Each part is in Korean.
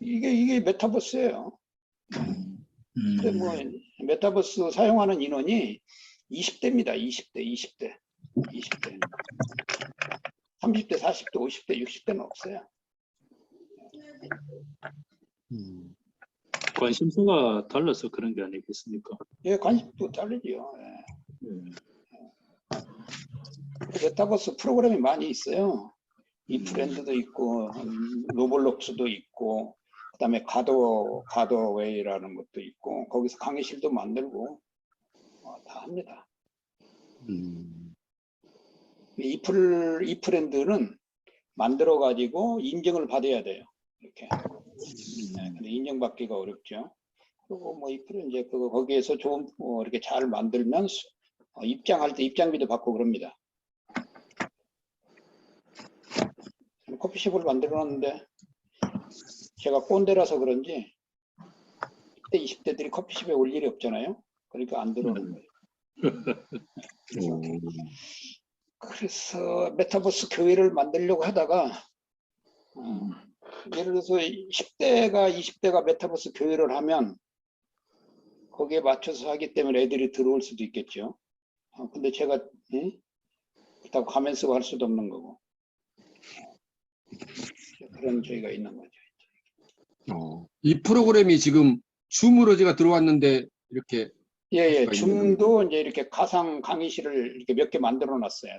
이게 메타버스예요. 근데 뭐 메타버스 사용하는 인원이 20대입니다. 20대. 30대, 40대, 50대, 60대는 없어요. 관심사가 달라서 그런 게 아니겠습니까? 예, 관심도 다르죠. 예. 메타버스 프로그램이 많이 있어요. 이 브랜드도 있고, 로블록스도 있고, 그다음에 가더웨이라는 것도 있고, 거기서 강의실도 만들고 다 합니다. 이 브랜드는 만들어 가지고 인증을 받아야 돼요. 이렇게. 네, 근데 인정받기가 어렵죠. 그리고 뭐 이 브랜드 거기에서 좀 이렇게 잘 만들면 입장할 때 입장비도 받고 그럽니다. 커피숍을 만들어 놨는데 제가 꼰대라서 그런지 10대, 20대들이 커피숍에 올 일이 없잖아요. 그러니까 안 들어오는 거예요. 그래서 메타버스 교회를 만들려고 하다가 예를 들어서 10대가 20대가 메타버스 교회를 하면 거기에 맞춰서 하기 때문에 애들이 들어올 수도 있겠죠. 근데 제가 그렇다고 가면 쓰고 할 수도 없는 거고 그런 저희가 있는 거죠. 이 프로그램이 지금 줌으로 제가 들어왔는데 이렇게 예, 줌도 이제 이렇게 가상 강의실을 이렇게 몇 개 만들어 놨어요.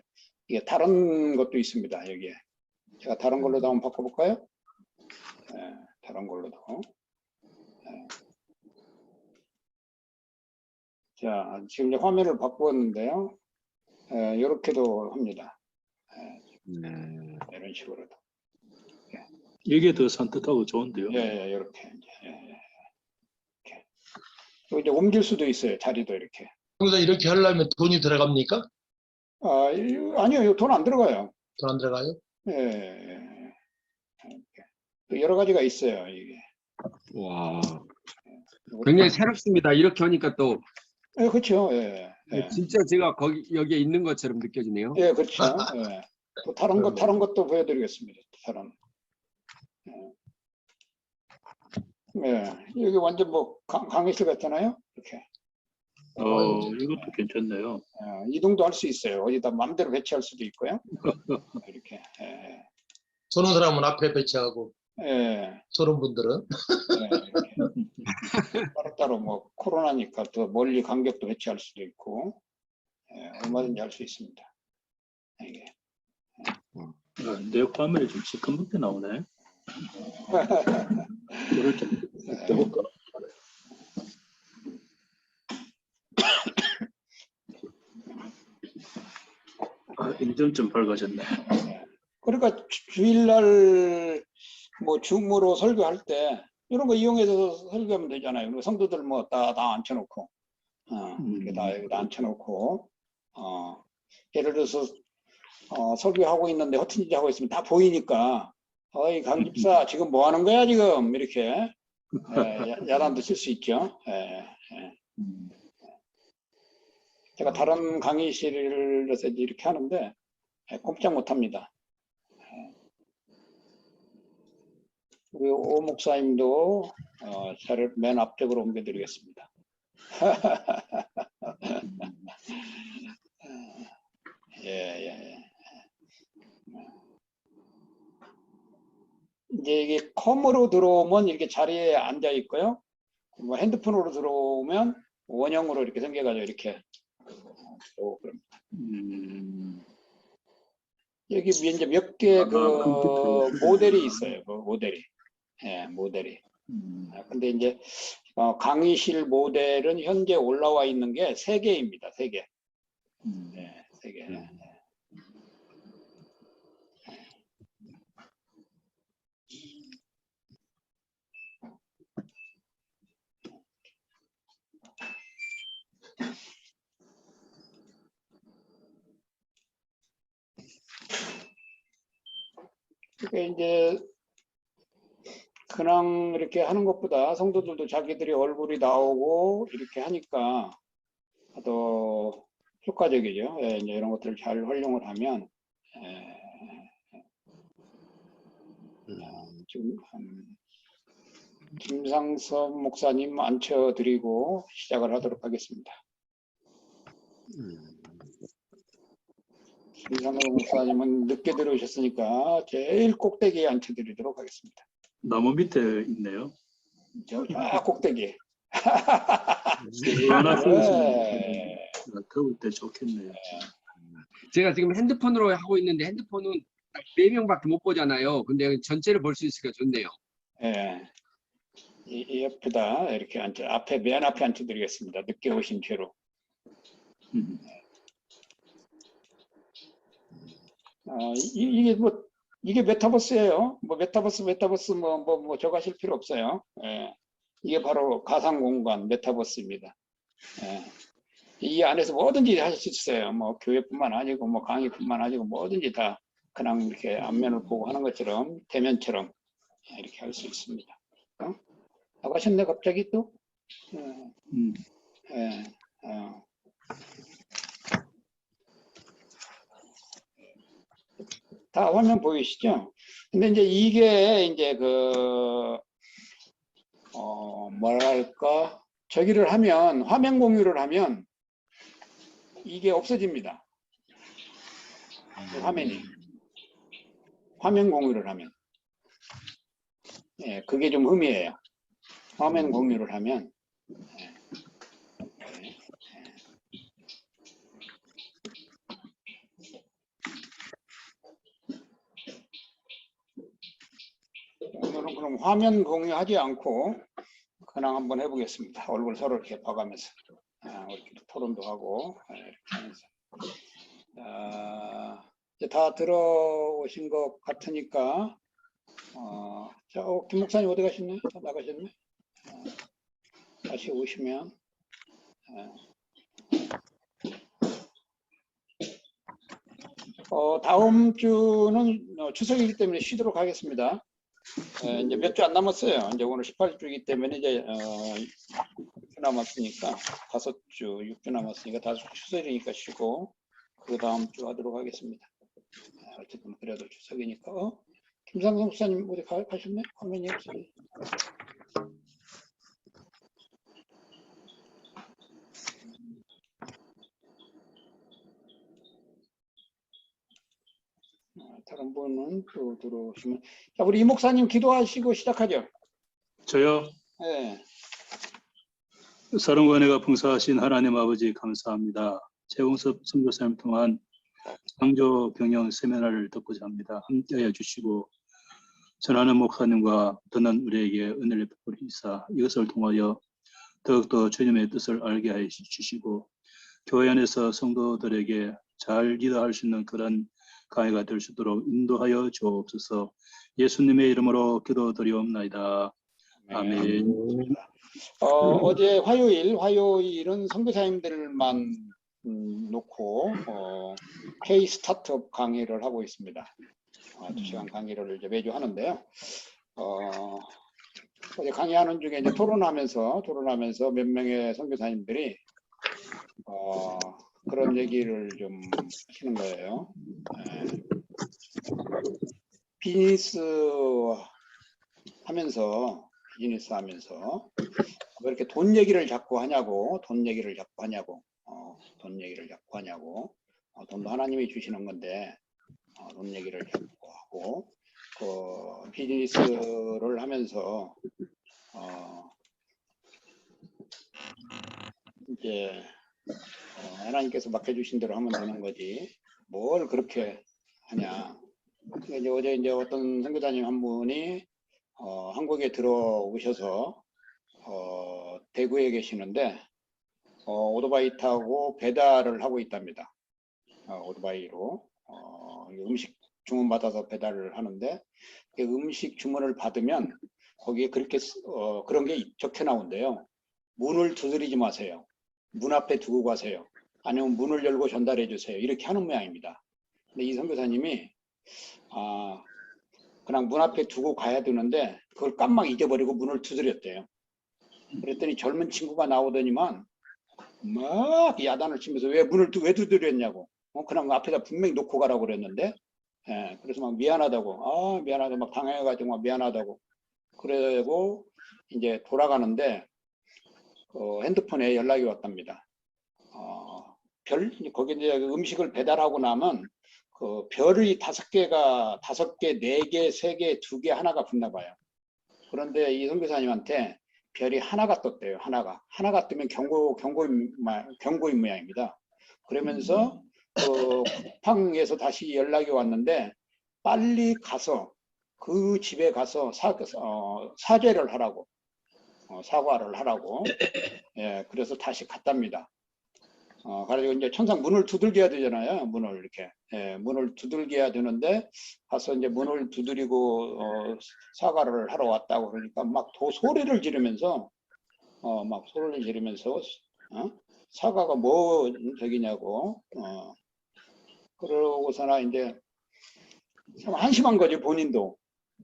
이게 다른 것도 있습니다. 여기에 제가 다른 걸로도 한번 바꿔볼까요? 네, 다른 걸로도. 네. 자, 지금 이제 화면을 바꾸었는데요. 이렇게도 합니다. 이런 식으로도. 이게 더 산뜻하고 좋은데요. 예, 이렇게 이제. 이렇게. 그리고 이제 옮길 수도 있어요. 자리도 이렇게. 여기서 이렇게 하려면 돈이 들어갑니까? 아니요, 돈 안 들어가요. 돈 안 들어가요? 예. 여러 가지가 있어요, 이게. 와, 굉장히 새롭습니다. 이렇게 하니까 또 예, 그렇죠. 예. 진짜 제가 여기에 있는 것처럼 느껴지네요. 예, 그렇죠. 예. 또 다른 것도 보여드리겠습니다. 다른. 예, 여기 완전 뭐 강의실 같잖아요. 이렇게. 이것도 괜찮네요. 이동도 할 수 있어요. 어디다 마음대로 배치할 수도 있고요. 이렇게. 저런 사람은 앞에 배치하고 저런 분들은 따로따로 뭐 코로나니까 더 멀리 간격도 배치할 수도 있고 얼마든지 할 수 있습니다. 이게. 내 화면이 좀 시커멓게 나오네. 이걸 좀 해볼까? 인증 좀 밝아졌네. 그러니까 주일날 뭐 줌으로 설교할 때 이런 거 이용해서 설교하면 되잖아요. 그리고 성도들 뭐 다 앉혀놓고 이렇게 다 여기다 앉혀놓고 예를 들어서 설교하고 있는데 허튼 짓 하고 있으면 다 보이니까 어이 강 집사 지금 뭐 하는 거야 지금 이렇게 야단도 칠 수 있죠. 제가 다른 강의실에서 이렇게 하는데 꼼짝 못합니다. 우리 오 목사님도 저를 맨 앞쪽으로 옮겨드리겠습니다. 예. 이제 이게 컴으로 들어오면 이렇게 자리에 앉아 있고요. 뭐 핸드폰으로 들어오면 원형으로 이렇게 생겨가지고 이렇게 그럽니다. 여기 이제 몇 개 모델이 있어요. 그 모델이. 모델이. 근데 이제 강의실 모델은 현재 올라와 있는 게 3개입니다. 3개. 3개. 그러니까 이제 그냥 이렇게 하는 것보다 성도들도 자기들이 얼굴이 나오고 이렇게 하니까 더 효과적이죠. 이제 이런 것들을 잘 활용을 하면 지금 김상섭 목사님 앉혀드리고 시작을 하도록 하겠습니다. 김상섭 목사님은 늦게 들어오셨으니까 제일 꼭대기에 앉혀드리도록 하겠습니다. 나무 밑에 있네요. 저 꼭대기. 시원하게 네. 더울 때 좋겠네요. 제가 지금 핸드폰으로 하고 있는데 핸드폰은 딱 4명밖에 못 보잖아요. 근데 전체를 볼 수 있으니까 좋네요. 예. 이 옆에다 이렇게 앞에 맨 앞에 앉혀드리겠습니다. 늦게 오신 죄로. 이게 메타버스예요. 뭐 메타버스 뭐 저거 하실 필요 없어요. 예. 이게 바로 가상 공간 메타버스입니다. 예. 이 안에서 뭐든지 하실 수 있어요. 뭐 교회뿐만 아니고 뭐 강의뿐만 아니고 뭐든지 다 그냥 이렇게 앞면을 보고 하는 것처럼 대면처럼 이렇게 할 수 있습니다. 나가셨네 갑자기 또. 예. 다 화면 보이시죠? 근데 이제 이게 이제 뭐랄까 저기를 하면 화면 공유를 하면 이게 없어집니다. 화면이 화면 공유를 하면 예, 그게 좀 흠이에요. 화면 공유를 하면 오늘은 그럼 화면 공유하지 않고 그냥 한번 해보겠습니다. 얼굴 서로 이렇게 봐가면서 이렇게 토론도 하고 이렇게 하면서 이제 다 들어오신 것 같으니까 자, 김 목사님 어디 가셨네? 다 나가셨네? 다시 오시면 다음 주는 추석이기 때문에 쉬도록 하겠습니다. 이제 몇 주 안 남았어요. 이제 오늘 18주이기 때문에 이제 6주 남았으니까 5주, 6주 남았으니까 5주 추석이니까 쉬고 그 다음 주 하도록 하겠습니다. 어쨌든 그래도 추석이니까 김상섭 목사님 어디 가셨네? 화면이 없어요. 다른 분은 또 들어오시면 자 우리 이 목사님 기도하시고 시작하죠. 저요. 네. 사랑과 은혜가 풍성하신 하나님 아버지 감사합니다. 최홍섭 선교사님 통한 창조 경영 세미나를 듣고자 합니다. 함께하여 주시고 전하는 목사님과 듣는 우리에게 은혜를 베풀이사 이것을 통하여 더욱더 주님의 뜻을 알게 해 주시고 교회 안에서 성도들에게 잘 리더할 수 있는 그런 강의가 될 수 있도록 인도하여 주옵소서. 예수님의 이름으로 기도드리옵나이다. 아멘. 어제 화요일은 선교사님들만 놓고 K 스타트업 강의를 하고 있습니다. 2시간 강의를 이제 매주 하는데요. 어제 강의하는 중에 이제 토론하면서 몇 명의 선교사님들이 그런 얘기를 좀 하시는 거예요. 비즈니스 하면서 왜 이렇게 돈 얘기를 자꾸 하냐고. 돈도 하나님이 주시는 건데 돈 얘기를 자꾸 하고 비즈니스를 하면서 이제 하나님께서 맡겨주신 대로 하면 되는 거지 뭘 그렇게 하냐. 근데 이제 어제 이제 어떤 선교사님 한 분이 한국에 들어오셔서 대구에 계시는데 오토바이 타고 배달을 하고 있답니다. 오토바이로 음식 주문 받아서 배달을 하는데 음식 주문을 받으면 거기에 그렇게 그런 게 적혀 나온대요. 문을 두드리지 마세요. 문 앞에 두고 가세요. 아니면 문을 열고 전달해 주세요. 이렇게 하는 모양입니다. 근데 이 선교사님이 그냥 문 앞에 두고 가야 되는데 그걸 깜막 잊어버리고 문을 두드렸대요. 그랬더니 젊은 친구가 나오더니만 막 야단을 치면서 왜 두드렸냐고. 그냥 앞에다 분명히 놓고 가라고 그랬는데 그래서 막 미안하다고 막 당해가지고 막 미안하다고 그리고 이제 돌아가는데 핸드폰에 연락이 왔답니다. 거기 이제 음식을 배달하고 나면 그 별이 5개가 5개, 4개, 3개, 2개, 하나가 붙나 봐요. 그런데 이 선교사님한테 별이 하나가 떴대요. 하나가 뜨면 경고인 모양입니다. 그러면서 쿠팡에서 다시 연락이 왔는데 빨리 가서 그 집에 가서 사죄를 하라고, 사과를 하라고. 예, 그래서 다시 갔답니다. 그래가지고 이제 천상 문을 두들겨야 되잖아요. 문을 이렇게, 예, 문을 두들겨야 되는데 가서 이제 문을 두드리고 사과를 하러 왔다고 그러니까 막 소리를 지르면서 사과가 뭐 저기냐고. 그러고서나 이제 참 한심한 거지 본인도.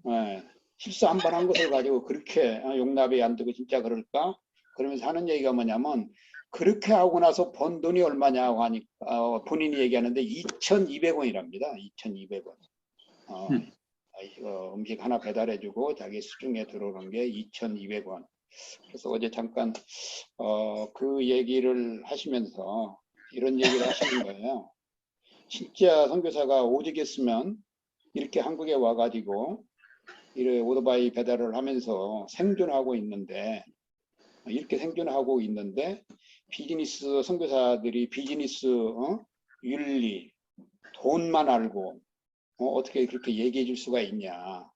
예, 실수 한 번 한 것을 가지고 그렇게 용납이 안 되고 진짜 그럴까? 그러면서 하는 얘기가 뭐냐면 그렇게 하고 나서 번 돈이 얼마냐고 하니까 본인이 얘기하는데 2,200원이랍니다. 2,200원. 음식 하나 배달해주고 자기 수중에 들어오는 게 2,200원. 그래서 어제 잠깐 그 얘기를 하시면서 이런 얘기를 하시는 거예요. 진짜 선교사가 오직했으면 이렇게 한국에 와가지고 이렇게 오토바이 배달을 하면서 생존하고 있는데 이렇게 생존하고 있는데 비즈니스 선교사들이 비즈니스 윤리 돈만 알고 어떻게 그렇게 얘기해 줄 수가 있냐.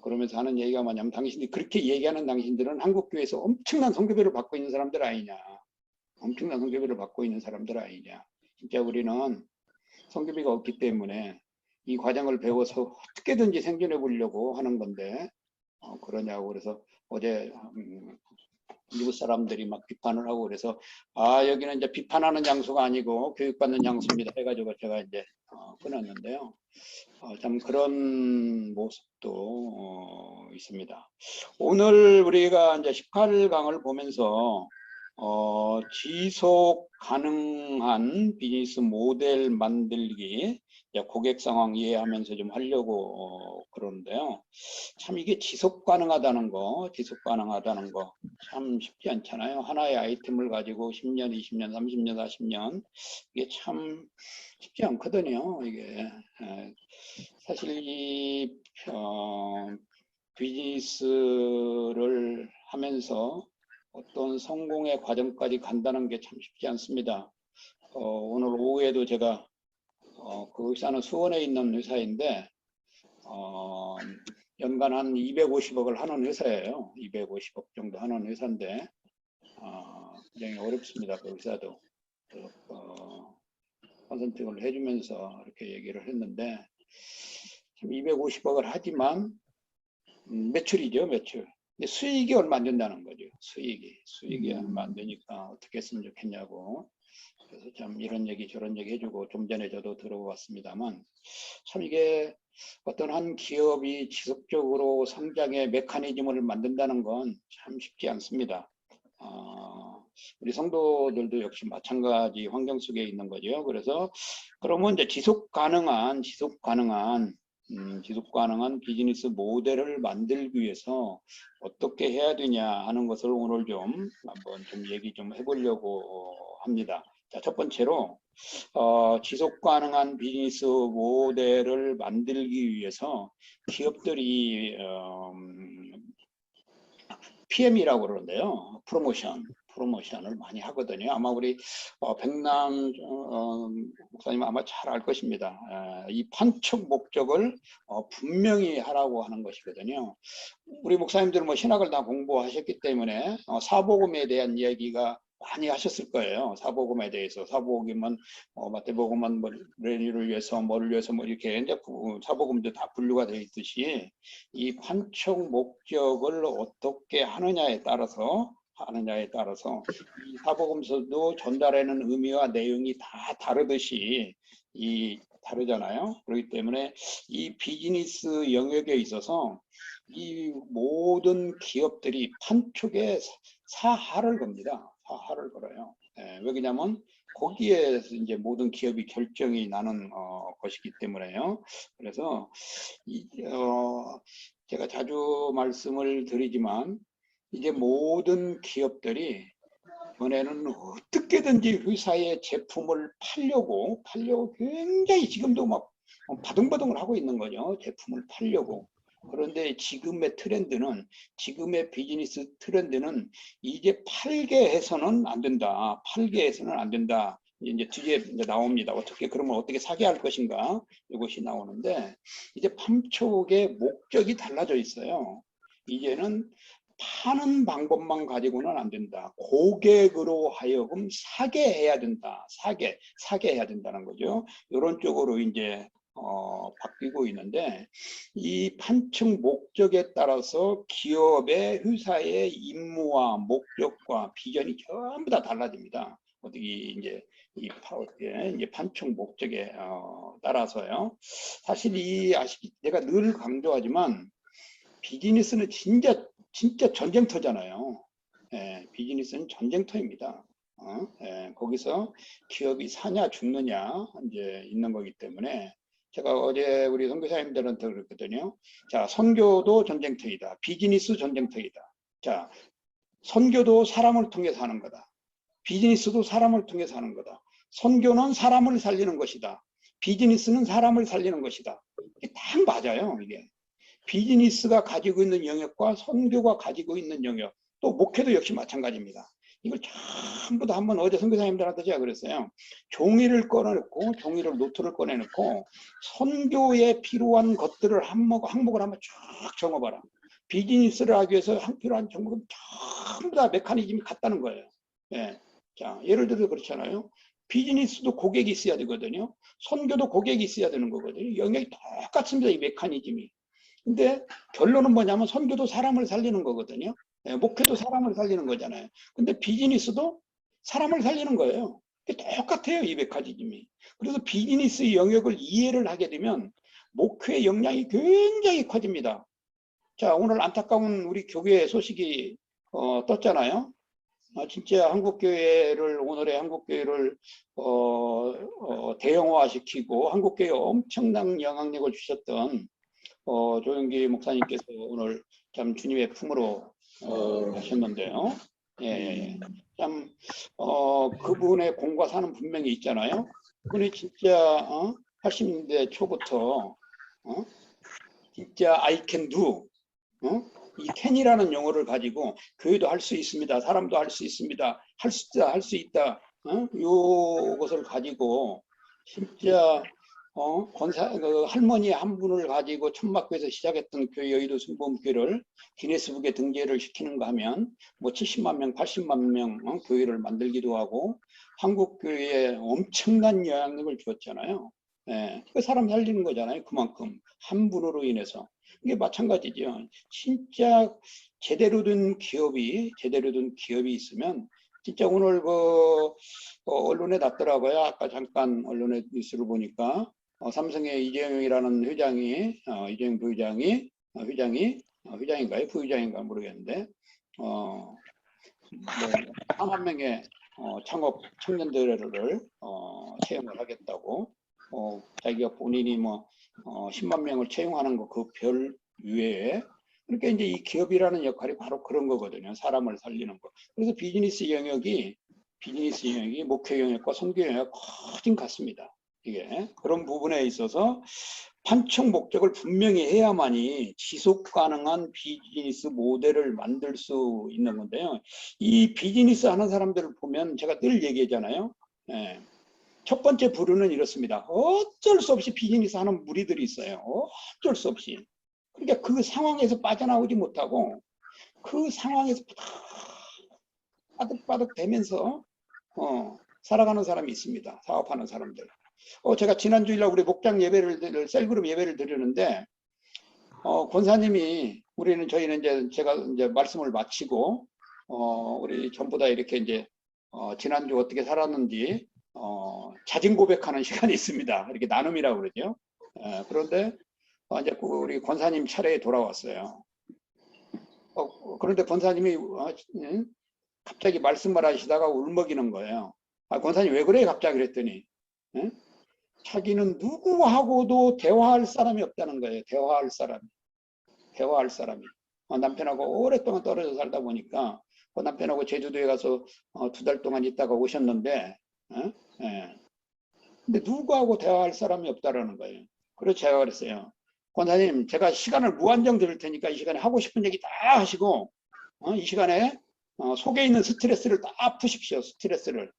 그러면서 하는 얘기가 뭐냐면 당신들이 그렇게 얘기하는 당신들은 한국교회에서 엄청난 선교비를 받고 있는 사람들 아니냐. 엄청난 선교비를 받고 있는 사람들 아니냐. 진짜 우리는 선교비가 없기 때문에 이 과정을 배워서 어떻게든지 생존해 보려고 하는 건데 그러냐고. 그래서 어제 미국 사람들이 막 비판을 하고 그래서 여기는 이제 비판하는 장소가 아니고 교육받는 장소입니다 해가지고 제가 이제 끊었는데요. 참 그런 모습도 있습니다. 오늘 우리가 이제 18강을 보면서 지속 가능한 비즈니스 모델 만들기, 고객 상황 이해하면서 좀 하려고 그러는데요. 참 이게 지속 가능하다는 거 참 쉽지 않잖아요. 하나의 아이템을 가지고 10년, 20년, 30년, 40년 이게 참 쉽지 않거든요. 이게 사실 이 비즈니스를 하면서 어떤 성공의 과정까지 간다는 게 참 쉽지 않습니다. 오늘 오후에도 제가 그 회사는 수원에 있는 회사인데 연간 한 250억을 하는 회사예요. 250억 정도 하는 회사인데 굉장히 어렵습니다. 그 회사도. 컨설팅을 해주면서 이렇게 얘기를 했는데 250억을 하지만 매출이죠, 매출. 근데 수익이 얼마 안 된다는 거죠. 수익이 얼마 안 되니까 어떻게 했으면 좋겠냐고. 그래서 참 이런 얘기 저런 얘기 해주고 좀 전에 저도 들어봤습니다만 참 이게 어떤 한 기업이 지속적으로 성장의 메커니즘을 만든다는 건 참 쉽지 않습니다. 우리 성도들도 역시 마찬가지 환경 속에 있는 거죠. 그래서 그러면 이제 지속 가능한 비즈니스 모델을 만들기 위해서 어떻게 해야 되냐 하는 것을 오늘 좀 한번 좀 얘기 좀 해보려고 합니다. 자, 첫 번째로 지속 가능한 비즈니스 모델을 만들기 위해서 기업들이 PM이라고 그러는데요. 프로모션을 많이 하거든요. 아마 우리 백남 목사님 아마 잘 알 것입니다. 이 판촉 목적을 분명히 하라고 하는 것이거든요. 우리 목사님들은 뭐 신학을 다 공부하셨기 때문에 사복음에 대한 이야기가 많이 하셨을 거예요. 사복음에 대해서. 사복음은 마태복음은 뭐를 위해서 뭐를 위해서 뭐 이렇게 이제 사복음도 다 분류가 되어 있듯이 이 판촉 목적을 어떻게 하느냐에 따라서 이 사복음서도 전달하는 의미와 내용이 다 다르듯이 다르잖아요. 그렇기 때문에 이 비즈니스 영역에 있어서 이 모든 기업들이 판촉에 사활을 겁니다. 사활을 걸어요. 왜냐면 거기에서 이제 모든 기업이 결정이 나는 것이기 때문에요. 그래서 제가 자주 말씀을 드리지만 이제 모든 기업들이 이번에는 어떻게든지 회사의 제품을 팔려고 굉장히 지금도 막 바둥바둥을 하고 있는 거죠. 제품을 팔려고. 그런데 지금의 비즈니스 트렌드는 이제 팔게 해서는 안 된다. 팔게 해서는 안 된다. 이제 뒤에 이제 나옵니다. 그러면 어떻게 사게 할 것인가? 이것이 나오는데, 이제 판촉의 목적이 달라져 있어요. 이제는 파는 방법만 가지고는 안 된다. 고객으로 하여금 사게 해야 된다. 사게 해야 된다는 거죠. 이런 쪽으로 이제 바뀌고 있는데, 이 판촉 목적에 따라서 기업의 회사의 임무와 목적과 비전이 전부 다 달라집니다. 어떻게 이제 이제 판촉 목적에 따라서요. 사실 내가 늘 강조하지만 비즈니스는 진짜 전쟁터잖아요. 비즈니스는 전쟁터입니다. 거기서 기업이 사냐 죽느냐 이제 있는 거기 때문에 제가 어제 우리 선교사님들한테 그랬거든요. 자, 선교도 전쟁터이다. 비즈니스 전쟁터이다. 자, 선교도 사람을 통해서 하는 거다. 비즈니스도 사람을 통해서 하는 거다. 선교는 사람을 살리는 것이다. 비즈니스는 사람을 살리는 것이다. 이게 딱 맞아요. 이게. 비즈니스가 가지고 있는 영역과 선교가 가지고 있는 영역, 또 목회도 역시 마찬가지입니다. 이걸 전부 다 한번 어제 선교사님들한테 제가 그랬어요. 종이를 꺼내놓고, 노트를 꺼내놓고 선교에 필요한 것들을 항목을 한번 쫙 적어봐라. 비즈니스를 하기 위해서 필요한 정보는 전부 다 메커니즘이 같다는 거예요. 자, 예를 들어서 그렇잖아요. 비즈니스도 고객이 있어야 되거든요. 선교도 고객이 있어야 되는 거거든요. 영역이 똑같습니다. 이 메커니즘이. 근데 결론은 뭐냐면 선교도 사람을 살리는 거거든요. 목회도 사람을 살리는 거잖아요. 근데 비즈니스도 사람을 살리는 거예요. 똑같아요, 이 메커니즘이. 그래서 비즈니스 영역을 이해를 하게 되면 목회의 영향이 굉장히 커집니다. 자, 오늘 안타까운 우리 교회 소식이 떴잖아요. 진짜 오늘의 한국교회를 대형화시키고 한국교회에 엄청난 영향력을 주셨던 조영기 목사님께서 오늘 참 주님의 품으로 하셨는데요. 참 그분의 공과 사는 분명히 있잖아요. 그분이 진짜 80년대 초부터 진짜 I can do, 이 can이라는 용어를 가지고 교회도 할 수 있습니다. 사람도 할 수 있습니다. 할 수 있다. 요것을 가지고 진짜 할머니 한 분을 가지고 천막교에서 시작했던 교회 여의도 순복음교회를 기네스북에 등재를 시키는가 하면 뭐 70만 명, 80만 명 교회를 만들기도 하고 한국교회에 엄청난 영향력을 주었잖아요. 그 사람 살리는 거잖아요. 그만큼 한 분으로 인해서. 이게 마찬가지죠. 진짜 제대로 된 기업이 있으면 진짜 오늘 언론에 났더라고요. 아까 잠깐 언론의 뉴스를 보니까 삼성의 이재용이라는 이재용 회장인가요? 부회장인가 모르겠는데 한 명의 창업 청년들을 채용을 하겠다고 자기가 본인이 10만 명을 채용하는 거 그 별 위에 그러니까 이제 이 기업이라는 역할이 바로 그런 거거든요. 사람을 살리는 거. 그래서 비즈니스 영역이 목회 영역과 선교 영역 훨씬 같습니다. 이게 그런 부분에 있어서 판촉 목적을 분명히 해야만이 지속 가능한 비즈니스 모델을 만들 수 있는 건데요. 이 비즈니스 하는 사람들을 보면 제가 늘 얘기하잖아요. 첫 번째 부류는 이렇습니다. 어쩔 수 없이 비즈니스 하는 무리들이 있어요. 어쩔 수 없이. 그러니까 그 상황에서 빠져나오지 못하고 그 상황에서 빠득빠득 되면서 살아가는 사람이 있습니다. 사업하는 사람들. 제가 지난 주일날 우리 목장 셀그룹 예배를 드리는데 권사님이 저희는 제가 말씀을 마치고 우리 전부 다 이렇게 이제 지난주 어떻게 살았는지 자진 고백하는 시간이 있습니다. 이렇게 나눔이라고 그러죠. 그런데 이제 우리 권사님 차례에 돌아왔어요. 그런데 권사님이 갑자기 말씀을 하시다가 울먹이는 거예요. 권사님 왜 그래 갑자기 그랬더니 예? 자기는 누구하고도 대화할 사람이 없다는 거예요. 대화할 사람이. 남편하고 오랫동안 떨어져 살다 보니까 그 남편하고 제주도에 가서 2달 동안 있다가 오셨는데 예. 근데 누구하고 대화할 사람이 없다라는 거예요. 그래서 제가 그랬어요. 권사님, 제가 시간을 무한정 드릴 테니까 이 시간에 하고 싶은 얘기 다 하시고 이 시간에 속에 있는 스트레스를 다 푸십시오. 스트레스를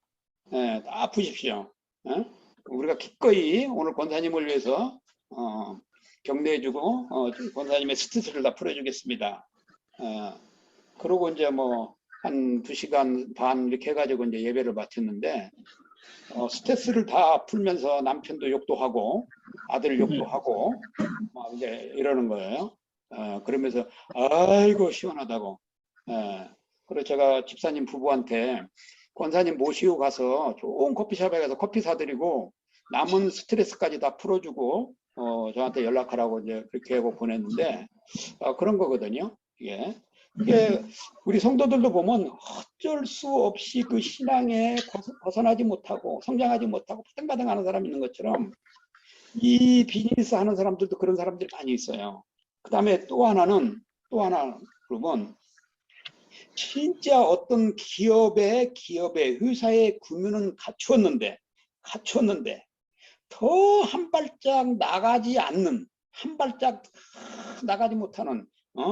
다 푸십시오. 우리가 기꺼이 오늘 권사님을 위해서 격려해주고 권사님의 스트레스를 다 풀어주겠습니다. 그러고 이제 뭐 한 2시간 반 이렇게 해가지고 이제 예배를 마쳤는데 스트레스를 다 풀면서 남편도 욕도 하고 아들 욕도 하고 막 이제 이러는 거예요. 그러면서 아이고 시원하다고. 그래서 제가 집사님 부부한테 권사님 모시고 가서 좋은 커피숍에 가서 커피 사드리고 남은 스트레스까지 다 풀어주고 저한테 연락하라고 이제 그렇게 하고 보냈는데 그런 거거든요. 이게 우리 성도들도 보면 어쩔 수 없이 그 신앙에 벗어나지 못하고 성장하지 못하고 파등파등하는 사람이 있는 것처럼 이 비즈니스 하는 사람들도 그런 사람들이 많이 있어요. 그 다음에 또 하나는 그러면 진짜 어떤 기업의 회사의 규모는 갖추었는데 더 한 발짝 나가지 않는 한 발짝 나가지 못하는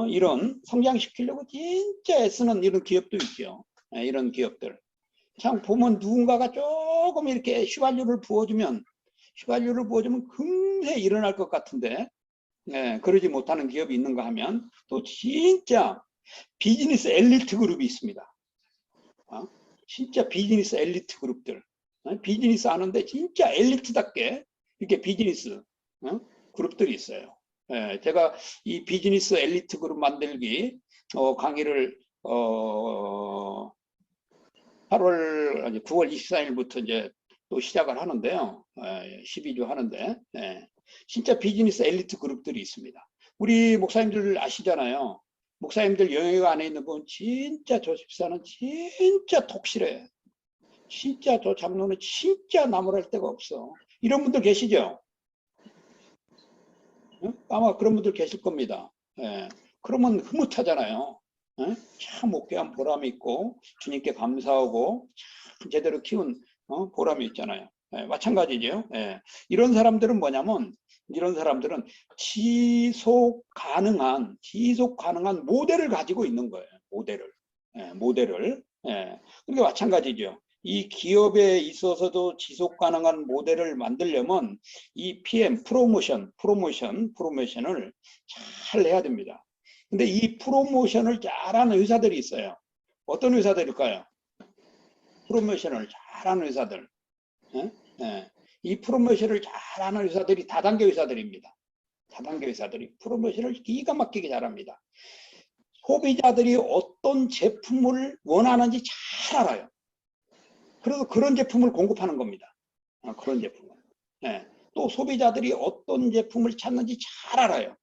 이런 성장시키려고 진짜 애쓰는 이런 기업도 있죠. 이런 기업들 참 보면 누군가가 조금 이렇게 휘발유를 부어주면 금세 일어날 것 같은데 그러지 못하는 기업이 있는가 하면 또 진짜 비즈니스 엘리트 그룹이 있습니다. 진짜 비즈니스 엘리트 그룹들 비즈니스 하는데 진짜 엘리트답게 이렇게 비즈니스 그룹들이 있어요. 제가 이 비즈니스 엘리트 그룹 만들기 강의를 9월 24일부터 이제 또 시작을 하는데요. 12주 하는데 진짜 비즈니스 엘리트 그룹들이 있습니다. 우리 목사님들 아시잖아요. 목사님들 영역 안에 있는 분 진짜 저 집사는 진짜 독실해요. 진짜 저 장로는 진짜 나무랄 데가 없어. 이런 분들 계시죠? 아마 그런 분들 계실 겁니다. 그러면 흐뭇하잖아요. 참 목회한 보람이 있고 주님께 감사하고 참 제대로 키운 보람이 있잖아요. 마찬가지죠. 이런 사람들은 뭐냐면 이런 사람들은 지속 가능한 모델을 가지고 있는 거예요. 모델을. 그게 마찬가지죠. 이 기업에 있어서도 지속 가능한 모델을 만들려면 이 PM 프로모션을 잘 해야 됩니다. 근데 이 프로모션을 잘하는 회사들이 있어요. 어떤 회사들일까요? 프로모션을 잘하는 회사들. 이 프로모션을 잘하는 회사들이 다단계 회사들입니다. 다단계 회사들이 프로모션을 기가 막히게 잘합니다. 소비자들이 어떤 제품을 원하는지 잘 알아요. 그래서 그런 제품을 공급하는 겁니다. 그런 제품을. 또 소비자들이 어떤 제품을 찾는지 잘 알아요.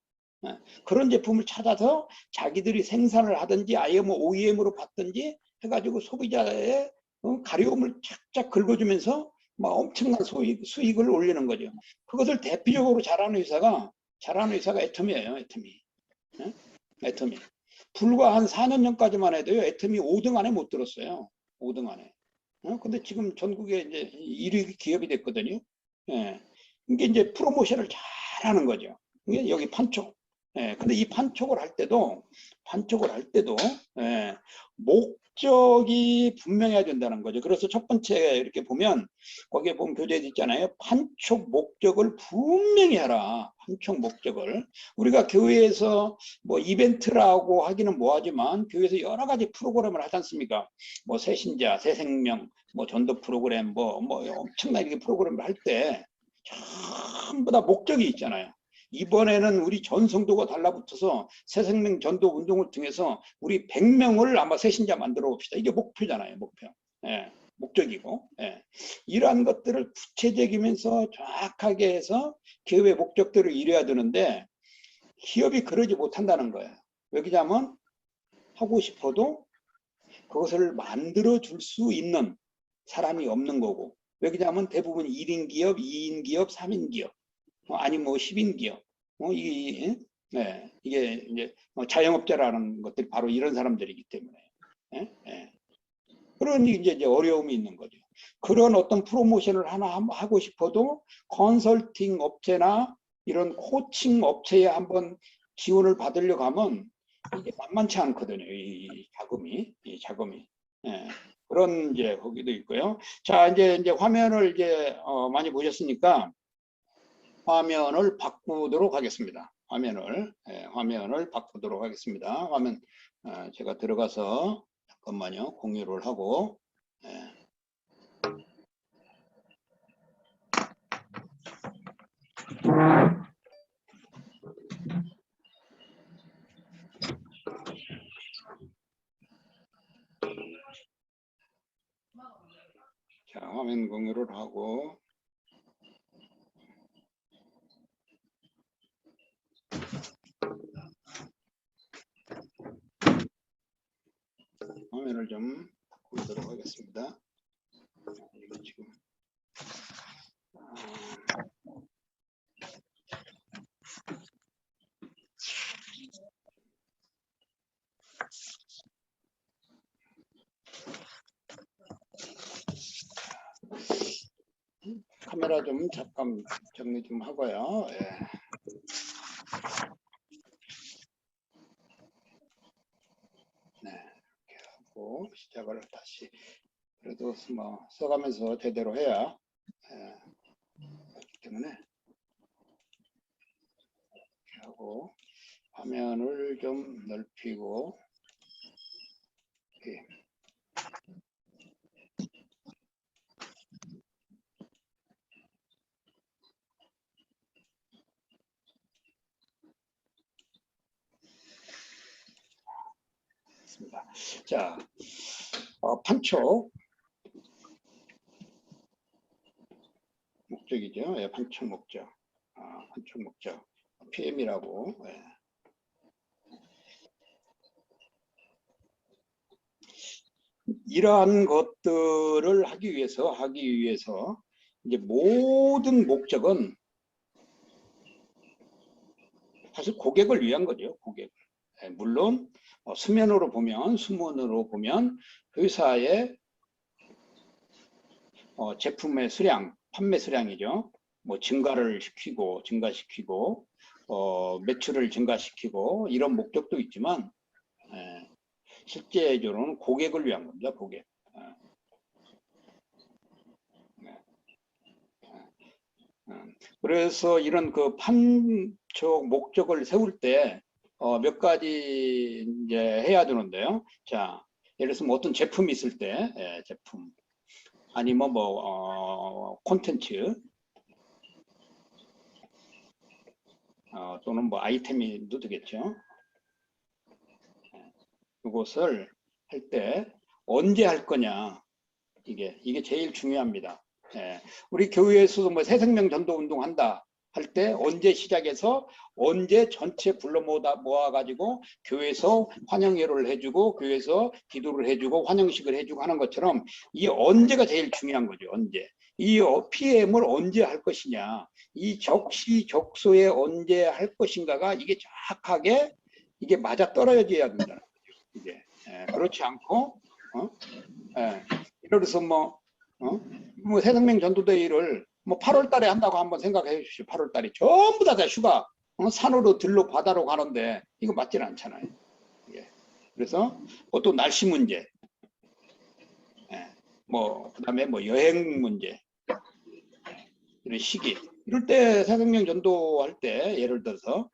그런 제품을 찾아서 자기들이 생산을 하든지 아예 뭐 OEM으로 받든지 해가지고 소비자의 가려움을 착착 긁어주면서 막 엄청난 수익을 올리는 거죠. 그것을 대표적으로 잘하는 회사가 애터미예요. 애터미. 불과 한 4년 전까지만 해도요. 애터미 5등 안에 못 들었어요. 5등 안에. 근데 지금 전국에 이제 1위 기업이 됐거든요. 이게 이제 프로모션을 잘 하는 거죠. 이게 여기 판촉. 근데 이 판촉을 할 때도 목적이 분명해야 된다는 거죠. 그래서 첫 번째 이렇게 보면 거기에 보면 교재에 있잖아요. 판촉 목적을 분명히 하라. 판촉 목적을. 우리가 교회에서 뭐 이벤트라고 하기는 뭐하지만 교회에서 여러 가지 프로그램을 하지 않습니까? 뭐 새신자, 새생명, 뭐 전도 프로그램, 뭐 엄청나게 이렇게 프로그램을 할 때 전부 다 목적이 있잖아요. 이번에는 우리 전 성도가 달라붙어서 새생명 전도 운동을 통해서 우리 100명을 아마 새신자 만들어 봅시다. 이게 목표잖아요. 목적이고. 이러한 것들을 구체적이면서 정확하게 해서 교회 목적들을 이뤄야 되는데 기업이 그러지 못한다는 거예요. 왜냐하면 하고 싶어도 그것을 만들어 줄 수 있는 사람이 없는 거고. 왜 그러냐면 대부분 1인 기업, 2인 기업, 3인 기업, 아니 뭐 10인 기업. 이게 네, 이게 이제 자영업자라는 것들이 바로 이런 사람들이기 때문에. 예? 예. 그러니 이제 어려움이 있는 거죠. 그런 어떤 프로모션을 하나 하고 싶어도 컨설팅 업체나 이런 코칭 업체에 한번 지원을 받으려고 하면 이게 만만치 않거든요. 이 자금이. 예. 그런 이제 거기도 있고요. 자, 이제 화면을 이제 많이 보셨으니까 화면을 바꾸도록 하겠습니다. 화면을 바꾸도록 하겠습니다. 화면 제가 들어가서 잠깐만요. 공유를 하고. 자, 화면 공유를 하고. 화면을 좀 바꾸도록 하겠습니다. 이거 지금 카메라 좀 잠깐 정리 좀 하고요. 예. 네, 이렇게 하고 시작을 다시 그래도 뭐 써가면서 제대로 해야 그렇기 때문에 이렇게 하고 화면을 좀 넓히고 이렇게. 자, 판촉 목적이죠. 예, 판촉 목적. 판촉 목적. PM이라고. 예. 이러한 것들을 하기 위해서 이제 모든 목적은 사실 고객을 위한 거죠. 고객. 예, 물론 수면으로 보면 회사의 제품의 수량, 판매 수량이죠. 뭐 증가시키고 매출을 증가시키고 이런 목적도 있지만 실제적으로는 고객을 위한 겁니다. 고객. 그래서 이런 그 판촉 목적을 세울 때 몇 가지 이제 해야 되는데요. 자, 예를 들어서 뭐 어떤 제품이 있을 때 제품 아니면 뭐 콘텐츠 또는 뭐 아이템이 되겠죠. 이것을 할 때 언제 할 거냐, 이게 제일 중요합니다. 우리 교회에서도 뭐 새생명 전도 운동 한다 할 때 언제 시작해서 언제 전체 불러 모아가지고 교회에서 환영회를 해주고 교회에서 기도를 해주고 환영식을 해주고 하는 것처럼 이 언제가 제일 중요한 거죠. 언제. 이 PM을 언제 할 것이냐, 이 적시적소에 언제 할 것인가가 이게 정확하게 이게 맞아 떨어져야 된다는 거죠. 이게 그렇지 않고 예를 들어서 뭐 새생명 전도대회를 뭐 8월 달에 한다고 한번 생각해 주십시오. 8월 달에 전부 다 휴가, 산으로 들로 바다로 가는데 이거 맞질 않잖아요. 그래서 또 날씨 문제, 뭐 그다음에 뭐 여행 문제, 이런 시기, 이럴 때 새생명 전도할 때 예를 들어서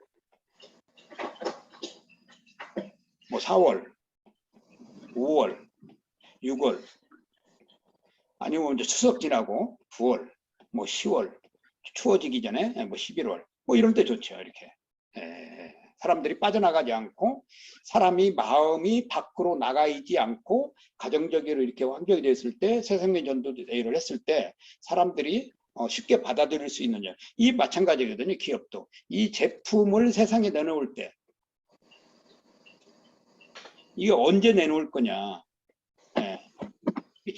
뭐 4월, 5월, 6월, 아니면 이제 추석 지나고 9월, 뭐 10월, 추워지기 전에 뭐 11월, 뭐 이럴 때 좋죠. 이렇게 사람들이 빠져나가지 않고 사람이 마음이 밖으로 나가 있지 않고 가정적으로 이렇게 환경이 됐을 때 새생명 전도대회를 했을 때 사람들이 쉽게 받아들일 수 있느냐, 이 마찬가지거든요. 기업도 이 제품을 세상에 내놓을 때 이게 언제 내놓을 거냐,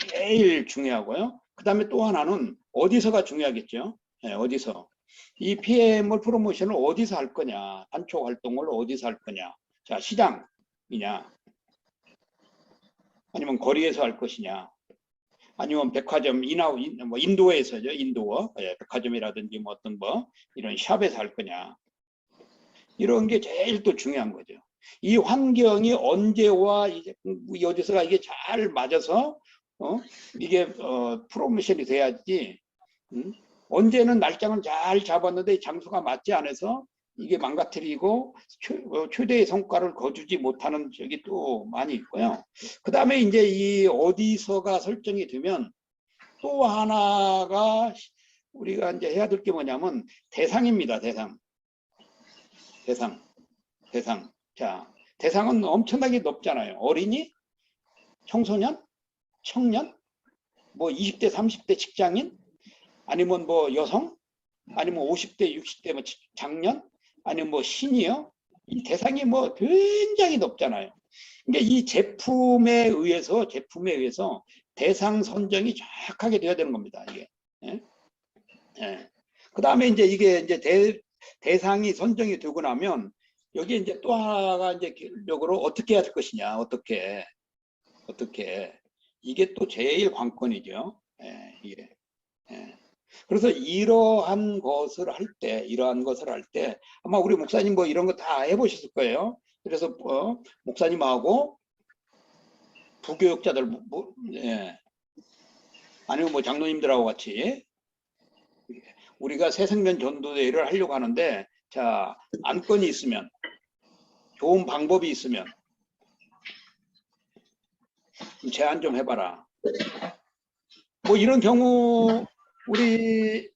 제일 중요하고요. 그 다음에 또 하나는 어디서가 중요하겠죠. 예, 어디서. 이 PM을 프로모션을 어디서 할 거냐. 판촉 활동을 어디서 할 거냐. 자, 시장이냐. 아니면 거리에서 할 것이냐. 아니면 백화점, 뭐 인도어에서죠. 인도어. 예, 백화점이라든지 뭐 어떤 뭐 이런 샵에서 할 거냐. 이런 게 제일 또 중요한 거죠. 이 환경이 언제와 이제 어디서가 이게 잘 맞아서 이게 프로모션이 돼야지. 언제는 날짜는 잘 잡았는데 장소가 맞지 않아서 이게 망가뜨리고 최대의 성과를 거두지 못하는 적이 또 많이 있고요. 그 다음에 이제 이 어디서가 설정이 되면 또 하나가 우리가 이제 해야 될 게 뭐냐면 대상입니다. 대상. 자, 대상은 엄청나게 높잖아요. 어린이, 청소년, 청년, 뭐 20대, 30대 직장인, 아니면 뭐 여성, 아니면 50대, 60대 뭐 장년, 아니면 뭐 시니어, 이 대상이 뭐 굉장히 높잖아요. 그러니까 이 제품에 의해서 대상 선정이 정확하게 되어야 되는 겁니다. 이게. 예? 예. 그 다음에 이제 이게 이제 대상이 선정이 되고 나면 여기에 이제 또 하나가 이제 결론적으로 어떻게 해야 될 것이냐, 어떻게 이게 또 제일 관건이죠. 예, 이게. 예. 그래서 이러한 것을 할 때 아마 우리 목사님 뭐 이런 거 다 해보셨을 거예요. 그래서 목사님하고 부교육자들 예. 아니면 뭐 장로님들하고 같이 우리가 새생명 전도대회를 하려고 하는데, 자, 안건이 있으면, 좋은 방법이 있으면 제안 좀 해봐라. 뭐 이런 경우 우리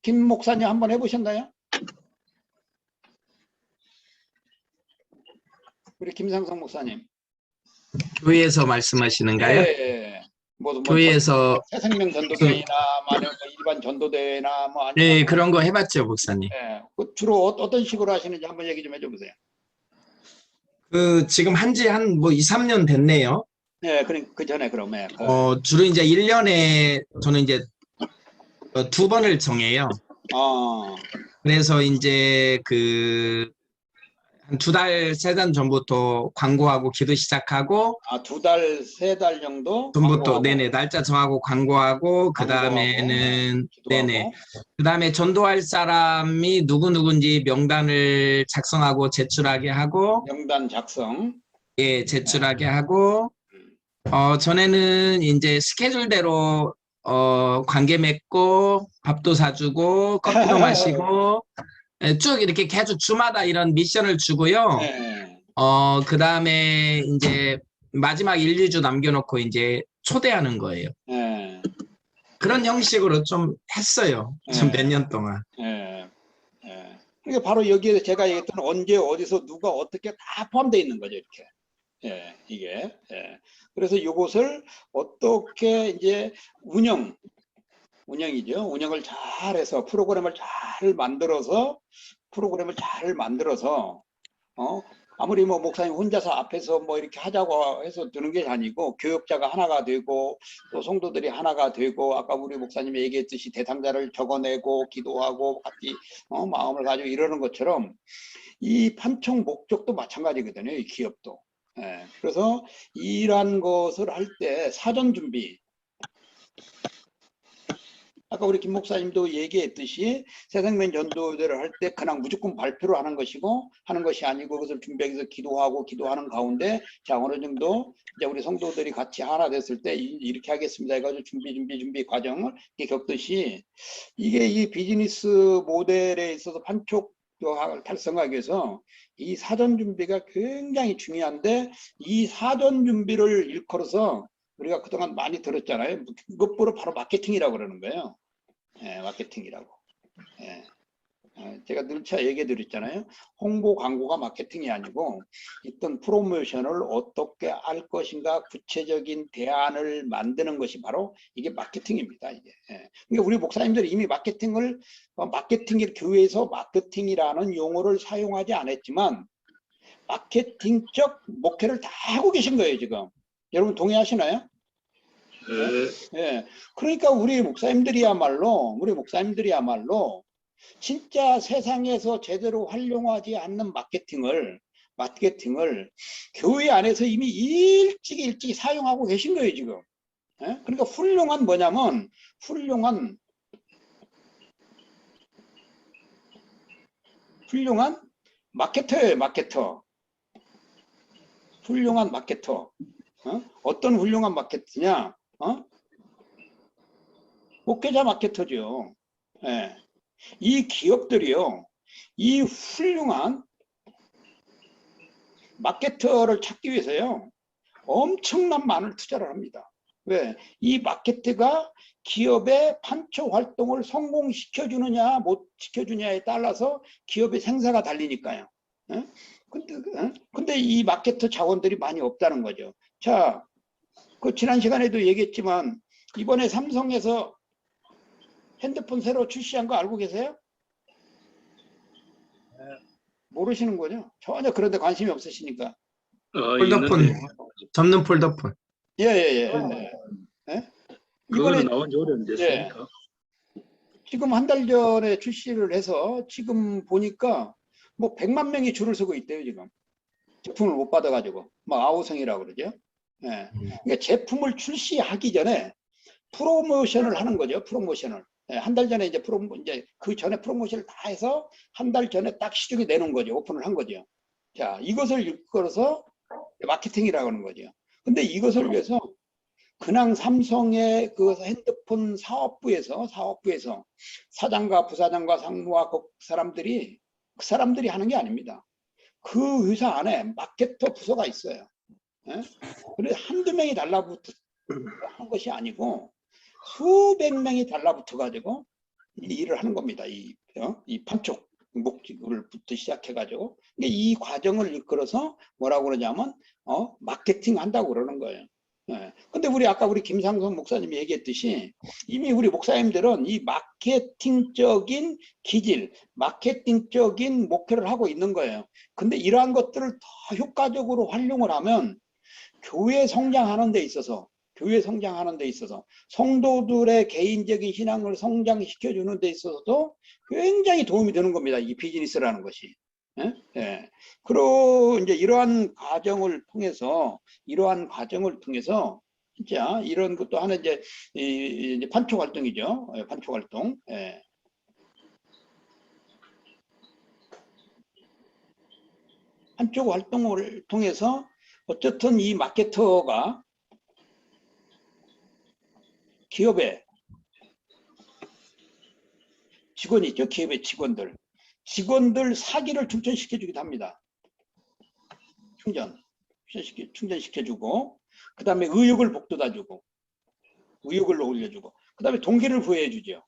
김 목사님 한번 해보셨나요? 우리 김상성 목사님. 교회에서 말씀하시는가요? 예. 뭐 교회에서 새생명 전도대회나 아니면 일반 전도대회나 뭐 아니면 네, 그런 거 해봤죠, 목사님. 예. 주로 어떤 식으로 하시는지 한번 얘기 좀 해줘보세요. 지금 한지 한 뭐 2, 3년 됐네요. 네, 그 전에 그러면 주로 이제 1년에 저는 이제 2번을 정해요. 그래서 이제 한 2달, 3달 전부터 광고하고 기도 시작하고 2달, 3달 정도 전부터 네네 날짜 정하고 광고하고 그 다음에는 네네 그 다음에 전도할 사람이 누구누구인지 명단을 작성하고 제출하게 하고 명단 작성 예 제출하게 하고 전에는 이제 스케줄대로 관계 맺고 밥도 사주고 커피도 마시고 쭉 이렇게 계속 주마다 이런 미션을 주고요. 네. 그 다음에 이제 마지막 1, 2주 남겨놓고 이제 초대하는 거예요. 네. 그런 형식으로 좀 했어요. 좀 몇 년 동안. 네. 네. 그러니까 바로 여기에 제가 얘기했던 언제 어디서 누가 어떻게 다 포함되어 있는 거죠. 이렇게. 예, 이게. 예. 그래서 이것을 어떻게 이제 운영이죠. 운영을 잘해서 프로그램을 잘 만들어서 아무리 뭐 목사님 혼자서 앞에서 뭐 이렇게 하자고 해서 드는 게 아니고 교역자가 하나가 되고 또 성도들이 하나가 되고 아까 우리 목사님이 얘기했듯이 대상자를 적어내고 기도하고 같이 마음을 가지고 이러는 것처럼 이 판촉 목적도 마찬가지거든요. 이 기업도. 예, 그래서 이러한 것을 할 때 사전 준비 아까 우리 김 목사님도 얘기했듯이 새생명 전도대를 할 때 그냥 무조건 발표를 하는 것이 아니고 그것을 준비하기 위해서 기도하는 가운데 자 어느 정도 이제 우리 성도들이 같이 하나 됐을 때 이렇게 하겠습니다 해가지고 준비 과정을 이렇게 겪듯이 이게 이 비즈니스 모델에 있어서 판촉 달성하기 위해서 이 사전 준비가 굉장히 중요한데 이 사전 준비를 일컬어서 우리가 그동안 많이 들었잖아요. 그것보다 바로 마케팅이라고 그러는 거예요. 예, 마케팅이라고. 예. 제가 늘차 얘기해 드렸잖아요. 홍보 광고가 마케팅이 아니고 어떤 프로모션을 어떻게 할 것인가 구체적인 대안을 만드는 것이 바로 이게 마케팅입니다. 이게. 예. 그러니까 우리 목사님들이 이미 교회에서 마케팅이라는 용어를 사용하지 않았지만 마케팅적 목회를 다 하고 계신 거예요. 지금 여러분 동의하시나요? 예. 그러니까 우리 목사님들이야말로 진짜 세상에서 제대로 활용하지 않는 마케팅을 교회 안에서 이미 일찍이 사용하고 계신 거예요, 지금. 예? 그러니까 훌륭한 뭐냐면, 훌륭한 마케터예요, 마케터. 훌륭한 마케터. 어떤 훌륭한 마케터냐? 목회자 마케터죠. 예. 이 기업들이요, 이 훌륭한 마케터를 찾기 위해서요, 엄청난 많은 투자를 합니다. 왜? 이 마케터가 기업의 판촉 활동을 성공시켜 주느냐 못 시켜주냐에 따라서 기업의 생사가 달리니까요. 예? 근데 이 마케터 자원들이 많이 없다는 거죠. 자, 그 지난 시간에도 얘기했지만 이번에 삼성에서 핸드폰 새로 출시한 거 알고 계세요? 모르시는 거죠? 전혀 그런 데 관심이 없으시니까. 폴더폰, 접는 폴더폰. 예. 그거는 나온 지 오래됐으니까. 지금 한 달 전에 출시를 해서 지금 보니까 뭐 100만 명이 줄을 서고 있대요, 지금. 제품을 못 받아가지고. 막 아우성이라고 그러죠. 예. 그러니까 제품을 출시하기 전에 프로모션을 하는 거죠, 프로모션을. 예, 한 달 전에 이제 그 전에 프로모션을 다 해서 한 달 전에 딱 시중에 내놓은 거죠. 오픈을 한 거죠. 자, 이것을 일컬어서 마케팅이라고 하는 거죠. 근데 이것을 위해서 그냥 삼성의 그 핸드폰 사업부에서 사장과 부사장과 상무와 그 사람들이 하는 게 아닙니다. 그 회사 안에 마케터 부서가 있어요. 예? 그래서 한두 명이 달라붙어 한 것이 아니고 수백 명이 달라붙어 가지고 일을 하는 겁니다. 이 판촉 목적을부터 시작해 가지고 이 과정을 이끌어서 뭐라고 그러냐면 마케팅 한다고 그러는 거예요. 예. 근데 아까 우리 김상선 목사님이 얘기했듯이 이미 우리 목사님들은 이 마케팅적인 기질, 마케팅적인 목표를 하고 있는 거예요. 근데 이러한 것들을 더 효과적으로 활용을 하면 교회 성장하는 데 있어서 성도들의 개인적인 신앙을 성장시켜 주는 데 있어서도 굉장히 도움이 되는 겁니다. 이 비즈니스라는 것이. 예? 예. 그리고 이제 이러한 과정을 통해서 진짜 이런 것도 하나 이제 판촉 활동이죠. 예, 판촉 활동. 예. 판촉 활동을 통해서 어쨌든 이 마케터가 기업의 직원이 있죠. 기업의 직원들 사기를 충전시켜주기도 합니다. 충전시켜주고 그 다음에 의욕을 북돋아주고 의욕을 올려주고 그 다음에 동기를 부여해주죠.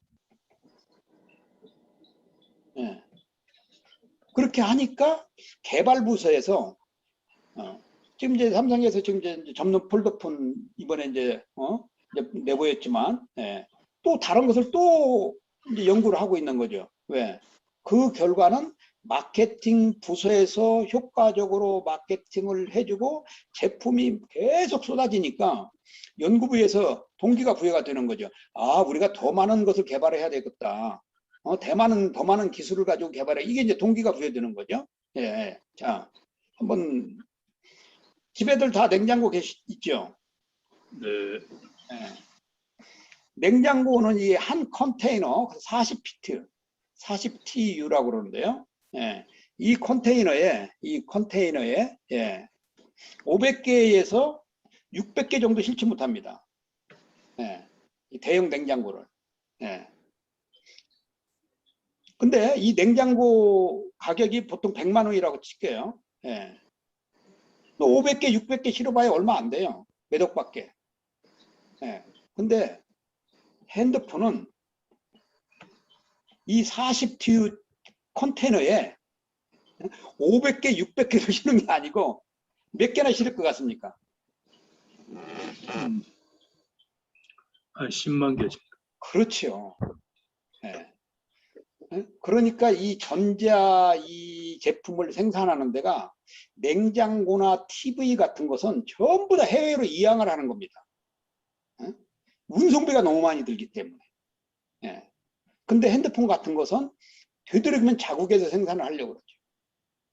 예. 그렇게 하니까 개발부서에서 지금 이제 삼성에서 지금 이제 접는 폴더폰 이번에 이제 내보였지만 또 다른 것을 또 이제 연구를 하고 있는 거죠. 왜? 그 결과는 마케팅 부서에서 효과적으로 마케팅을 해주고 제품이 계속 쏟아지니까 연구부에서 동기가 부여가 되는 거죠. 아, 우리가 더 많은 것을 개발해야 되겠다. 더 많은 기술을 가지고 개발해. 이게 이제 동기가 부여되는 거죠. 예. 자, 한번 집에들 다 냉장고 있죠? 네. 예. 냉장고는 이 한 컨테이너 40피트, 40TU라고 그러는데요. 예. 이 컨테이너에 500개에서 600개 정도 실지 못합니다. 예. 이 대형 냉장고를. 예. 근데 이 냉장고 가격이 보통 100만 원이라고 칠게요. 예. 500개, 600개 실어봐야 얼마 안 돼요. 몇 억밖에. 예. 근데 핸드폰은 이 40TU 컨테이너에 500개, 600개를 실는 게 아니고 몇 개나 실을 것 같습니까? 한 10만 개 정도. 그렇죠. 예. 그러니까 이 제품을 생산하는 데가 냉장고나 TV 같은 것은 전부 다 해외로 이양을 하는 겁니다. 운송비가 너무 많이 들기 때문에. 예. 근데 핸드폰 같은 것은 되도록이면 자국에서 생산을 하려고 그러죠.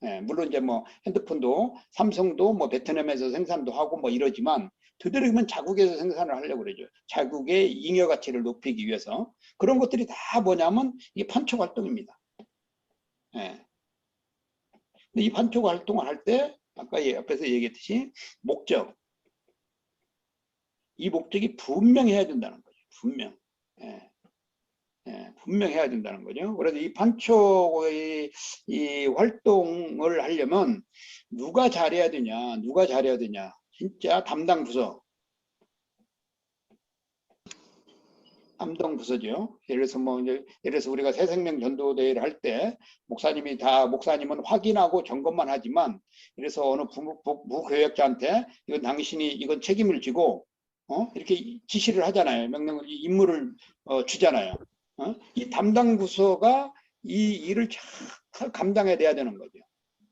예, 물론 이제 뭐 핸드폰도 삼성도 뭐 베트남에서 생산도 하고 뭐 이러지만 되도록이면 자국에서 생산을 하려고 그러죠. 자국의 잉여 가치를 높이기 위해서. 그런 것들이 다 뭐냐면 이게 판촉 활동입니다. 예. 근데 이 판촉 활동을 할 때 아까 앞에서 얘기했듯이 목적, 이 목적이 분명해야 된다는 거죠. 분명. 예. 예, 분명해야 된다는 거죠. 그래서 이 판촉의 이 활동을 하려면 누가 잘해야 되냐, 누가 잘해야 되냐. 진짜 담당 부서. 담당 부서죠. 예를 들어서 뭐 이제 예를 들어서 우리가 새생명 전도대회를 할 때 목사님은 확인하고 점검만 하지만 그래서 어느 부교역자한테 이건 당신이 이건 책임을 지고 이렇게 지시를 하잖아요. 명령을 임무를 주잖아요. 이 담당 부서가 이 일을 잘 감당해야 되는 거죠.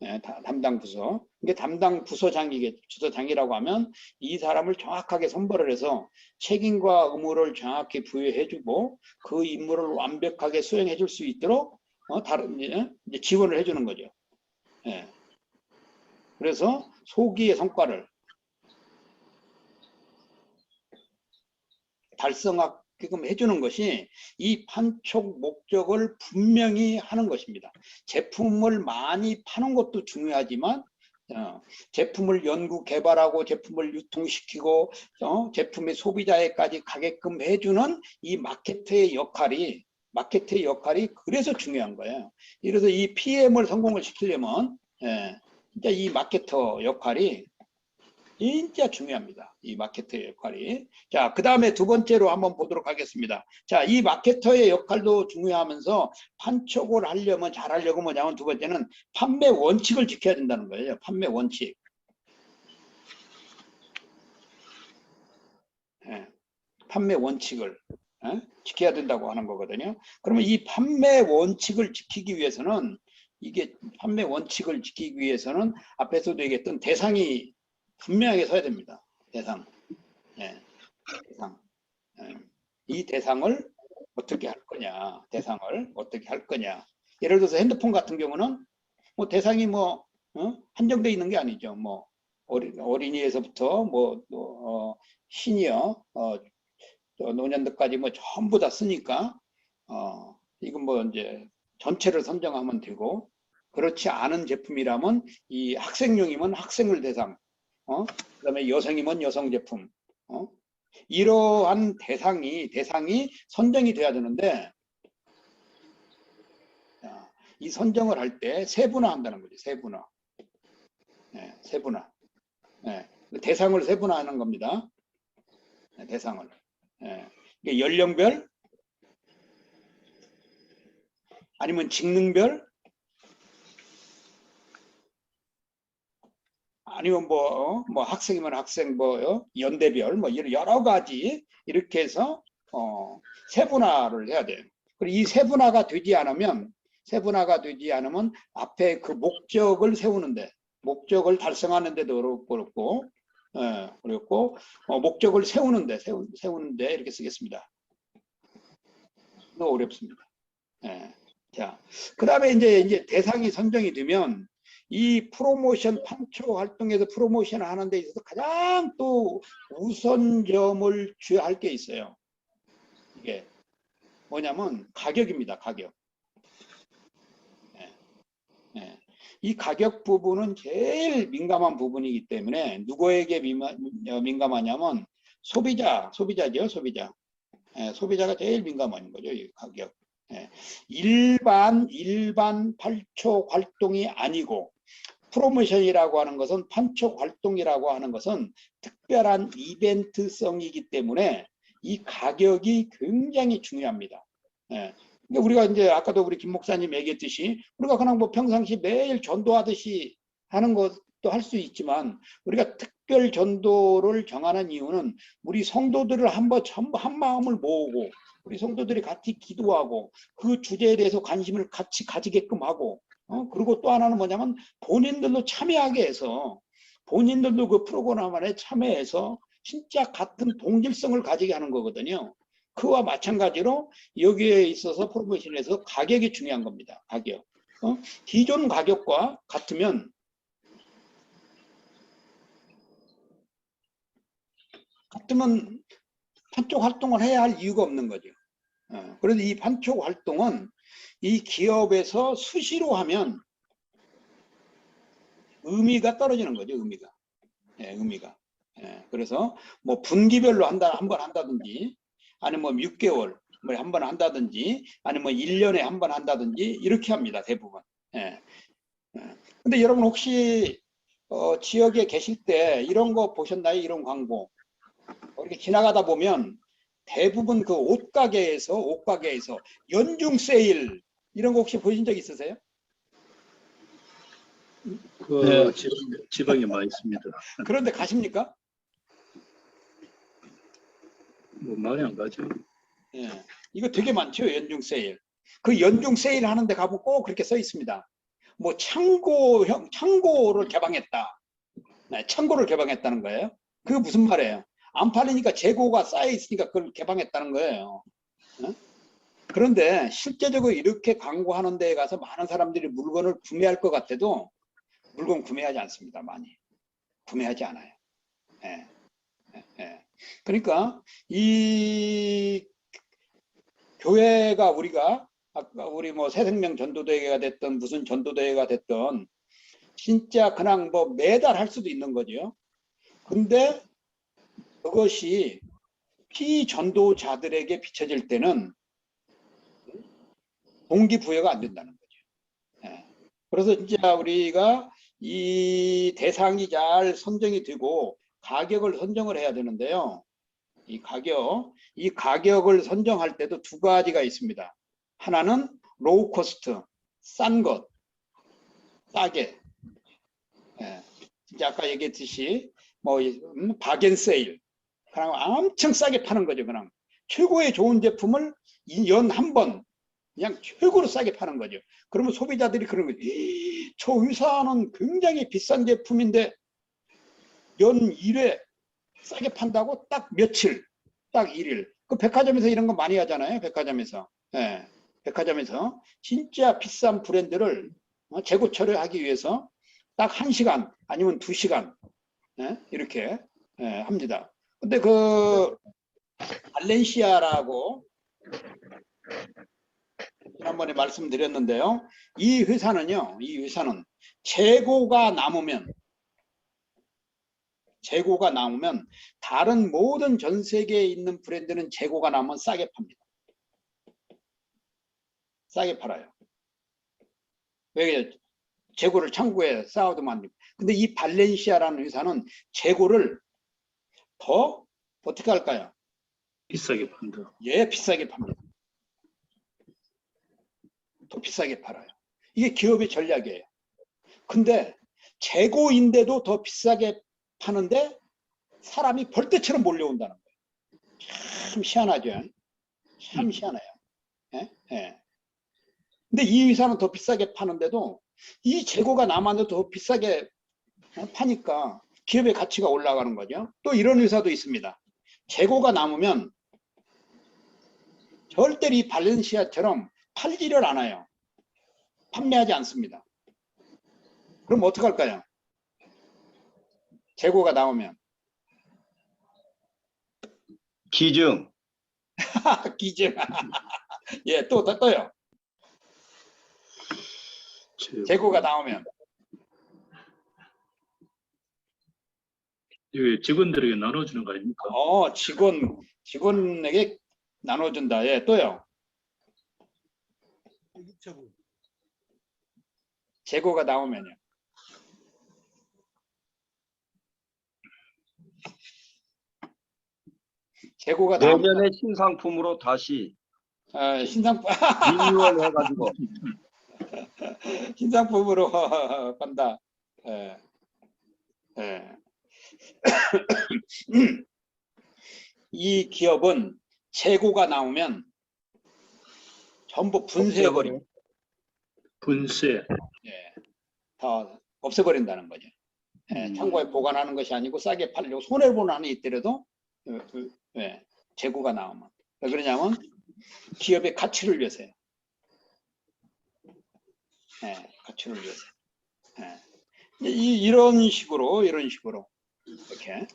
예, 담당 부서. 이게 담당 부서장이라고 하면 이 사람을 정확하게 선발을 해서 책임과 의무를 정확히 부여해주고 그 임무를 완벽하게 수행해줄 수 있도록 이제 지원을 해주는 거죠. 예. 그래서 소기의 성과를 달성하게끔 해주는 것이 이 판촉 목적을 분명히 하는 것입니다. 제품을 많이 파는 것도 중요하지만 제품을 연구 개발하고 제품을 유통시키고 제품의 소비자에까지 가게끔 해주는 이 마케터의 역할이 그래서 중요한 거예요. 그래서 이 PM을 성공을 시키려면 진짜 이 마케터 역할이 진짜 중요합니다. 이 마케터의 역할이. 자, 그 다음에 두 번째로 한번 보도록 하겠습니다. 자, 이 마케터의 역할도 중요하면서 판촉을 하려면 잘하려고 뭐냐면 두 번째는 판매 원칙을 지켜야 된다는 거예요. 판매 원칙. 예, 판매 원칙을 지켜야 된다고 하는 거거든요. 그러면 이 판매 원칙을 지키기 위해서는 앞에서도 얘기했던 대상이 분명하게 서야 됩니다. 대상. 예, 대상. 예. 이 대상을 어떻게 할 거냐. 예를 들어서 핸드폰 같은 경우는 뭐 대상이 뭐 한정되어 있는 게 아니죠. 뭐 어린이에서부터 시니어 노년들까지 뭐 전부 다 쓰니까 이건 뭐 이제 전체를 선정하면 되고, 그렇지 않은 제품이라면 이 학생용이면 학생을 대상, 그다음에 여성이면 여성 제품, 이러한 대상이 선정이 돼야 되는데, 이 선정을 할 때 세분화한다는 거죠. 세분화. 네, 세분화. 네, 대상을 세분화하는 겁니다. 네, 대상을. 네, 연령별, 아니면 직능별, 아니면 뭐 학생이면 학생, 연대별, 여러 가지 이렇게 해서 세분화를 해야 돼요. 그리고 이 세분화가 되지 않으면 앞에 그 목적을 세우는데, 목적을 달성하는데도 어렵고, 목적을 세우는데 이렇게 쓰겠습니다. 너무 어렵습니다. 자, 그 다음에 이제 대상이 선정이 되면 이 프로모션 판촉 활동에서 프로모션을 하는 데 있어서 가장 또 우선점을 줘야 할 게 있어요. 이게 뭐냐면 가격입니다. 가격. 이 가격 부분은 제일 민감한 부분이기 때문에 누구에게 민감하냐면 소비자죠. 소비자가 제일 민감한 거죠. 이 가격. 일반 판촉 활동이 아니고, 프로모션이라고 하는 것은, 판촉 활동이라고 하는 것은 특별한 이벤트성이기 때문에 이 가격이 굉장히 중요합니다. 우리가 이제 아까도 우리 김 목사님 얘기했듯이 우리가 그냥 뭐 평상시 매일 전도하듯이 하는 것도 할 수 있지만, 우리가 특별 전도를 정하는 이유는 우리 성도들을 한 마음을 모으고 우리 성도들이 같이 기도하고 그 주제에 대해서 관심을 같이 가지게끔 하고, 그리고 또 하나는 뭐냐면 본인들도 참여하게 해서, 본인들도 그 프로그램 안에 참여해서 진짜 같은 동질성을 가지게 하는 거거든요. 그와 마찬가지로 여기에 있어서 프로모션에서 가격이 중요한 겁니다. 가격. 기존 가격과 같으면 판촉 활동을 해야 할 이유가 없는 거죠. 그래서 이 판촉 활동은 이 기업에서 수시로 하면 의미가 떨어지는 거죠. 의미가. 그래서 뭐 분기별로 한 번 한다든지, 아니면 뭐 6개월 한 번 한다든지, 아니면 뭐 1년에 한 번 한다든지 이렇게 합니다. 대부분. 근데 여러분 혹시 지역에 계실 때 이런 거 보셨나요? 이런 광고 이렇게 지나가다 보면 대부분 그 옷가게에서 연중 세일 이런 거 혹시 보신 적 있으세요? 그 지방에 많이 있습니다. 그런데 가십니까? 뭐 많이 안 가죠. 이거 되게 많죠. 연중 세일. 그 연중 세일 하는데 가보면 꼭 그렇게 써 있습니다. 뭐 창고를 개방했다. 창고를 개방했다는 거예요. 그게 무슨 말이에요? 안 팔리니까 재고가 쌓여 있으니까 그걸 개방했다는 거예요. 그런데 실제적으로 이렇게 광고하는 데에 가서 많은 사람들이 물건을 구매할 것 같아도 물건 구매하지 않습니다. 많이 구매하지 않아요. 그러니까 이 교회가 우리가 아까 우리 뭐 새생명 전도대회가 됐던 무슨 전도대회가 됐던 진짜 그냥 뭐 매달 할 수도 있는 거죠. 근데 그것이 피전도자들에게 비춰질 때는 동기부여가 안 된다는 거죠. 그래서 진짜 우리가 이 대상이 잘 선정이 되고 가격을 선정을 해야 되는데요. 이 가격을 선정할 때도 두 가지가 있습니다. 하나는 로우 코스트, 싼 것, 싸게. 진짜 아까 얘기했듯이 뭐 바겐 세일, 그냥 엄청 싸게 파는 거죠. 그냥 최고의 좋은 제품을 연 한 번 그냥 최고로 싸게 파는 거죠. 그러면 소비자들이 그런 거죠. 저 회사는 굉장히 비싼 제품인데 연 1회 싸게 판다고 딱 며칠, 딱 1일. 그 백화점에서 이런 거 많이 하잖아요. 백화점에서. 백화점에서 진짜 비싼 브랜드를 재고 처리하기 위해서 딱 1시간 아니면 2시간 이렇게 합니다. 근데 그 발렌시아라고 지난번에 말씀드렸는데요. 이 회사는 재고가 남으면 다른 모든 전 세계에 있는 브랜드는 재고가 남으면 싸게 팝니다. 싸게 팔아요. 왜? 재고를 창고에 쌓아두면. 근데 이 발렌시아라는 회사는 재고를 더 어떻게 할까요? 비싸게 판다. 예, 비싸게 팝니다. 더 비싸게 팔아요. 이게 기업의 전략이에요. 근데 재고인데도 더 비싸게 파는데 사람이 벌떼처럼 몰려온다는 거예요. 참 희한하죠. 참 희한해요. 근데 이 회사는 더 비싸게 파는데도 이 재고가 남아도 더 비싸게 파니까 기업의 가치가 올라가는 거죠. 또 이런 회사도 있습니다. 재고가 남으면 절대로 이 발렌시아처럼 팔지를 않아요. 판매하지 않습니다. 그럼 어떻게 할까요? 재고가 나오면 기증. 기증. 예, 또요. 재고가 나오면 이게 직원들에게 나눠주는 거 아닙니까? 직원에게 나눠준다. 예, 또요. 재고가 나오면요. 재고가 나오면 내년에 신상품으로 다시 신상품 리뉴얼 해가지고 신상품으로 간다. 이 기업은 재고가 나오면 전부 분쇄해버립니다. 분쇄. 다 없애버린다는 거죠. 창고에 보관하는 것이 아니고 싸게 팔려고 손해보는 한이 있더라도 재고가 나오면. 왜 그러냐면 기업의 가치를 위해서요. 가치를 위해서. 이런 식으로 이렇게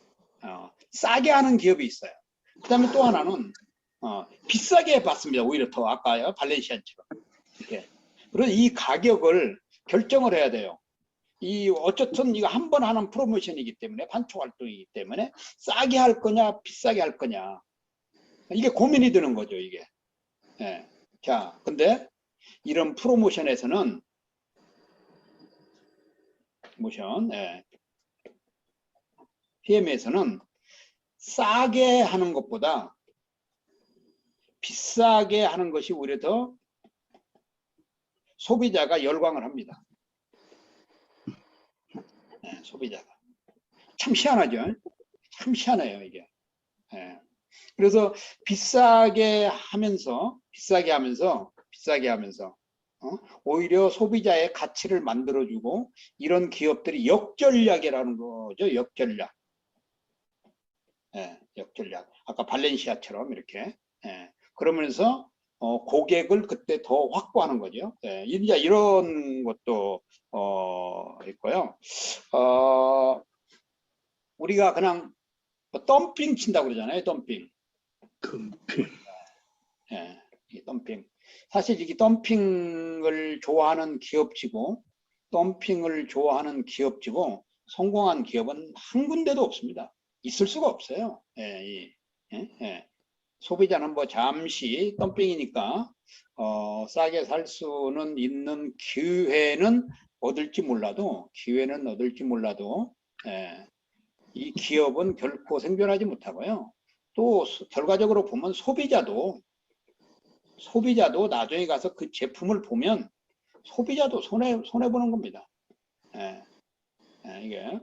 싸게 하는 기업이 있어요. 그다음에 또 하나는 비싸게 받습니다. 오히려 더 아까요 발렌시아처럼 이렇게. 그래서 이 가격을 결정을 해야 돼요. 이 어쨌든 이거 한 번 하는 프로모션이기 때문에 판촉 활동이기 때문에 싸게 할 거냐 비싸게 할 거냐 이게 고민이 드는 거죠 이게. 자, 근데 이런 프로모션에서는 PM에서는 싸게 하는 것보다 비싸게 하는 것이 오히려 더 소비자가 열광을 합니다. 소비자가. 참 희한하죠. 참 희한해요 이게. 그래서 비싸게 하면서 오히려 소비자의 가치를 만들어주고 이런 기업들이 역전략이라는 거죠. 역전략. 역전략. 아까 발렌시아처럼 이렇게. 그러면서 고객을 그때 더 확보하는 거죠. 이제 이런 것도 있고요. 우리가 그냥 덤핑 친다고 그러잖아요. 덤핑. 이 덤핑. 사실 이게 덤핑을 좋아하는 기업지고 성공한 기업은 한 군데도 없습니다. 있을 수가 없어요. 소비자는 뭐 잠시 덤핑이니까 싸게 살 수는 있는 기회는 얻을지 몰라도 이 기업은 결코 생존하지 못하고요. 또 결과적으로 보면 소비자도 나중에 가서 그 제품을 보면 소비자도 손해보는 겁니다. 이게.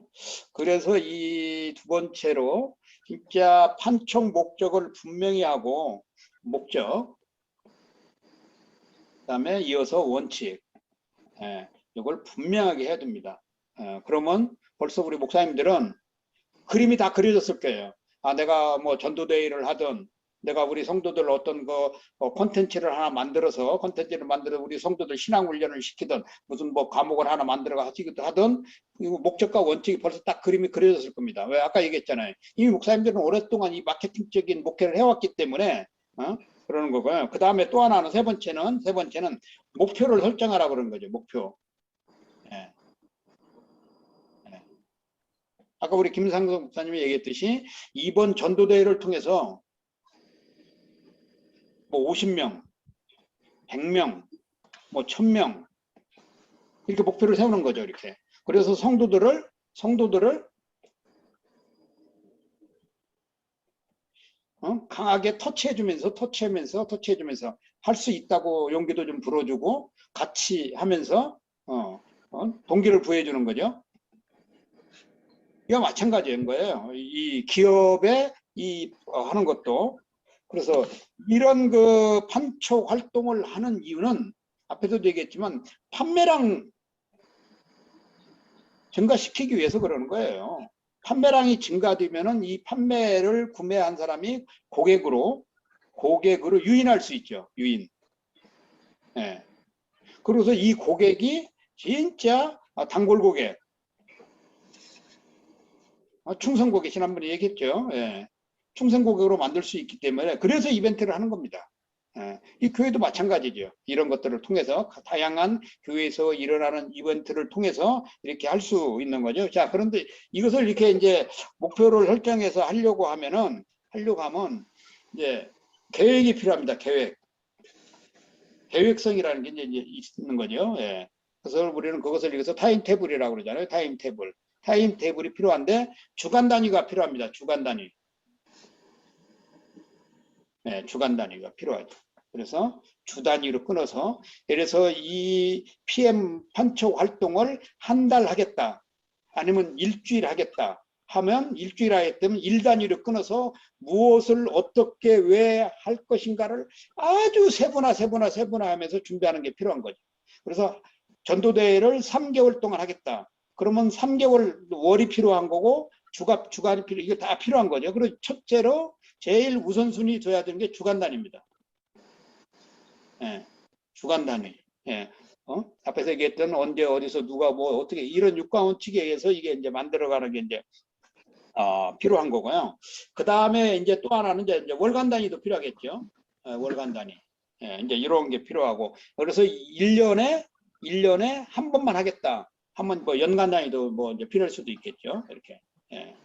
그래서 이 두 번째로 진짜 판촉 목적을 분명히 하고 그다음에 이어서 원칙. 이걸 분명하게 해야 됩니다. 그러면 벌써 우리 목사님들은 그림이 다 그려졌을 거예요. 내가 뭐 전도대회를 하든 내가 우리 성도들 어떤 콘텐츠를 하나 만들어서 우리 성도들 신앙 훈련을 시키든 무슨 뭐 과목을 하나 만들어 하든 목적과 원칙이 벌써 딱 그림이 그려졌을 겁니다. 왜 아까 얘기했잖아요. 이미 목사님들은 오랫동안 이 마케팅적인 목회를 해왔기 때문에 그러는 거고요. 그 다음에 또 하나는 세 번째는 목표를 설정하라 그러는 거죠. 목표. 아까 우리 김상성 목사님이 얘기했듯이 이번 전도대회를 통해서 뭐 50명, 100명, 뭐 1000명 이렇게 목표를 세우는 거죠. 이렇게. 그래서 성도들을 강하게 터치해주면서 할 수 있다고 용기도 좀 불어주고 같이 하면서 동기를 부여해주는 거죠. 이거 마찬가지인 거예요. 이 기업에 하는 것도. 그래서 이런 판촉 활동을 하는 이유는 앞에서도 얘기했지만 판매량 증가시키기 위해서 그러는 거예요. 판매량이 증가되면은 이 판매를 구매한 사람이 고객으로 유인할 수 있죠. 유인. 그래서 이 고객이 진짜 단골 고객, 충성 고객 지난번에 얘기했죠. 충성 고객으로 만들 수 있기 때문에 그래서 이벤트를 하는 겁니다. 이 교회도 마찬가지죠. 이런 것들을 통해서 다양한 교회에서 일어나는 이벤트를 통해서 이렇게 할 수 있는 거죠. 자, 그런데 이것을 이렇게 이제 목표를 설정해서 하려고 하면 이제 계획이 필요합니다. 계획성이라는 게 이제 있는 거죠. 그래서 우리는 그것을 여기서 타임테이블이라고 그러잖아요. 타임테이블이 필요한데 주간 단위가 필요합니다. 주간 단위. 주간 단위가 필요하죠. 그래서 주 단위로 끊어서 예를 들어서 이 PM 판촉 활동을 한 달 하겠다 아니면 일주일 하겠다 하면 일주일 하겠다면 일 단위로 끊어서 무엇을 어떻게 왜 할 것인가를 아주 세분화하면서 준비하는 게 필요한 거죠. 그래서 전도대회를 3개월 동안 하겠다. 그러면 3개월 월이 필요한 거고 주간이 이게 다 필요한 거죠. 그리고 첫째로 제일 우선순위 둬야 되는 게 주간 단위입니다. 예, 주간 단위. 예. 앞에서 얘기했던 언제 어디서 누가 뭐 어떻게 이런 육가원칙에 의해서 이게 이제 만들어가는 게 이제 필요한 거고요. 그 다음에 이제 또 하나는 이제 월간 단위도 필요하겠죠. 월간 단위. 예, 이제 이런 게 필요하고 그래서 1년에 한 번만 하겠다. 한번 뭐 연간 단위도 뭐 이제 필요할 수도 있겠죠. 이렇게. 예.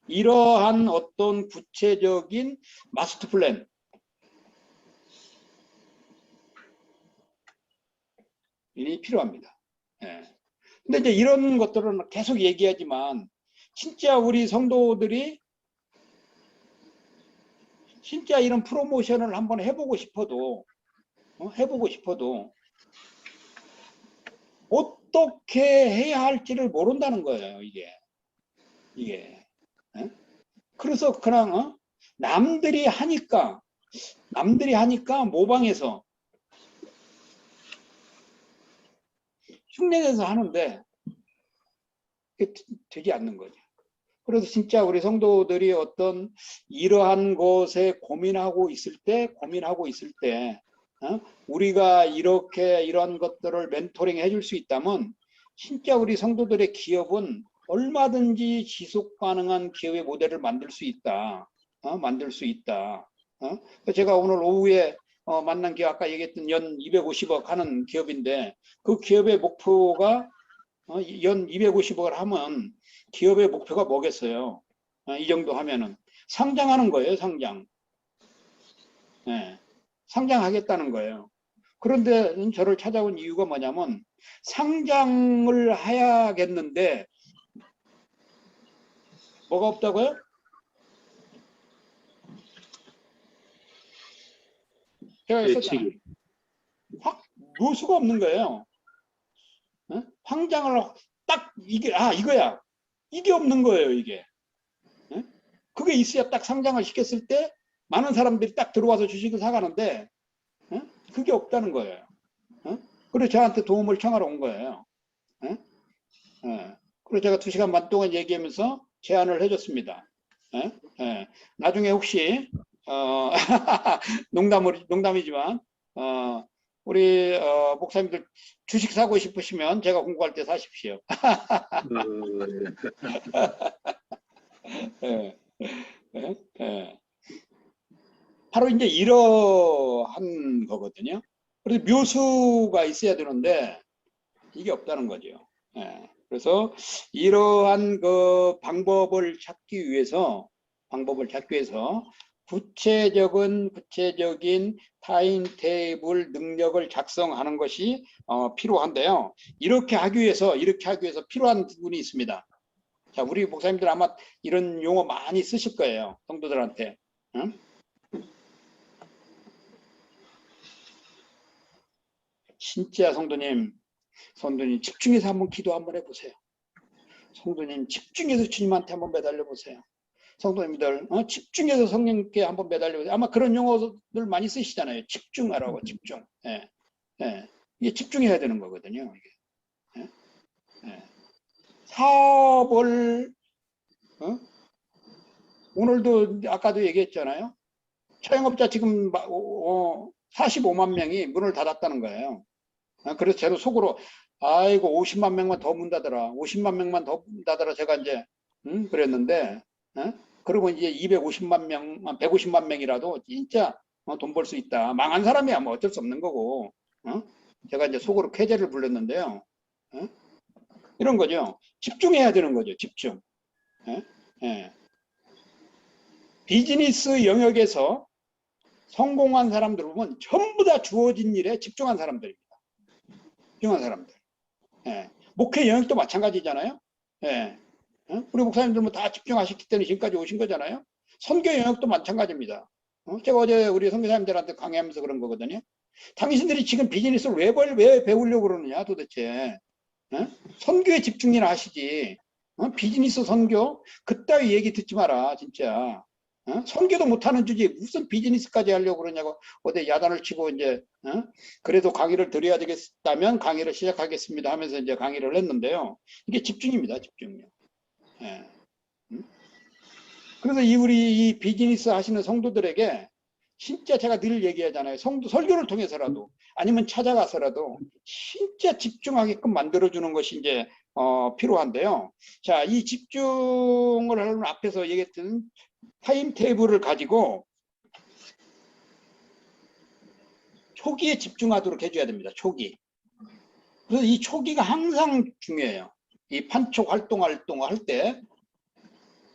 이러한 어떤 구체적인 마스터 플랜. 이 필요합니다. 예. 근데 이제 이런 것들은 계속 얘기하지만 진짜 우리 성도들이 진짜 이런 프로모션을 한번 해보고 싶어도 어떻게 해야 할지를 모른다는 거예요. 이게. 예? 그래서 그냥 남들이 하니까 모방해서 흉내내서 하는데 그게 되지 않는 거죠. 그래서 진짜 우리 성도들이 어떤 이러한 것에 고민하고 있을 때 우리가 이렇게 이런 것들을 멘토링 해줄 수 있다면 진짜 우리 성도들의 기업은 얼마든지 지속 가능한 기업의 모델을 만들 수 있다. 제가 오늘 오후에 만난 기업 아까 얘기했던 연 250억 하는 기업인데 그 기업의 목표가 연 250억을 하면 기업의 목표가 뭐겠어요? 이 정도 하면은 상장하는 거예요. 상장. 네, 상장하겠다는 거예요. 그런데 저를 찾아온 이유가 뭐냐면 상장을 해야겠는데 뭐가 없다고요? 제가 했었잖아요. 확 묘수가 없는 거예요. 상장을 딱 이거야. 이게 없는 거예요. 이게. 그게 있어야 딱 상장을 시켰을 때 많은 사람들이 딱 들어와서 주식을 사가는데 그게 없다는 거예요. 그래서 저한테 도움을 청하러 온 거예요. 그래서 제가 2시간 반 동안 얘기하면서 제안을 해줬습니다. 나중에 혹시 농담이지만 우리 목사님들 주식 사고 싶으시면 제가 공부할 때 사십시오. 바로 이제 이러한 거거든요. 그래서 묘수가 있어야 되는데 이게 없다는 거죠. 그래서 이러한 그 방법을 찾기 위해서 구체적인 타임테이블 능력을 작성하는 것이 필요한데요. 이렇게 하기 위해서 필요한 부분이 있습니다. 자, 우리 목사님들 아마 이런 용어 많이 쓰실 거예요. 성도들한테. 응? 진짜 성도님 집중해서 한번 기도 한번 해보세요. 성도님 집중해서 주님한테 한번 매달려 보세요. 성도님들 집중해서 성령님께 한번 매달려 보세요. 아마 그런 용어들 많이 쓰시잖아요. 집중하라고 집중. 이게 집중해야 되는 거거든요. 이게. 사업을 오늘도 아까도 얘기했잖아요. 자영업자 지금 45만 명이 문을 닫았다는 거예요. 그래서 제가 속으로 아이고 50만 명만 더 문 닫아라. 50만 명만 더 문 닫아라. 제가 이제 그랬는데 그러면 이제 250만 명, 150만 명이라도 진짜 돈 벌 수 있다. 망한 사람이야 뭐 어쩔 수 없는 거고. 제가 이제 속으로 쾌재를 불렀는데요. 이런 거죠. 집중해야 되는 거죠. 집중. 비즈니스 영역에서 성공한 사람들 보면 전부 다 주어진 일에 집중한 사람들입니다. 집중한 사람들. 목회 영역도 마찬가지잖아요. 우리 목사님들 뭐 다 집중하셨기 때문에 지금까지 오신 거잖아요. 선교 영역도 마찬가지입니다. 제가 어제 우리 선교사님들한테 강의하면서 그런 거거든요. 당신들이 지금 비즈니스를 왜 배우려고 그러느냐 도대체. 선교에 집중이나 하시지. 비즈니스 선교 그따위 얘기 듣지 마라 진짜. 설교도 못하는 주제에 무슨 비즈니스까지 하려고 그러냐고 어디 야단을 치고 이제 그래도 강의를 드려야 되겠다면 강의를 시작하겠습니다 하면서 이제 강의를 했는데요. 이게 집중입니다. 집중력. 예. 그래서 우리 이 비즈니스 하시는 성도들에게 진짜 제가 늘 얘기하잖아요. 성도 설교를 통해서라도 아니면 찾아가서라도 진짜 집중하게끔 만들어주는 것이 이제 필요한데요. 자, 이 집중을 하려면 앞에서 얘기했던 타임테이블을 가지고 초기에 집중하도록 해줘야 됩니다. 초기. 그래서 이 초기가 항상 중요해요. 이 판촉 활동할 때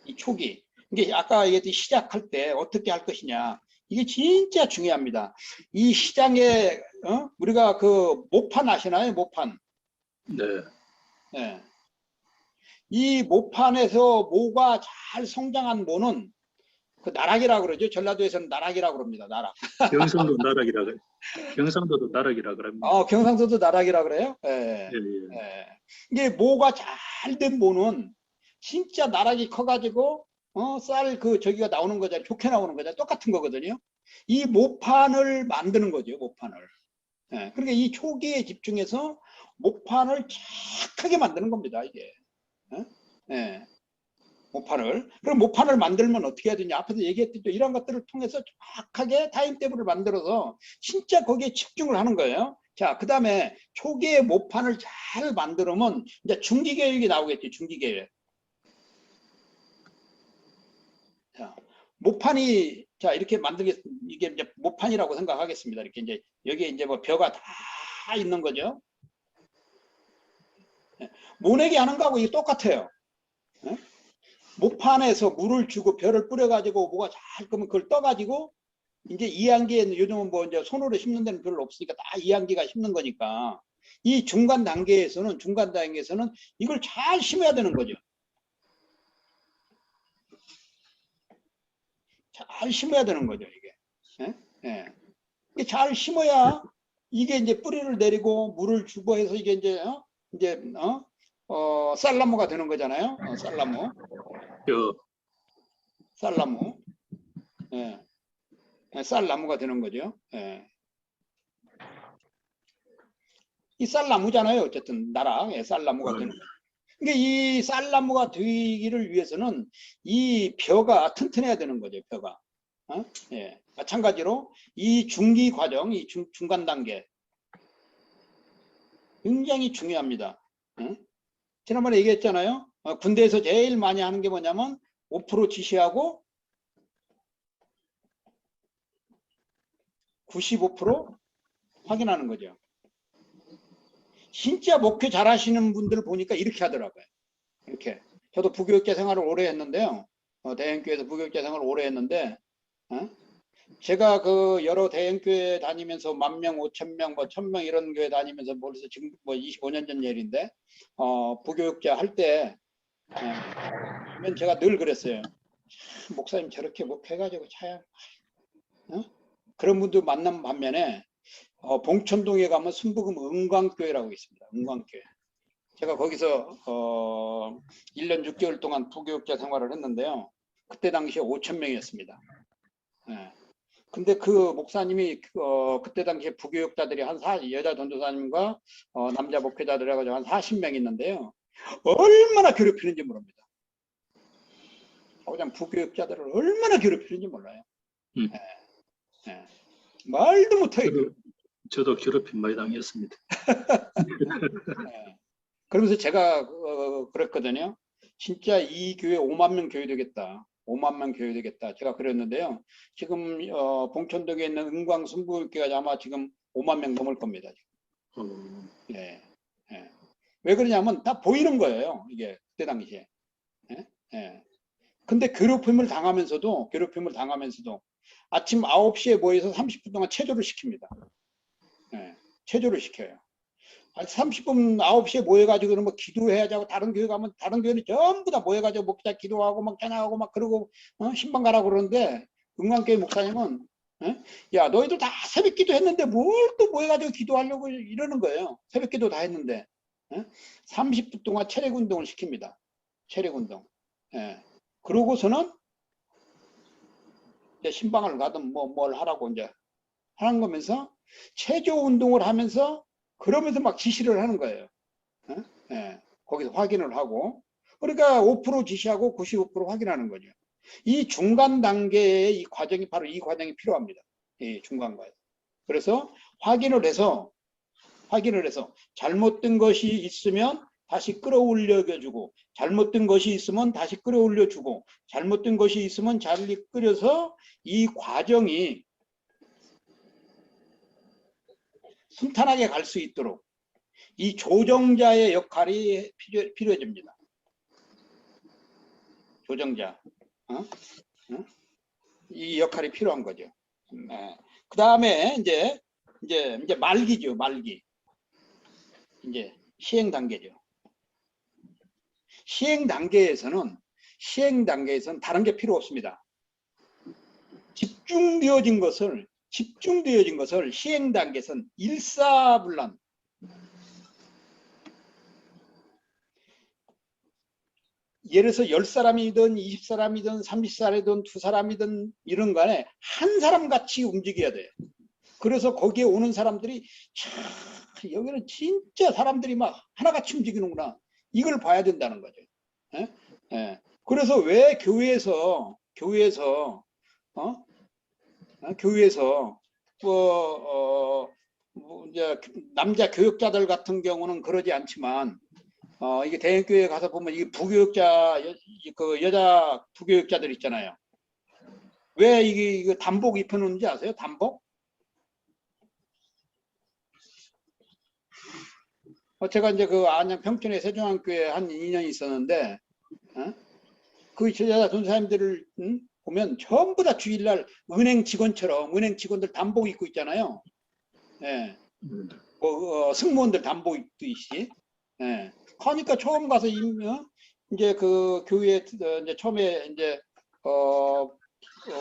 이 초기. 이게 아까 얘기했듯이 시작할 때 어떻게 할 것이냐. 이게 진짜 중요합니다. 이 시장에 우리가 그 모판 아시나요? 모판. 네. 네. 이 모판에서 모가 잘 성장한 모는 그 나락이라고 그러죠. 전라도에서는 나락이라고 그럽니다. 나락. 경상도 나락이라 그래. 경상도도 나락이라 그럽니다. 경상도도 나락이라 그래요? 예. 예, 예. 예. 이게 모가 잘 된 모는 진짜 나락이 커가지고 쌀 저기가 나오는 거잖아요. 좋게 나오는 거잖아요. 똑같은 거거든요. 이 모판을 만드는 거죠. 모판을. 예. 그러니까 이 초기에 집중해서 모판을 착하게 만드는 겁니다. 이게. 예. 예. 모판을. 그럼 모판을 만들면 어떻게 해야 되냐. 앞에서 얘기했듯이 이런 것들을 통해서 정확하게 타임테이블을 만들어서 진짜 거기에 집중을 하는 거예요. 자, 그 다음에 초기에 모판을 잘 만들면 이제 중기계획이 나오겠죠. 중기계획. 자, 모판이 자 이렇게 만들겠습니다. 이게 이제 모판이라고 생각하겠습니다. 이렇게 이제 여기에 이제 뭐 벼가 다 있는 거죠. 모내기 하는 거하고 이게 똑같아요. 모판에서 물을 주고 벼를 뿌려가지고 뭐가 잘 끄면 그걸 떠가지고 이제 이항기에는 요즘은 뭐 이제 손으로 심는 데는 별로 없으니까 다 이항기가 심는 거니까 이 중간 단계에서는 이걸 잘 심어야 되는 거죠. 잘 심어야 되는 거죠, 이게. 예? 예. 잘 심어야 이게 이제 뿌리를 내리고 물을 주고 해서 이게 이제 쌀나무가 되는 거잖아요. 쌀나무. 쌀나무. 예. 쌀나무가 되는 거죠. 예. 이 쌀나무잖아요. 어쨌든 나락. 예, 쌀나무가 되는 거예요. 그러니까 이 쌀나무가 되기를 위해서는 이 벼가 튼튼해야 되는 거죠. 벼가. 예. 마찬가지로 이 중기 과정, 이 중간 단계 굉장히 중요합니다. 지난번에 얘기했잖아요. 군대에서 제일 많이 하는 게 뭐냐면 5% 지시하고 95% 확인하는 거죠. 진짜 목회 잘 하시는 분들 보니까 이렇게 하더라고요. 이렇게. 저도 부교육자 생활을 오래 했는데요. 대형교회에서 부교육자 생활을 오래 했는데, 제가 그 여러 대형교회 다니면서 10,000명, 5,000명, 뭐 1,000명 이런 교회 다니면서 벌써 지금 뭐 25년 전 일인데, 부교육자 할 때, 제가 늘 그랬어요. 목사님 저렇게 목회해가지고 차야. 그런 분들 만난 반면에, 봉천동에 가면 순복음 은광교회라고 있습니다. 은광교회. 제가 거기서 1년 6개월 동안 부교육자 생활을 했는데요. 그때 당시에 5,000명이었습니다. 예. 근데 그 목사님이 그때 당시에 부교육자들이 여자 전도사님과 남자 목회자들 해가지고 한 40명 있는데요. 얼마나 괴롭히는지 모릅니다. 그냥 부교육자들을 얼마나 괴롭히는지 몰라요. 예. 예. 말도 못해요. 저도 괴롭힘 많이 당했습니다. 예. 그러면서 제가 그랬거든요. 진짜 이 교회 5만 명 교회 되겠다. 5만 명 교회 되겠다. 제가 그랬는데요. 지금 봉천동에 있는 은광 순부교회가 아마 지금 5만 명 넘을 겁니다. 예. 예. 왜 그러냐면 다 보이는 거예요. 이게 그때 당시에. 예? 예. 근데 괴롭힘을 당하면서도 아침 9시에 모여서 30분 동안 체조를 시킵니다. 예. 체조를 시켜요. 30분 9시에 모여가지고 그러면 기도해야지 하고 다른 교회 가면 다른 교회는 전부 다 모여가지고 목자 기도하고 막 찬양하고 막 그러고 신방 가라고 그러는데 은광교회 목사님은 야 너희들 다 새벽 기도 했는데 뭘 또 모여가지고 기도하려고 이러는 거예요. 새벽 기도 다 했는데 30분 동안 체력 운동을 시킵니다. 체력 운동. 예. 그러고서는 이제 신방을 가든 뭘 하라고 이제 하는 거면서 체조 운동을 하면서 그러면서 막 지시를 하는 거예요. 예, 거기서 확인을 하고 그러니까 5% 지시하고 95% 확인하는 거죠. 이 중간 단계의 이 과정이 바로 이 과정이 필요합니다. 이 중간 과정. 그래서 확인을 해서 잘못된 것이 있으면 다시 끌어올려주고 잘못된 것이 있으면 다시 끌어올려주고 잘못된 것이 있으면 잘 끓여서 이 과정이 순탄하게 갈 수 있도록 이 조정자의 역할이 필요해집니다. 조정자. 이 역할이 필요한 거죠. 그 다음에 이제 말기죠. 말기. 이제 시행 단계죠. 시행 단계에서는 다른 게 필요 없습니다. 집중되어진 것을 시행 단계에서는 일사불란. 예를 들어서 10사람이든 20사람이든 30사람이든 2사람이든 이런 간에 한 사람 같이 움직여야 돼요. 그래서 거기에 오는 사람들이 여기는 진짜 사람들이 막 하나같이 움직이는구나. 이걸 봐야 된다는 거죠. 예? 예. 그래서 왜 교회에서 이제 남자 교육자들 같은 경우는 그러지 않지만 이게 대형교회에 가서 보면 이게 부교육자 그 여자 부교육자들 있잖아요. 왜 이게 단복 입혀놓는지 아세요? 단복? 제가 이제 그 안양 평촌의 세종한교회 한 2년 있었는데 그 여자 전사님들을 보면 전부 다 주일날 은행 직원들 단복 입고 있잖아요. 예. 승무원들 단복 입듯이. 예. 그러니까 처음 가서 이제 그 교회에 이제 처음에 이제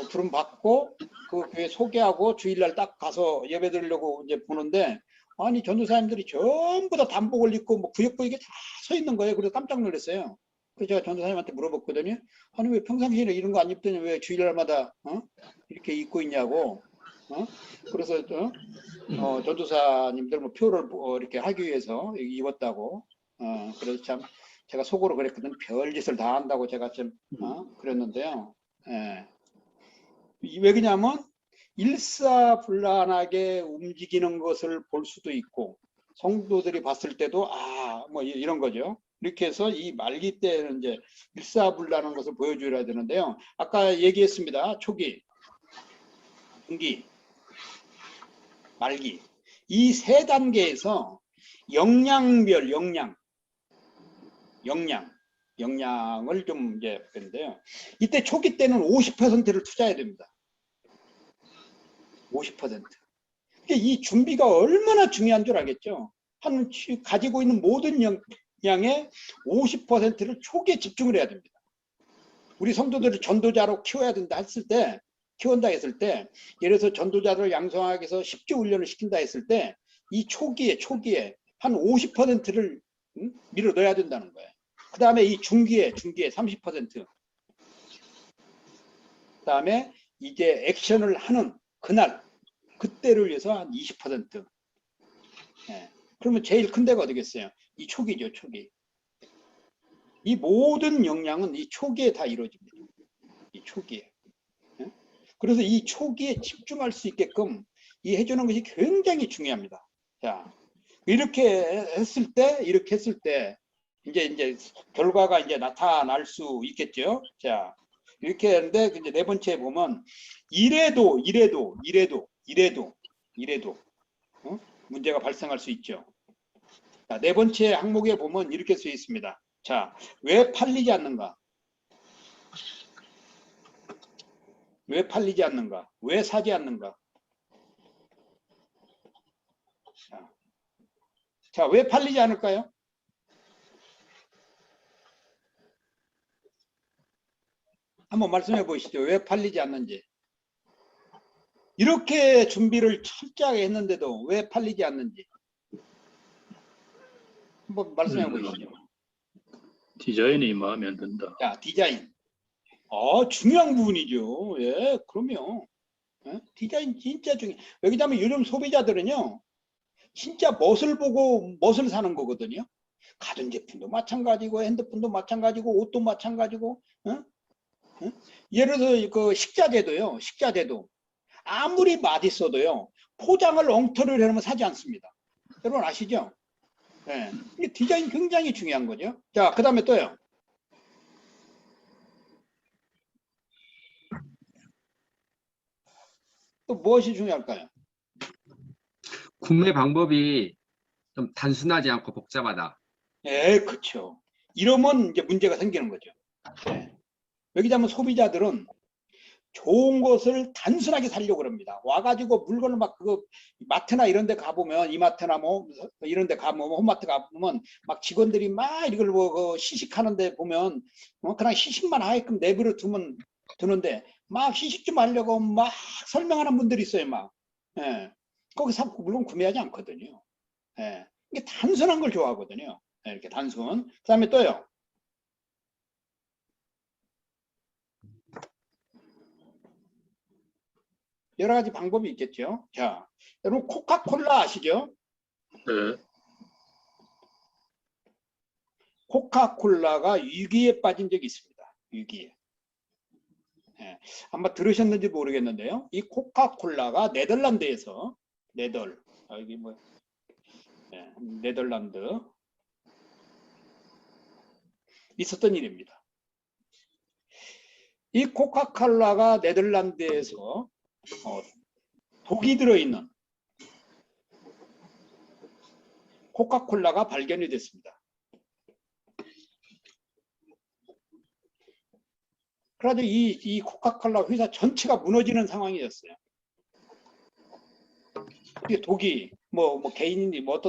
부름 받고 그 교회 소개하고 주일날 딱 가서 예배 드리려고 이제 보는데 아니 전도사님들이 전부 다 단복을 입고 뭐 구역구역에 다 서 있는 거예요. 그래서 깜짝 놀랐어요. 그래서 제가 전도사님한테 물어봤거든요. 아니 왜 평상시에는 이런 거 안 입더니 왜 주일날마다 이렇게 입고 있냐고. 그래서 전도사님들 뭐 표를 이렇게 하기 위해서 입었다고. 그래서 참 제가 속으로 그랬거든. 별짓을 다 한다고 제가 좀 그랬는데요. 예. 왜 그러냐면 일사불란하게 움직이는 것을 볼 수도 있고 성도들이 봤을 때도 뭐 이런 거죠. 이렇게 해서 이 말기 때는 이제 일사불란한 것을 보여줘야 되는데요. 아까 얘기했습니다. 초기, 중기, 말기 이 세 단계에서 역량별 역량을 좀 이제 그런데요. 이때 초기 때는 50%를 투자해야 됩니다. 50%. 이 준비가 얼마나 중요한 줄 알겠죠? 가지고 있는 모든 역량의 50%를 초기에 집중을 해야 됩니다. 우리 성도들을 전도자로 키운다 했을 때, 예를 들어서 전도자를 양성하기 위해서 10주 훈련을 시킨다 했을 때, 이 초기에 한 50%를 밀어 넣어야 된다는 거예요. 그 다음에 이 중기에 30%. 그 다음에 이제 액션을 하는 그때를 위해서 한 20%. 예. 그러면 제일 큰 데가 어디겠어요? 이 초기죠, 초기. 이 모든 역량은 이 초기에 다 이루어집니다. 이 초기에. 예? 그래서 이 초기에 집중할 수 있게끔 해주는 것이 굉장히 중요합니다. 자, 이렇게 했을 때 이제 결과가 이제 나타날 수 있겠죠. 자, 이렇게 하는데 이제 네 번째 보면 이래도 문제가 발생할 수 있죠. 자, 네 번째 항목에 보면 이렇게 쓰여 있습니다. 자, 왜 팔리지 않는가? 왜 사지 않는가? 자, 왜 팔리지 않을까요? 한번 말씀해 보시죠. 왜 팔리지 않는지. 이렇게 준비를 철저하게 했는데도 왜 팔리지 않는지. 한번 말씀해 보시죠. 디자인이 마음에 안 든다. 자, 디자인. 중요한 부분이죠. 예, 그럼요. 예? 디자인 진짜 중요해. 여기다면 요즘 소비자들은요, 진짜 멋을 보고 멋을 사는 거거든요. 가전제품도 마찬가지고, 핸드폰도 마찬가지고, 옷도 마찬가지고, 예를 들어 그 식자재도요, 식자재도 아무리 맛있어도요, 포장을 엉터리로 해놓으면 사지 않습니다. 여러분 아시죠? 예. 이게 디자인 굉장히 중요한 거죠. 자, 그 다음에 또요. 또 무엇이 중요할까요? 구매 방법이 좀 단순하지 않고 복잡하다. 예, 그렇죠. 이러면 이제 문제가 생기는 거죠. 예. 여기다면 소비자들은 좋은 것을 단순하게 사려고 합니다. 와가지고 물건을 막 그거 마트나 이런 데 가보면, 이마트나 뭐 이런 데 가보면, 홈마트 가보면 막 직원들이 막 이걸 뭐 시식하는데 보면 그냥 시식만 하게끔 내버려 두면 두는데 막 시식 좀 하려고 막 설명하는 분들이 있어요. 막. 예. 거기서 물건 구매하지 않거든요. 예. 이게 단순한 걸 좋아하거든요. 예, 이렇게 단순. 그 다음에 또요. 여러 가지 방법이 있겠죠. 자, 여러분 코카콜라 아시죠? 네. 코카콜라가 위기에 빠진 적이 있습니다. 위기에. 예, 아마 들으셨는지 모르겠는데요. 이 코카콜라가 네덜란드에서 여기 뭐 네덜란드 있었던 일입니다. 이 코카콜라가 네덜란드에서 독이 들어있는 코카콜라가 발견이 됐습니다. 그래가지고 이 코카콜라 회사 전체가 무너지는 상황이었어요. 이게 독이 뭐 개인이 뭐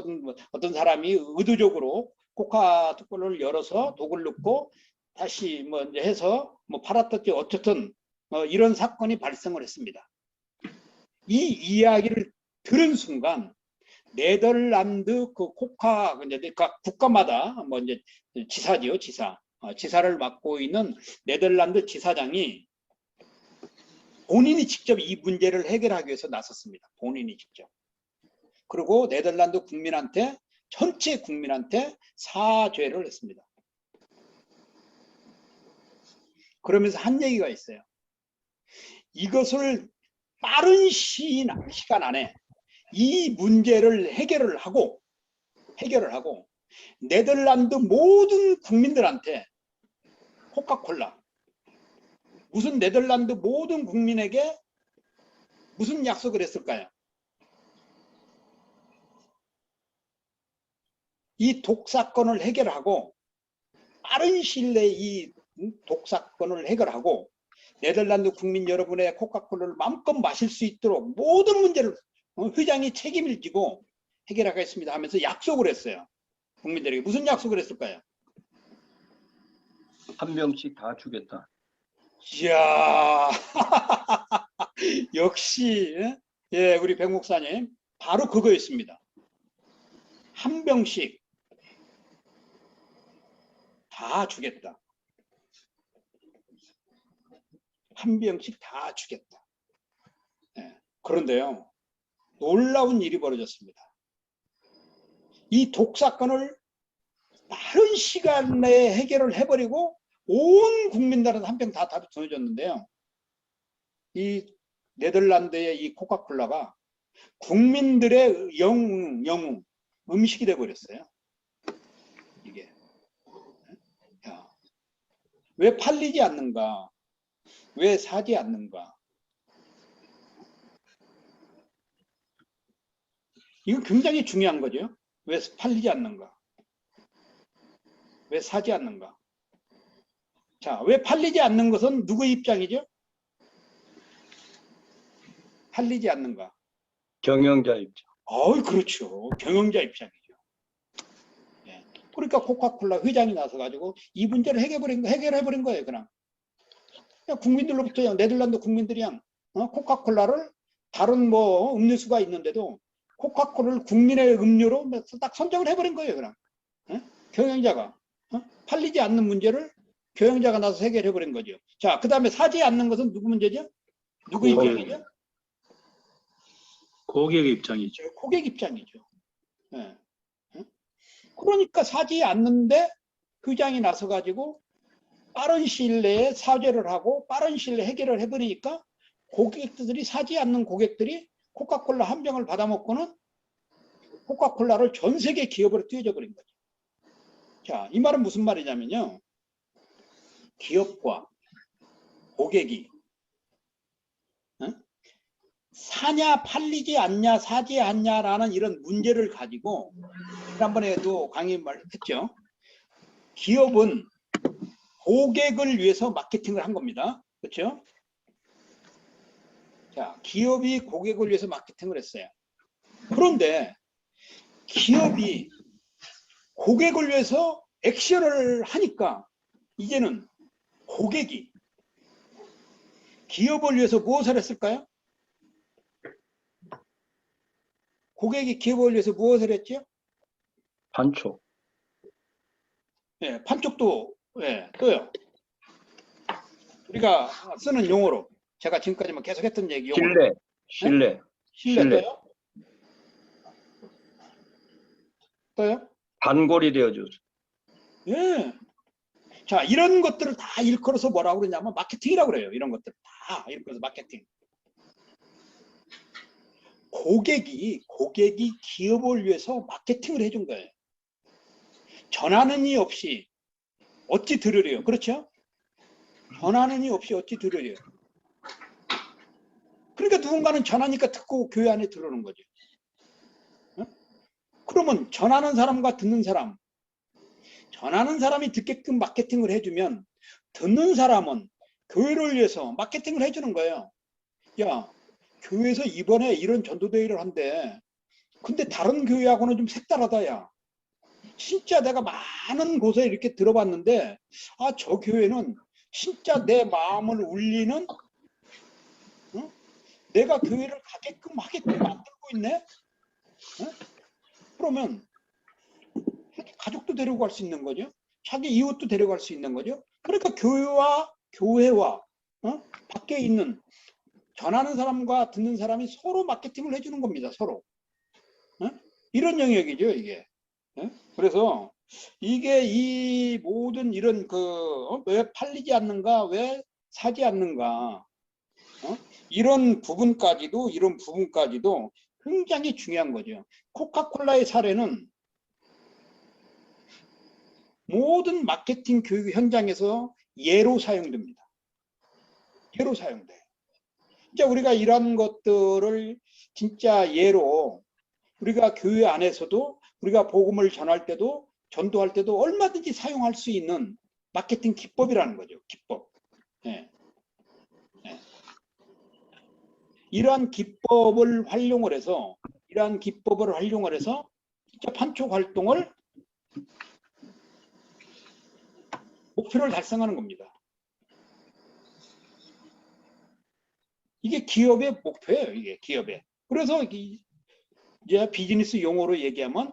어떤 사람이 의도적으로 코카콜라를 열어서 독을 넣고 다시 뭐 이제 해서 뭐 팔았든지 어쨌든 이런 사건이 발생을 했습니다. 이 이야기를 들은 순간 네덜란드 그 코카 이제 국가마다 뭐 이제 지사지요, 지사를 맡고 있는 네덜란드 지사장이 본인이 직접 이 문제를 해결하기 위해서 나섰습니다. 본인이 직접. 그리고 네덜란드 국민한테 전체 국민한테 사죄를 했습니다. 그러면서 한 얘기가 있어요. 이것을 빠른 시간 안에 이 문제를 해결을 하고 네덜란드 모든 국민들한테 코카콜라 무슨 네덜란드 모든 국민에게 무슨 약속을 했을까요? 이 독사건을 해결하고 빠른 시일 내에 이 독사건을 해결하고 네덜란드 국민 여러분의 코카콜라를 마음껏 마실 수 있도록 모든 문제를 회장이 책임을 지고 해결하겠습니다 하면서 약속을 했어요. 국민들에게 무슨 약속을 했을까요? 한 명씩 다 주겠다. 이야 역시 예, 우리 백 목사님 바로 그거였습니다. 한 병씩 다 주겠다. 한 병씩 다 주겠다. 예, 그런데요 놀라운 일이 벌어졌습니다. 이 독사건을 빠른 시간 내에 해결을 해버리고 온 국민들한테 한 병 다 전해줬는데요. 이 네덜란드의 이 코카콜라가 국민들의 영웅 음식이 돼버렸어요. 이게 야, 왜 팔리지 않는가? 왜 사지 않는가? 이거 굉장히 중요한 거죠. 왜 팔리지 않는가? 왜 사지 않는가? 자, 왜 팔리지 않는 것은 누구의 입장이죠? 팔리지 않는가? 경영자 입장. 그렇죠. 경영자 입장이죠. 예. 그러니까 코카콜라 회장이 나서가지고 이 문제를 해결해버린 거예요. 그냥 국민들로부터 네덜란드 국민들이 코카콜라를 다른 뭐 음료수가 있는데도 코카콜라를 국민의 음료로 딱 선정을 해버린 거예요. 그냥 경영자가 팔리지 않는 문제를 경영자가 나서 해결해 버린 거죠. 자, 그 다음에 사지 않는 것은 누구 문제죠? 누구 입장이죠? 고객 입장이죠. 고객 입장이죠. 예. 그러니까 사지 않는데 회장이 나서 가지고 빠른 시일 내에 사죄를 하고 빠른 시일 내에 해결을 해버리니까 고객들이 사지 않는 고객들이 코카콜라 한 병을 받아먹고는 코카콜라를 전 세계 기업으로 뛰어져 버린 거죠. 자, 이 말은 무슨 말이냐면요. 기업과 고객이 사냐 팔리지 않냐 사지 않냐라는 이런 문제를 가지고 지난번에도 강의를 했죠. 기업은 고객을 위해서 마케팅을 한 겁니다. 그렇죠? 자, 기업이 고객을 위해서 마케팅을 했어요. 그런데 기업이 고객을 위해서 액션을 하니까 이제는 고객이 기업을 위해서 무엇을 했을까요? 고객이 기업을 위해서 무엇을 했죠? 반촉. 예, 판촉도, 예, 또요. 우리가 쓰는 용어로 제가 지금까지 계속 했던 얘기 용어로. 신뢰. 신뢰 또요? 또요? 단골이 되어줘서. 예. 자, 이런 것들을 다 일컬어서 뭐라고 그러냐면 마케팅이라고 그래요. 이런 것들 다 일컬어서 마케팅. 고객이 기업을 위해서 마케팅을 해준 거예요. 전하는 이 없이 어찌 들으래요? 그렇죠? 전하는 이 없이 어찌 들으래요? 그러니까 누군가는 전하니까 듣고 교회 안에 들어오는 거죠. 그러면 전하는 사람과 듣는 사람, 전하는 사람이 듣게끔 마케팅을 해주면 듣는 사람은 교회를 위해서 마케팅을 해주는 거예요. 야, 교회에서 이번에 이런 전도대회를 한대. 근데 다른 교회하고는 좀 색다르다. 야, 진짜 내가 많은 곳에 이렇게 들어봤는데 아, 저 교회는 진짜 내 마음을 울리는 내가 교회를 가게끔 하게끔 만들고 있네. 그러면 가족도 데리고 갈 수 있는 거죠. 자기 이웃도 데려갈 수 있는 거죠. 그러니까 교회와 밖에 있는 전하는 사람과 듣는 사람이 서로 마케팅을 해주는 겁니다. 서로. 이런 영역이죠, 이게. 그래서 이게 이 모든 이런 왜 팔리지 않는가, 왜 사지 않는가, 이런 부분까지도 굉장히 중요한 거죠. 코카콜라의 사례는 모든 마케팅 교육 현장에서 예로 사용됩니다. 예로 사용돼요. 진짜 우리가 이런 것들을 진짜 예로 우리가 교회 안에서도 우리가 복음을 전할 때도 전도할 때도 얼마든지 사용할 수 있는 마케팅 기법이라는 거죠. 기법. 예. 예. 이러한 기법을 활용을 해서 진짜 판촉 활동을 목표를 달성하는 겁니다. 이게 기업의 목표예요. 이게 기업의. 그래서 이제 비즈니스 용어로 얘기하면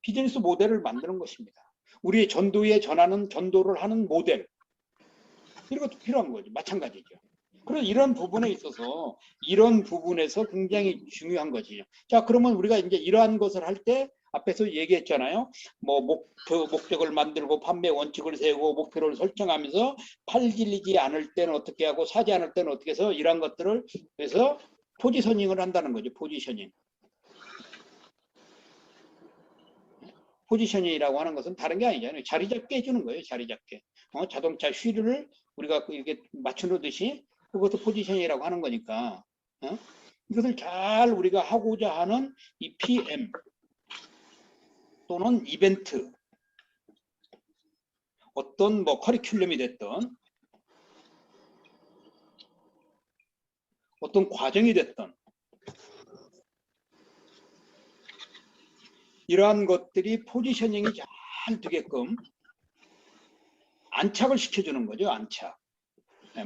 비즈니스 모델을 만드는 것입니다. 우리의 전도에 전하는 전도를 하는 모델, 이런 것도 필요한 거죠. 마찬가지죠. 그래서 이런 부분에 있어서 이런 부분에서 굉장히 중요한 거지요. 자, 그러면 우리가 이제 이러한 것을 할 때 앞에서 얘기했잖아요. 뭐 목적을 만들고 판매 원칙을 세우고 목표를 설정하면서 팔리지 않을 때는 어떻게 하고 사지 않을 때는 어떻게 해서 이러한 것들을 해서 포지셔닝을 한다는 거죠. 포지셔닝. 포지셔닝이라고 하는 것은 다른 게 아니잖아요. 자리 잡게 해주는 거예요. 자리 잡게. 자동차 휠을 우리가 이렇게 맞춰놓듯이 그것도 포지셔닝이라고 하는 거니까. 이것을 잘 우리가 하고자 하는 이 PM 또는 이벤트, 어떤 뭐 커리큘럼이 됐던 어떤 과정이 됐던 이러한 것들이 포지셔닝이 잘 되게끔 안착을 시켜주는 거죠. 안착.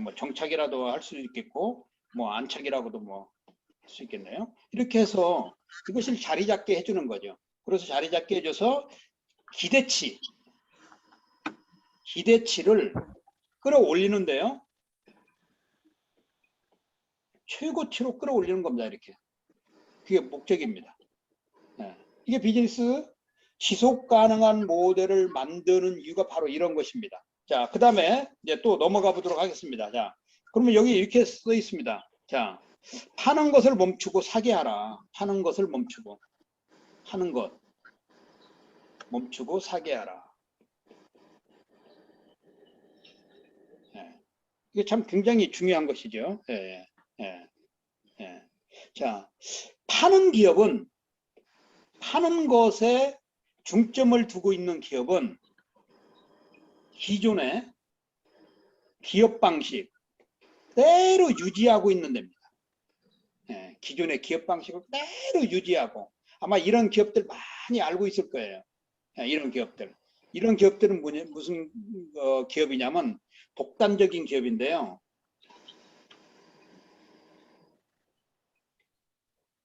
뭐 정착이라도 할 수 있겠고 뭐 안착이라고도 뭐 할 수 있겠네요. 이렇게 해서 이것을 자리 잡게 해주는 거죠. 그래서 자리 잡게 해줘서 기대치를 끌어올리는데요. 최고치로 끌어올리는 겁니다. 이렇게. 그게 목적입니다. 네. 이게 비즈니스 지속 가능한 모델을 만드는 이유가 바로 이런 것입니다. 자, 그 다음에 이제 또 넘어가 보도록 하겠습니다. 자, 그러면 여기 이렇게 써 있습니다. 자, 파는 것을 멈추고 사게 하라. 파는 것을 멈추고, 파는 것 멈추고 사게 하라. 예. 이게 참 굉장히 중요한 것이죠. 예, 예, 예. 자, 파는 기업은, 파는 것에 중점을 두고 있는 기업은 기존의 기업 방식 그대로 유지하고 있는 데입니다. 예, 기존의 기업 방식을 그대로 유지하고, 아마 이런 기업들 많이 알고 있을 거예요. 예, 이런 기업들은 무슨 기업이냐면 독단적인 기업인데요.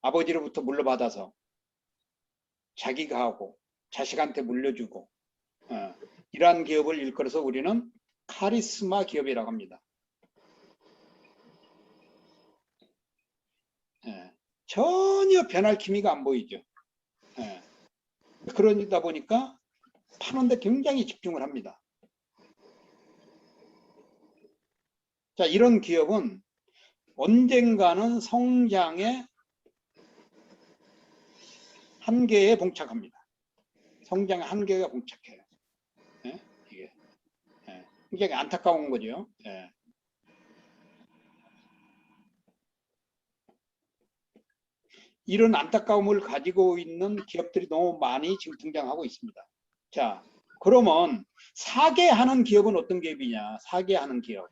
아버지로부터 물려받아서 자기가 하고 자식한테 물려주고, 이러한 기업을 일컬어서 우리는 카리스마 기업이라고 합니다. 예, 전혀 변할 기미가 안 보이죠. 예, 그러다 보니까 파는데 굉장히 집중을 합니다. 자, 이런 기업은 언젠가는 성장의 한계에 봉착합니다. 성장의 한계가 봉착해요. 예? 이게 굉장히 안타까운 거죠. 예. 이런 안타까움을 가지고 있는 기업들이 너무 많이 지금 등장하고 있습니다. 자, 그러면 사게 하는 기업은 어떤 기업이냐? 사게 하는 기업.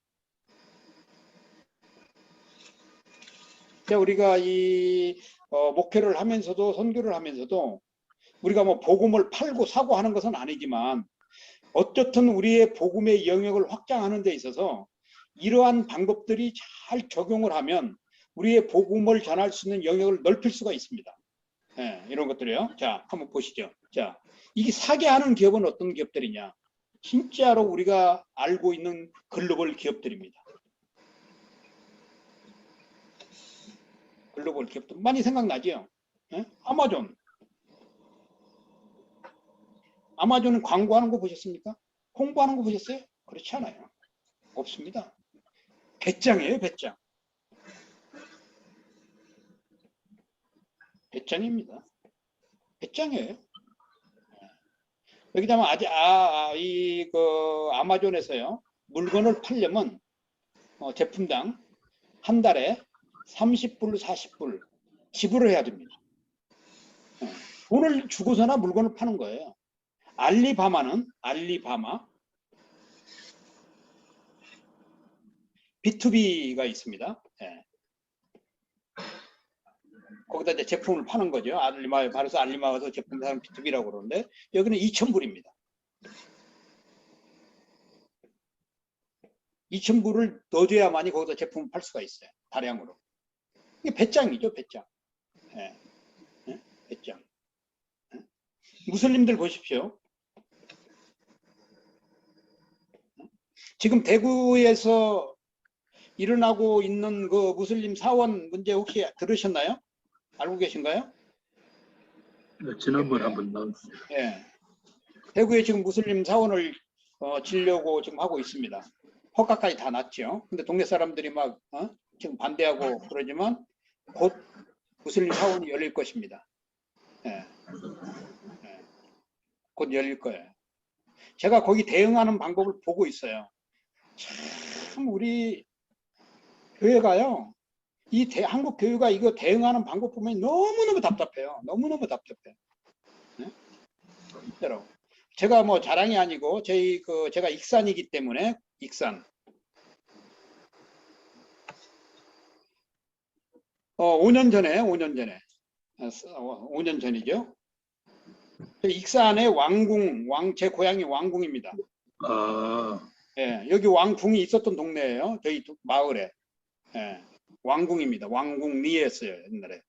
자, 우리가 이 목회를 하면서도, 선교를 하면서도 우리가 뭐 복음을 팔고 사고 하는 것은 아니지만, 어쨌든 우리의 복음의 영역을 확장하는 데 있어서 이러한 방법들이 잘 적용을 하면 우리의 복음을 전할 수 있는 영역을 넓힐 수가 있습니다. 예, 이런 것들이요. 자, 한번 보시죠. 자, 이게 사게 하는 기업은 어떤 기업들이냐? 진짜로 우리가 알고 있는 글로벌 기업들입니다. 글로벌 기업들 많이 생각나죠? 예? 아마존은 광고하는 거 보셨습니까? 홍보하는 거 보셨어요? 그렇지 않아요. 없습니다. 배짱이에요, 배짱. 배짱입니다. 배짱이에요. 여기다가 아마존에서요, 물건을 팔려면 제품당 한 달에 30불, 40불 지불을 해야 됩니다. 돈을 주고서나 물건을 파는 거예요. 알리바마 B2B가 있습니다. 예. 거기다 이제 제품을 파는 거죠. 바로서 알리바마에서 제품 사는 B2B라고 그러는데, 여기는 2,000불입니다. 2,000불을 넣어줘야만이 거기다 제품을 팔 수가 있어요. 다량으로. 이게 배짱이죠, 배짱. 예. 예? 배짱. 예? 무슬림들 보십시오. 지금 대구에서 일어나고 있는 그 무슬림 사원 문제 혹시 들으셨나요? 알고 계신가요? 네, 지난번에 한번 나왔습니다. 예. 대구에 지금 무슬림 사원을 지려고 지금 하고 있습니다. 허가까지 다 났죠. 근데 동네 사람들이 막 지금 반대하고 그러지만 곧 무슬림 사원이 열릴 것입니다. 예. 예. 곧 열릴 거예요. 제가 거기 대응하는 방법을 보고 있어요. 참 우리 교회가요, 한국 교회가 이거 대응하는 방법 보면 너무너무 답답해요. 너무너무 답답해. 네? 진짜로. 제가 뭐 자랑이 아니고 제가 익산이기 때문에, 익산. 5년 전이죠. 익산의 제 고향이 왕궁입니다. 예, 여기 왕궁이 있었던 동네예요. 저희 마을에. 예, 왕궁입니다. 왕궁리였어요, 옛날에.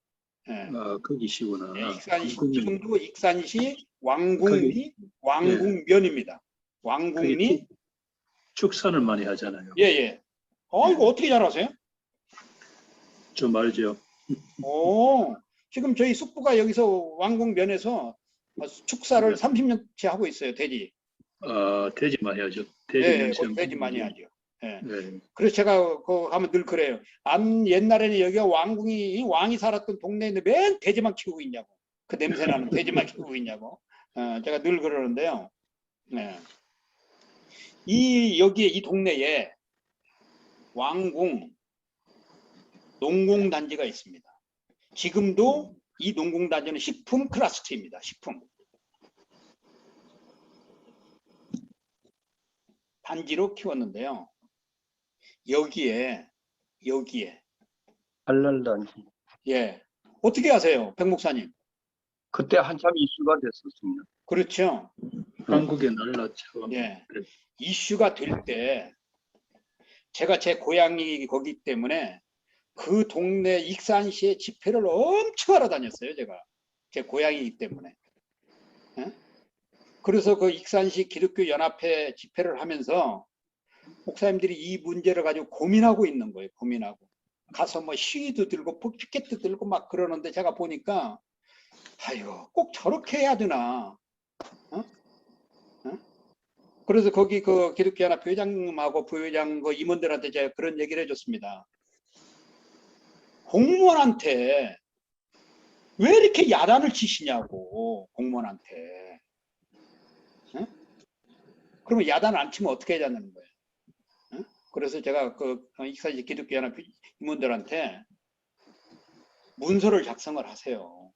예. 거기시구나. 익산시, 거기- 지금도 익산시 왕궁리, 왕궁면입니다. 거기 왕궁리, 축산을 많이 하잖아요. 예, 예. 이거 어떻게 잘 아세요? 좀 알죠. 지금 저희 숙부가 여기서 왕궁면에서 축사를 30년째 하고 있어요, 돼지. 돼지 많이 하죠. 돼지 예, 냄새. 거기 돼지 많이 하죠. 예. 네. 그래서 제가 가면 늘 그래요. 옛날에는 여기가 왕이 살았던 동네인데 맨 돼지만 키우고 있냐고. 그 냄새나는 돼지만 키우고 있냐고. 제가 늘 그러는데요. 네. 여기에 이 동네에 왕궁 농공단지가 있습니다. 지금도 이 농공단지는 식품 클러스터입니다. 식품. 단지로 키웠는데요. 여기에 할랄단지. 예. 어떻게 아세요, 백 목사님? 그때 한참 이슈가 됐었습니다. 그렇죠. 한국에 날랐죠. 예. 이슈가 될 때 제가 제 고향이 거기 때문에 그 동네 익산시의 집회를 엄청 하러 다녔어요, 제가. 제 고향이기 때문에. 예? 그래서 그 익산시 기독교 연합회 집회를 하면서 목사님들이 이 문제를 가지고 고민하고 있는 거예요. 고민하고. 가서 뭐 시위도 들고 피켓도 들고 막 그러는데 제가 보니까 아유, 꼭 저렇게 해야 되나. 그래서 거기 그 기독교 연합회 회장님하고 부회장 그 임원들한테 제가 그런 얘기를 해줬습니다. 공무원한테 왜 이렇게 야단을 치시냐고, 공무원한테. 그러면 야단을 안 치면 어떻게 해야 되는 거예요? 그래서 제가 그 익산시 기독교 연합회 임원들한테 문서를 작성을 하세요.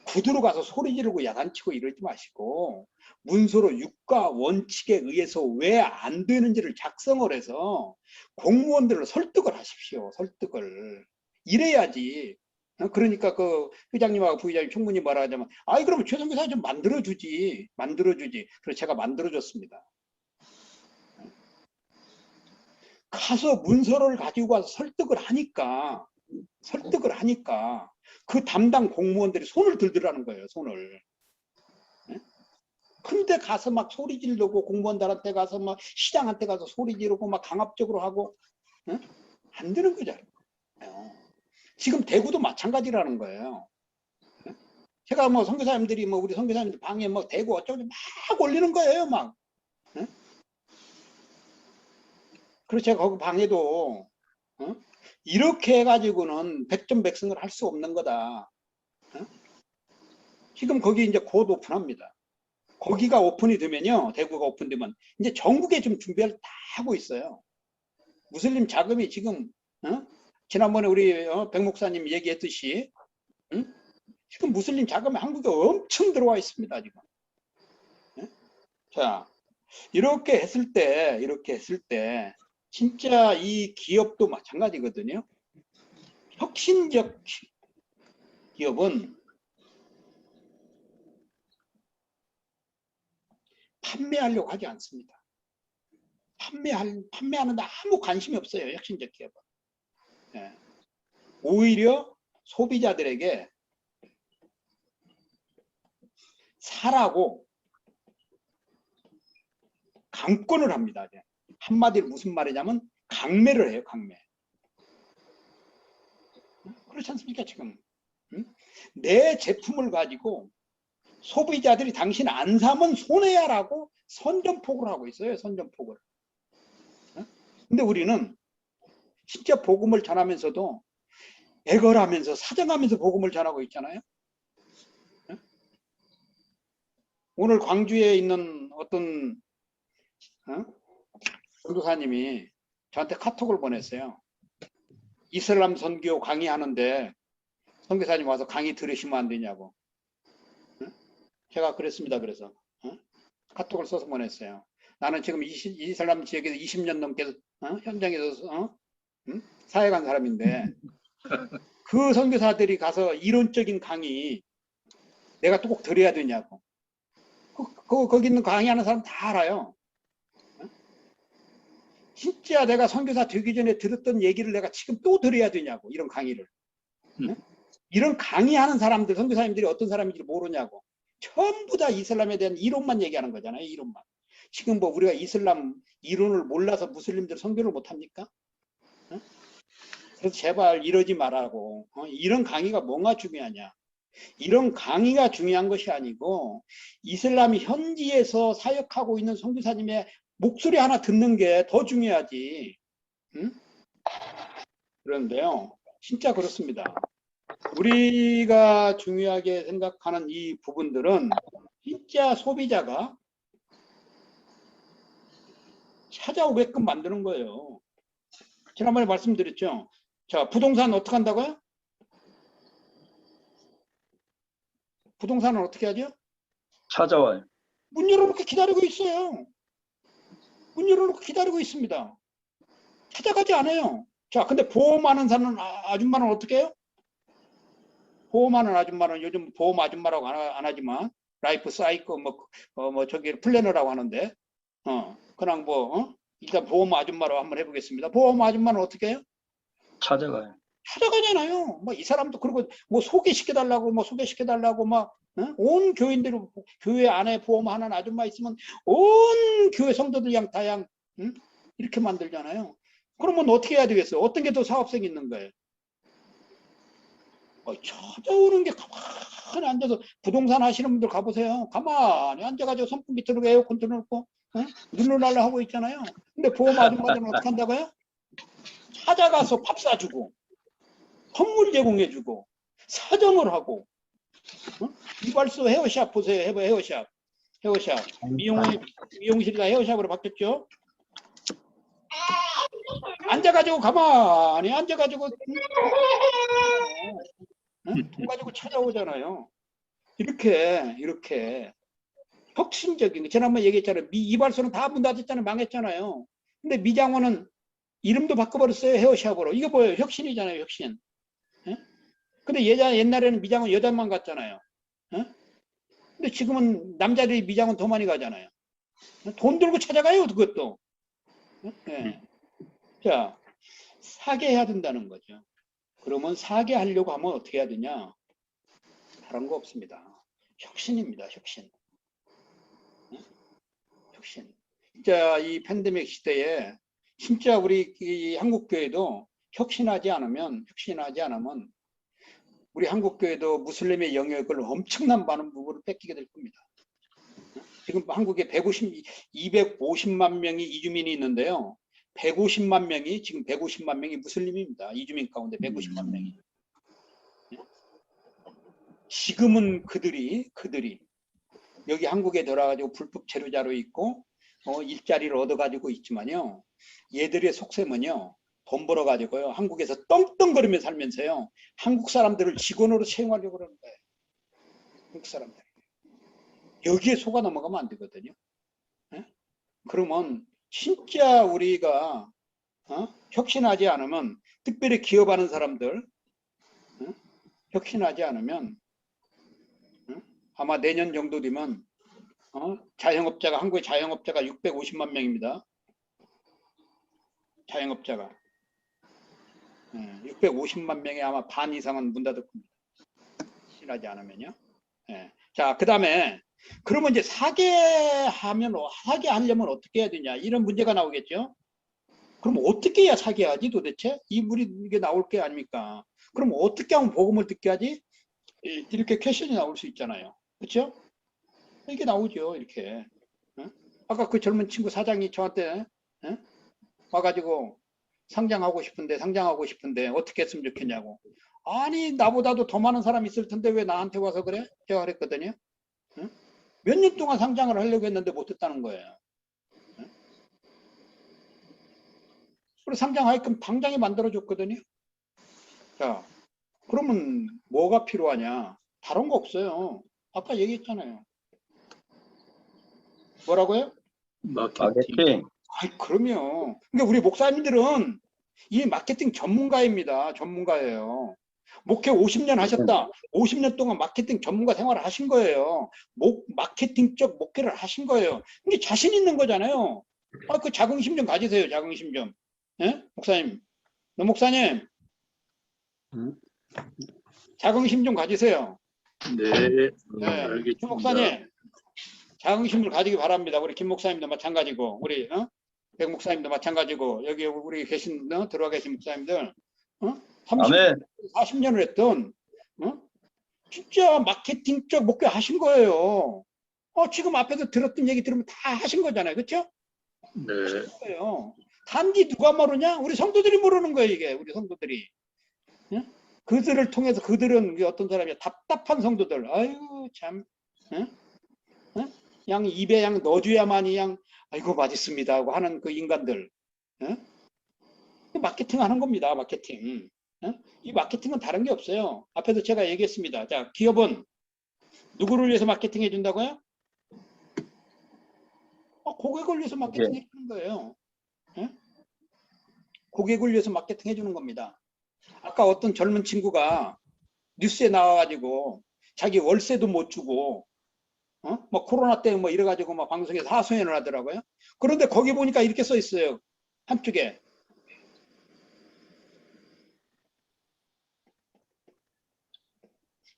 구두로 가서 소리 지르고 야단치고 이러지 마시고 문서로 육가 원칙에 의해서 왜 안 되는지를 작성을 해서 공무원들을 설득을 하십시오. 설득을. 이래야지. 그러니까 그 회장님하고 부회장님 총무님 뭐라 하자면 그러면 최선교사 좀 만들어주지. 그래서 제가 만들어줬습니다. 가서 문서를 가지고 와서 설득을 하니까 그 담당 공무원들이 손을 들더라는 거예요. 손을. 근데 가서 막 소리 지르고 공무원들한테 가서 막 시장한테 가서 소리 지르고 막 강압적으로 하고 안 되는 거잖아요. 지금 대구도 마찬가지라는 거예요. 제가 뭐 선교사님들이 우리 선교사님들 방에 뭐 대구 어쩌고 막 올리는 거예요. 막. 그래서 제가 거기 방에도 이렇게 해가지고는 백전백승을 할 수 없는 거다. 지금 거기 이제 곧 오픈합니다. 거기가 오픈이 되면요, 대구가 오픈되면 이제 전국에 좀 준비를 다 하고 있어요. 무슬림 자금이 지금 지난번에 우리 백 목사님 얘기했듯이 지금 무슬림 자금이 한국에 엄청 들어와 있습니다. 지금. 자, 이렇게 했을 때 진짜 이 기업도 마찬가지거든요. 혁신적 기업은 판매하려고 하지 않습니다. 판매하는데 아무 관심이 없어요. 혁신적 기업은. 예. 오히려 소비자들에게 사라고 강권을 합니다. 한마디로 무슨 말이냐면 강매를 해요. 강매. 그렇지 않습니까? 지금 내 제품을 가지고 소비자들이 당신 안 사면 손해야라고 선전포고를 하고 있어요. 선전포고를. 근데 우리는 진짜 복음을 전하면서도 애걸하면서 사정하면서 복음을 전하고 있잖아요. 오늘 광주에 있는 어떤 선교사님이 저한테 카톡을 보냈어요. 이슬람 선교 강의하는데 선교사님 와서 강의 들으시면 안 되냐고. 제가 그랬습니다. 그래서 카톡을 써서 보냈어요. 나는 지금 이슬람 지역에서 20년 넘게 현장에서 사역한 사람인데 그 선교사들이 가서 이론적인 강의 내가 또 꼭 들어야 되냐고. 거기 있는 강의하는 사람 다 알아요. 진짜 내가 선교사 되기 전에 들었던 얘기를 내가 지금 또 들어야 되냐고. 이런 강의를. 이런 강의하는 사람들, 선교사님들이 어떤 사람인지 모르냐고. 전부 다 이슬람에 대한 이론만 얘기하는 거잖아요. 이론만. 지금 뭐 우리가 이슬람 이론을 몰라서 무슬림들 선교를 못합니까? 어? 그래서 제발 이러지 말라고. 이런 강의가 뭐가 중요하냐. 이런 강의가 중요한 것이 아니고 이슬람이 현지에서 사역하고 있는 선교사님의 목소리 하나 듣는 게 더 중요하지. 응? 그런데요, 진짜 그렇습니다. 우리가 중요하게 생각하는 이 부분들은 진짜 소비자가 찾아오게끔 만드는 거예요. 지난번에 말씀드렸죠. 자, 부동산 어떻게 한다고요? 부동산은 어떻게 하죠? 찾아와요. 문 열어놓고 기다리고 있어요. 문 열어놓고 기다리고 있습니다. 찾아가지 않아요. 자, 근데 보험하는 사는 아줌마는 어떻게 해요? 보험하는 아줌마는 요즘 보험 아줌마라고 안 하지만 라이프 사이클 뭐 저기 플래너라고 하는데 그냥 일단 보험 아줌마로 한번 해보겠습니다. 보험 아줌마는 어떻게 해요? 찾아가요. 찾아가잖아요. 뭐 이 사람도 그리고 뭐 소개시켜달라고 온 교인들이 교회 안에 보험하는 아줌마 있으면 온 교회 성도들 다양 이렇게 만들잖아요. 그러면 어떻게 해야 되겠어요? 어떤 게 더 사업성이 있는 거예요? 찾아오는 게 가만히 앉아서 부동산 하시는 분들 가보세요. 가만히 앉아가지고 선풍 밑으로 에어컨 틀어놓고 눈을 날라 하고 있잖아요. 근데 보험 아줌마들은 어떻게 한다고요? 찾아가서 밥 사주고 선물 제공해주고 사정을 하고 이발소 헤어샵 보세요. 헤어샵 미용실이가 헤어샵으로 바뀌었죠. 앉아가지고 가만히 앉아가지고 돈 가지고 찾아오잖아요. 이렇게 혁신적인, 지난번에 얘기했잖아요. 이발소는 다 문 닫았잖아요. 망했잖아요. 근데 미장원은 이름도 바꿔버렸어요. 헤어샵으로. 이거 뭐예요? 혁신이잖아요. 혁신. 근데 옛날에는 미장원 여자만 갔잖아요. 근데 지금은 남자들이 미장원 더 많이 가잖아요. 돈 들고 찾아가요. 그것도. 자, 사게 해야 된다는 거죠. 그러면 사게 하려고 하면 어떻게 해야 되냐? 다른 거 없습니다. 혁신입니다. 혁신. 혁신. 진짜 이 팬데믹 시대에 진짜 우리 이 한국교회도 혁신하지 않으면 우리 한국교회도 무슬림의 영역을 엄청난 많은 부분을 뺏기게 될 겁니다. 지금 한국에 250만 명이 이주민이 있는데요. 150만 명이 무슬림입니다. 이주민 가운데 150만 명이. 지금은 그들이 여기 한국에 들어가지고 불법 체류자로 있고 일자리를 얻어가지고 있지만요. 얘들의 속셈은요. 돈 벌어가지고요. 한국에서 떵떵거리며 살면서요. 한국 사람들을 직원으로 채용하려고 그러는 거예요. 한국 사람들. 여기에 속아 넘어가면 안 되거든요. 그러면 진짜 우리가 혁신하지 않으면, 특별히 기업하는 사람들 혁신하지 않으면 아마 내년 정도 되면 한국의 자영업자가 650만 명입니다. 자영업자가 650만 명에 아마 반 이상은 문 닫을 겁니다. 혁신하지 않으면요. 자, 그 다음에 그러면 이제 사게 하려면 어떻게 해야 되냐, 이런 문제가 나오겠죠. 그럼 어떻게 해야 사게 하지 도대체? 이게 나올 게 아닙니까? 그럼 어떻게 하면 복음을 듣게 하지? 이렇게 퀘션이 나올 수 있잖아요. 그렇죠? 이게 나오죠. 이렇게. 아까 그 젊은 친구 사장이 저한테 와가지고 상장하고 싶은데 어떻게 했으면 좋겠냐고. 아니, 나보다도 더 많은 사람이 있을 텐데 왜 나한테 와서 그래? 제가 그랬거든요. 몇 년 동안 상장을 하려고 했는데 못했다는 거예요. 그리고 상장하게끔 당장에 만들어줬거든요. 자, 그러면 뭐가 필요하냐? 다른 거 없어요. 아까 얘기했잖아요. 뭐라고요? 마케팅. 아이, 그럼요. 그러니까 우리 목사님들은 이 마케팅 전문가입니다. 전문가예요. 목회 50년 하셨다. 50년 동안 마케팅 전문가 생활을 하신 거예요. 마케팅적 목회를 하신 거예요. 근데 자신 있는 거잖아요. 그 자긍심 좀 가지세요. 자긍심 좀. 목사님. 목사님. 자긍심 좀 가지세요. 네, 네. 알겠습니다. 김 목사님, 자긍심을 가지기 바랍니다. 우리 김 목사님도 마찬가지고, 우리 백 목사님도 마찬가지고, 여기 우리 계신 들어와 계신 목사님들, 30, 아멘. 40년을 했던 진짜 마케팅 쪽 목표 하신 거예요. 지금 앞에서 들었던 얘기 들으면 다 하신 거잖아요, 그렇죠? 네, 단지 누가 모르냐? 우리 성도들이 모르는 거예요, 이게 우리 성도들이. 예? 그들을 통해서 그들은 어떤 사람이야? 답답한 성도들. 아유 참. 양 입에 양 넣어줘야만이 양 아이고 맛있습니다 하고 하는 그 인간들. 마케팅 하는 겁니다. 마케팅. 이 마케팅은 다른 게 없어요. 앞에도 제가 얘기했습니다. 자, 기업은 누구를 위해서 마케팅 해준다고요? 고객을 위해서 마케팅 해주는 거예요. 고객을 위해서 마케팅 해주는 겁니다. 아까 어떤 젊은 친구가 뉴스에 나와가지고 자기 월세도 못 주고 뭐 코로나 때문에 뭐 이래가지고 막 방송에서 하소연을 하더라고요. 그런데 거기 보니까 이렇게 써 있어요. 한쪽에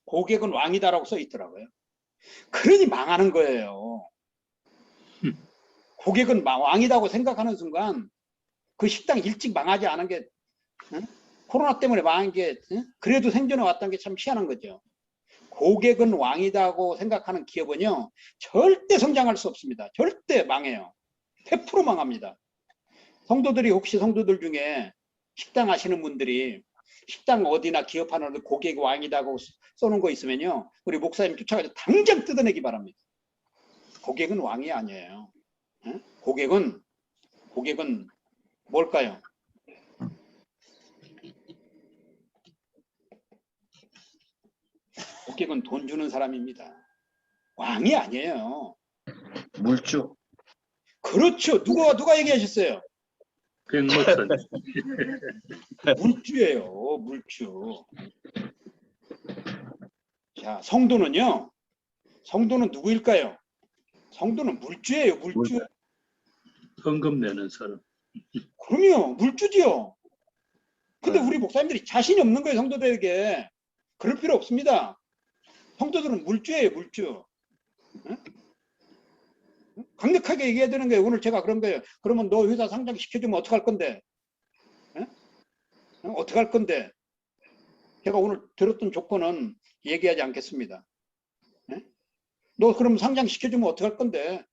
고객은 왕이다라고 써 있더라고요. 그러니 망하는 거예요. 고객은 왕이다고 생각하는 순간 그 식당 일찍 망하지 않은 게 코로나 때문에 망한 게 그래도 생존해 왔다는 게 참 희한한 거죠. 고객은 왕이다고 생각하는 기업은요 절대 성장할 수 없습니다. 절대 망해요. 100% 망합니다. 성도들이 혹시 성도들 중에 식당 하시는 분들이 식당 어디나 기업 하나도 고객 왕이다고 써놓은 거 있으면요 우리 목사님 쫓아가서 당장 뜯어내기 바랍니다. 고객은 왕이 아니에요. 고객은 뭘까요? 고객은 돈 주는 사람입니다. 왕이 아니에요. 물주. 그렇죠. 누가 얘기하셨어요? 백 목사님. 물주예요. 물주. 자, 성도는요. 성도는 누구일까요? 성도는 물주예요. 물주. 헌금 내는 사람. 그럼요. 물주지요. 근데 우리 목사님들이 자신이 없는 거예요. 성도들에게. 그럴 필요 없습니다. 성도들은 물주예요. 물주. 강력하게 얘기해야 되는 거예요. 오늘 제가 그런 거예요. 그러면 너 회사 상장시켜주면 어떡할 건데? 어떡할 건데? 제가 오늘 들었던 조건은 얘기하지 않겠습니다. 너 그럼 상장시켜주면 어떡할 건데?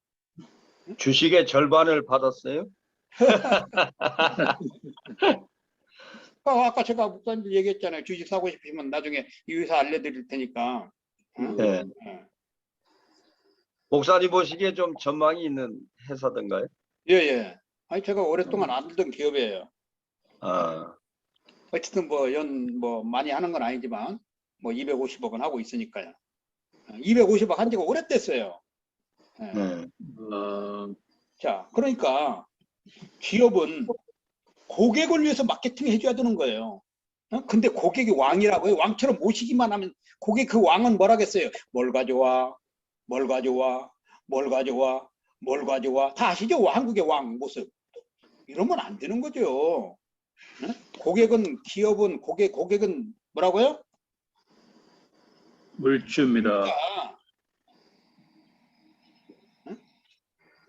주식의 절반을 받았어요? 아까 제가 목사님들 얘기했잖아요. 주식 사고 싶으면 나중에 이 회사 알려드릴 테니까. 네. 목사님 보시기에 좀 전망이 있는 회사던가요? 예. 아니 제가 오랫동안 안 들던 기업이에요. 어쨌든 뭐 많이 하는 건 아니지만 뭐 250억은 하고 있으니까요. 250억 한 지가 오래됐어요. 자, 그러니까 기업은 고객을 위해서 마케팅 해줘야 되는 거예요. 근데 고객이 왕이라고요. 왕처럼 모시기만 하면 고객 그 왕은 뭐라겠어요? 뭘 가져와, 뭘 가져와, 뭘 가져와, 뭘 가져와. 다 아시죠? 한국의 왕 모습. 이러면 안 되는 거죠. 고객은 기업은 고객은 뭐라고요? 물주입니다. 그러니까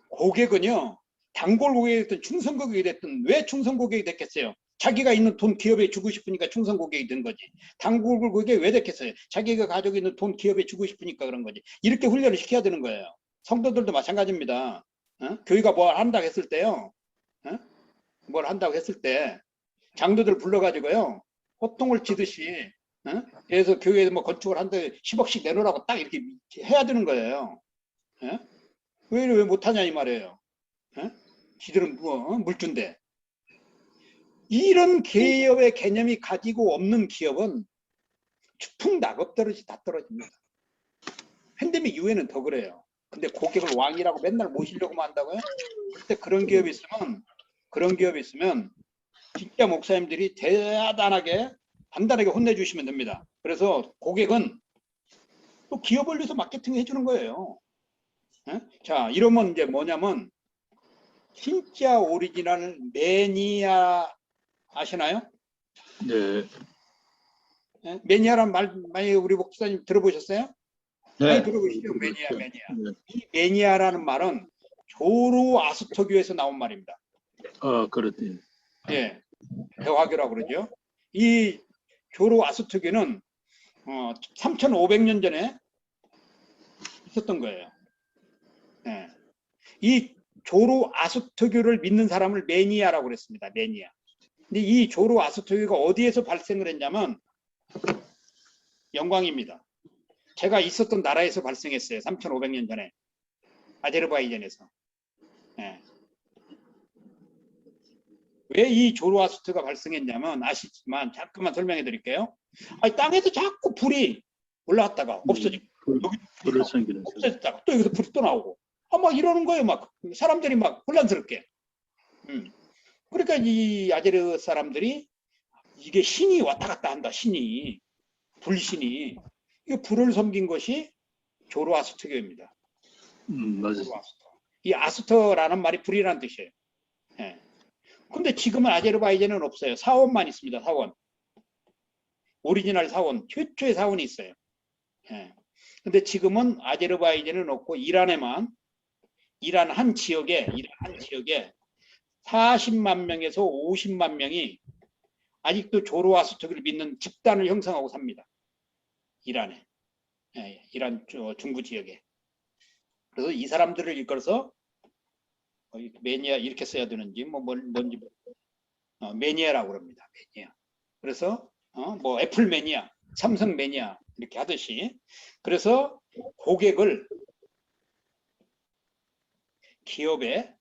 고객은요 단골 고객이 됐든 충성 고객이 됐든 왜 충성 고객이 됐겠어요? 자기가 있는 돈 기업에 주고 싶으니까 충성 고객이 된 거지. 단골 고객이 왜 됐겠어요? 자기가 가지고 있는 돈 기업에 주고 싶으니까 그런 거지. 이렇게 훈련을 시켜야 되는 거예요. 성도들도 마찬가지입니다. 교회가 뭘 한다고 했을 때요. 뭘 한다고 했을 때 장로들 불러가지고요 호통을 치듯이 그래서 교회에서 뭐 건축을 한데 10억씩 내놓으라고 딱 이렇게 해야 되는 거예요. 왜 못하냐 이 말이에요. 지들은 물주인데. 이런 기업의 개념이 가지고 없는 기업은 추풍 낙엽 떨어지 다 떨어집니다. 팬데믹 이후에는 더 그래요. 근데 고객을 왕이라고 맨날 모시려고만 한다고요? 그때 그런 기업이 있으면 진짜 목사님들이 단단하게 혼내주시면 됩니다. 그래서 고객은 또 기업을 위해서 마케팅 해주는 거예요. 자, 이러면 이제 뭐냐면 진짜 오리지널 매니아 아시나요? 네. 예? 매니아란 말 많이 우리 목사님 들어보셨어요? 많이 네. 들어보시죠? 매니아, 매니아. 네. 이 매니아라는 말은 조로아스터교에서 나온 말입니다. 그렇대요. 예, 대화교라고 그러죠. 이 조로아스터교는 3,500년 전에 있었던 거예요. 예. 이 조로아스터교를 믿는 사람을 매니아라고 그랬습니다. 매니아. 근데 이 조로아스터교가 어디에서 발생을 했냐면 영광입니다. 제가 있었던 나라에서 발생했어요. 3,500년 전에 아제르바이잔에서. 예. 왜 이 조로아스터가 발생했냐면 아시지만 잠깐만 설명해 드릴게요. 아니, 땅에서 자꾸 불이 올라왔다가 없어지고 여기 불을 섬기는 없어졌다가 또 여기서 불이 또 나오고 막 이러는 거예요. 막 사람들이 막 혼란스럽게. 그러니까 이 아제르 사람들이 이게 신이 왔다 갔다 한다. 신이 불신이 이 불을 섬긴 것이 조로아스터교입니다. 맞아요. 조로아스터. 이 아스터라는 말이 불이라는 뜻이에요. 예. 근데 지금은 아제르바이잔은 없어요. 사원만 있습니다. 사원. 오리지널 사원, 최초의 사원이 있어요. 예. 근데 지금은 아제르바이잔은 없고 이란에만 이란 한 지역에 40만 명에서 50만 명이 아직도 조로아스터교를 믿는 집단을 형성하고 삽니다. 이란에. 예, 이란 중부 지역에. 그래서 이 사람들을 이끌어서 매니아 이렇게 써야 되는지 뭔지 매니아라고 합니다. 매니아. 그래서 뭐 애플 매니아, 삼성 매니아 이렇게 하듯이 그래서 고객을 기업에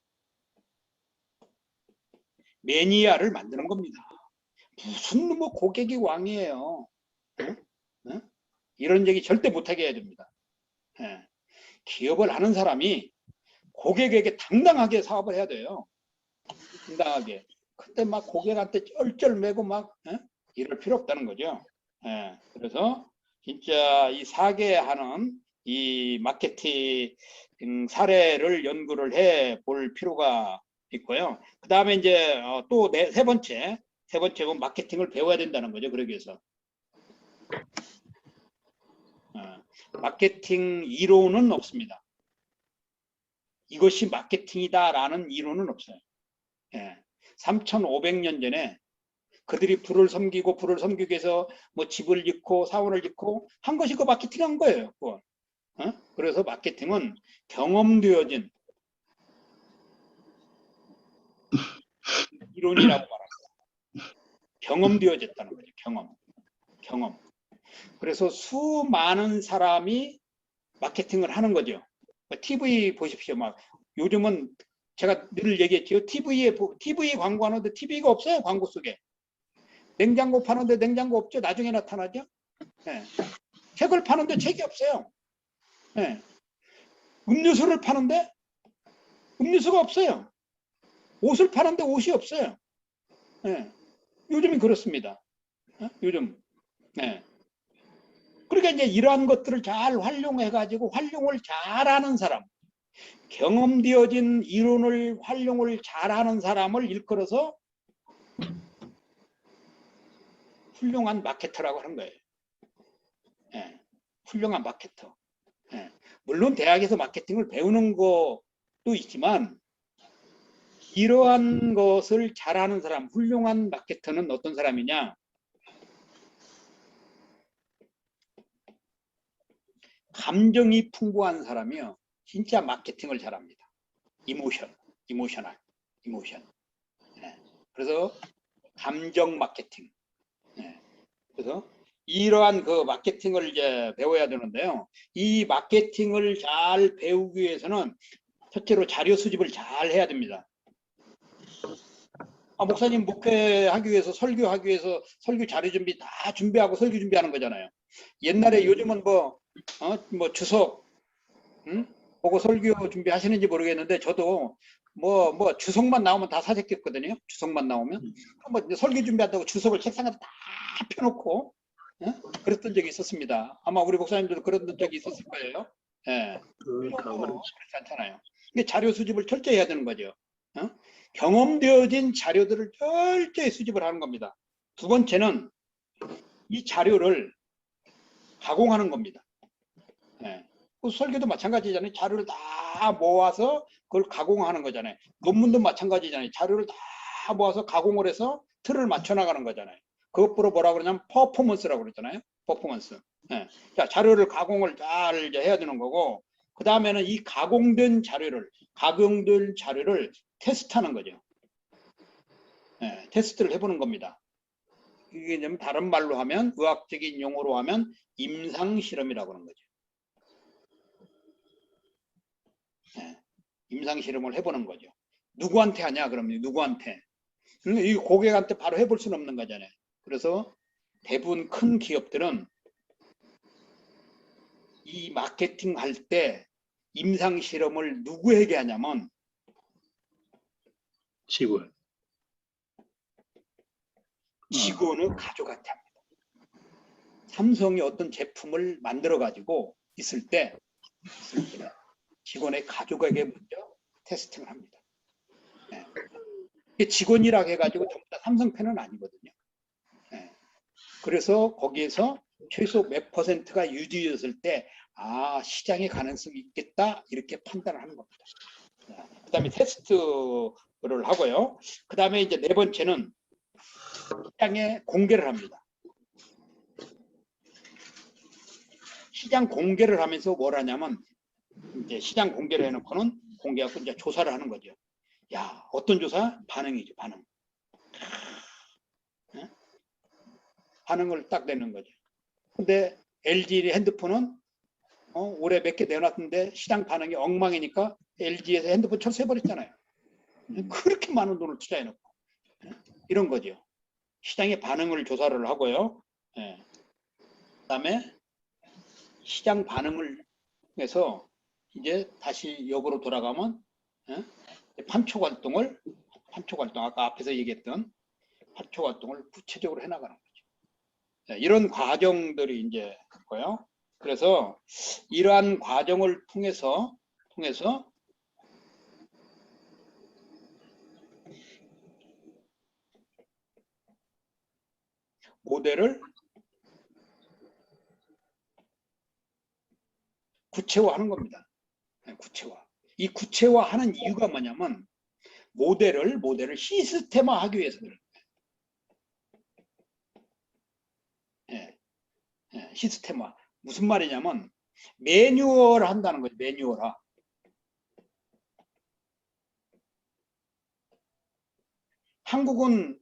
매니아를 만드는 겁니다. 무슨 뭐 고객이 왕이에요. 응? 이런 얘기 절대 못하게 해야 됩니다. 예. 기업을 하는 사람이 고객에게 당당하게 사업을 해야 돼요. 당당하게. 그때 막 고객한테 쩔쩔매고 막 이럴 필요 없다는 거죠. 예. 그래서 진짜 이 사계하는 이 마케팅 사례를 연구를 해 볼 필요가 있고요. 그 다음에 이제 또 세 번째는 마케팅을 배워야 된다는 거죠. 그러기 위해서. 마케팅 이론은 없습니다. 이것이 마케팅이다라는 이론은 없어요. 예. 3,500년 전에 그들이 불을 섬기고 불을 섬기기 위해서 뭐 집을 짓고 사원을 짓고 한 것이 그 마케팅 한 거예요. 그래서 마케팅은 경험되어진 이론이라고 말합니다. 경험되어졌다는 거죠. 경험. 그래서 수많은 사람이 마케팅을 하는 거죠. TV 보십시오. 막 요즘은 제가 늘 얘기했죠. TV 광고하는데 TV가 없어요. 광고 속에. 냉장고 파는데 냉장고 없죠. 나중에 나타나죠. 네. 책을 파는데 책이 없어요. 네. 음료수를 파는데 음료수가 없어요. 옷을 파는데 옷이 없어요. 네. 요즘이 그렇습니다. 요즘. 네. 그러니까 이제 이러한 것들을 잘 활용해가지고 활용을 잘하는 사람, 경험되어진 이론을 활용을 잘하는 사람을 일컬어서 훌륭한 마케터라고 하는 거예요. 예, 훌륭한 마케터. 예, 물론 대학에서 마케팅을 배우는 것도 있지만 이러한 것을 잘하는 사람, 훌륭한 마케터는 어떤 사람이냐? 감정이 풍부한 사람이요. 진짜 마케팅을 잘합니다. 이모션. 네. 그래서 감정 마케팅. 네. 그래서 이러한 그 마케팅을 이제 배워야 되는데요. 이 마케팅을 잘 배우기 위해서는 첫째로 자료 수집을 잘 해야 됩니다. 목사님 목회하기 위해서 설교하기 위해서 설교 자료 준비 다 준비하고 설교 준비하는 거잖아요. 옛날에 요즘은 뭐 주석 보고 설교 준비하시는지 모르겠는데 저도 뭐 주석만 나오면 다 사재꼈거든요. 주석만 나오면 뭐 설교 준비한다고 주석을 책상에 다 펴놓고 그랬던 적이 있었습니다. 아마 우리 목사님들도 그런 적이 있었을 거예요. 예. 그렇지 않잖아요. 근데 자료 수집을 철저히 해야 되는 거죠. 경험되어진 자료들을 철저히 수집을 하는 겁니다. 두 번째는 이 자료를 가공하는 겁니다. 예. 그 설계도 마찬가지잖아요. 자료를 다 모아서 그걸 가공하는 거잖아요. 논문도 마찬가지잖아요. 자료를 다 모아서 가공을 해서 틀을 맞춰 나가는 거잖아요. 그것으로 뭐라고 그러냐면 퍼포먼스라고 그러잖아요. 퍼포먼스. 예. 자, 자료를 가공을 잘 이제 해야 되는 거고, 그 다음에는 이 가공된 자료를 테스트하는 거죠. 예, 테스트를 해보는 겁니다. 이게 좀 다른 말로 하면, 의학적인 용어로 하면 임상 실험이라고 하는 거죠. 예, 임상 실험을 해보는 거죠. 누구한테 하냐 그러면 누구한테? 이 고객한테 바로 해볼 수는 없는 거잖아요. 그래서 대부분 큰 기업들은 이 마케팅 할 때 임상 실험을 누구에게 하냐면 직원. 직원의 가족한테 합니다. 삼성이 어떤 제품을 만들어 가지고 있을 때 직원의 가족에게 먼저 테스팅을 합니다. 네. 이게 직원이라고 해가지고 전부 다 삼성팬은 아니거든요. 네. 그래서 거기에서 최소 몇 %가 유지되었을 때, 아, 시장의 가능성이 있겠다, 이렇게 판단을 하는 겁니다. 그 다음에 테스트를 하고요. 그 다음에 이제 네 번째는 시장에 공개를 합니다. 시장 공개를 하면서 뭘 하냐면, 이제 시장 공개를 해놓고는 공개하고 이제 조사를 하는 거죠. 야, 어떤 조사? 반응이죠, 반응. 반응을 딱 내는 거죠. 근데 LG 핸드폰은 올해 몇 개 내놨는데 시장 반응이 엉망이니까 LG에서 핸드폰 철수해버렸잖아요. 그렇게 많은 돈을 투자해놓고. 이런 거죠. 시장의 반응을 조사를 하고요. 예. 그다음에 시장 반응을 해서 이제 다시 역으로 돌아가면 판촉 활동, 아까 앞에서 얘기했던 판촉 활동을 구체적으로 해나가는 거죠. 이런 과정들이 이제 있고요. 그래서 이러한 과정을 통해서 모델을 구체화하는 겁니다. 구체화. 이 구체화하는 이유가 뭐냐면 모델을 시스템화하기 위해서 그래요. 시스템화. 무슨 말이냐면 매뉴얼 한다는 거죠. 매뉴얼화. 한국은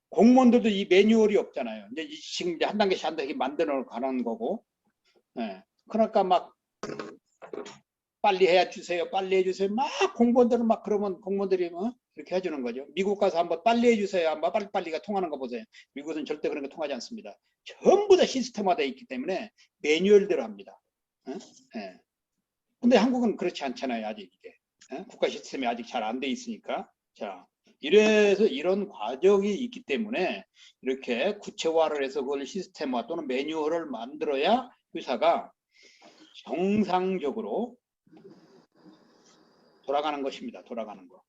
공무원들도 이 매뉴얼이 없잖아요. 이제 지금 이제 한 단계씩 만들어 가는 거고. 그러니까 막 빨리 해주세요. 막 공무원들은 막 그러면 공무원들이 이렇게 해주는 거죠. 미국 가서 한번 빨리 해주세요. 한번 빨리가 통하는 거 보세요. 미국은 절대 그런 거 통하지 않습니다. 전부 다 시스템화되어 있기 때문에 매뉴얼대로 합니다. 근데 한국은 그렇지 않잖아요. 아직 이게. 국가 시스템이 아직 잘 안 돼 있으니까. 자, 이래서 이런 과정이 있기 때문에 이렇게 구체화를 해서 그걸 시스템화 또는 매뉴얼을 만들어야 회사가 정상적으로 돌아가는 것입니다. 돌아가는 거.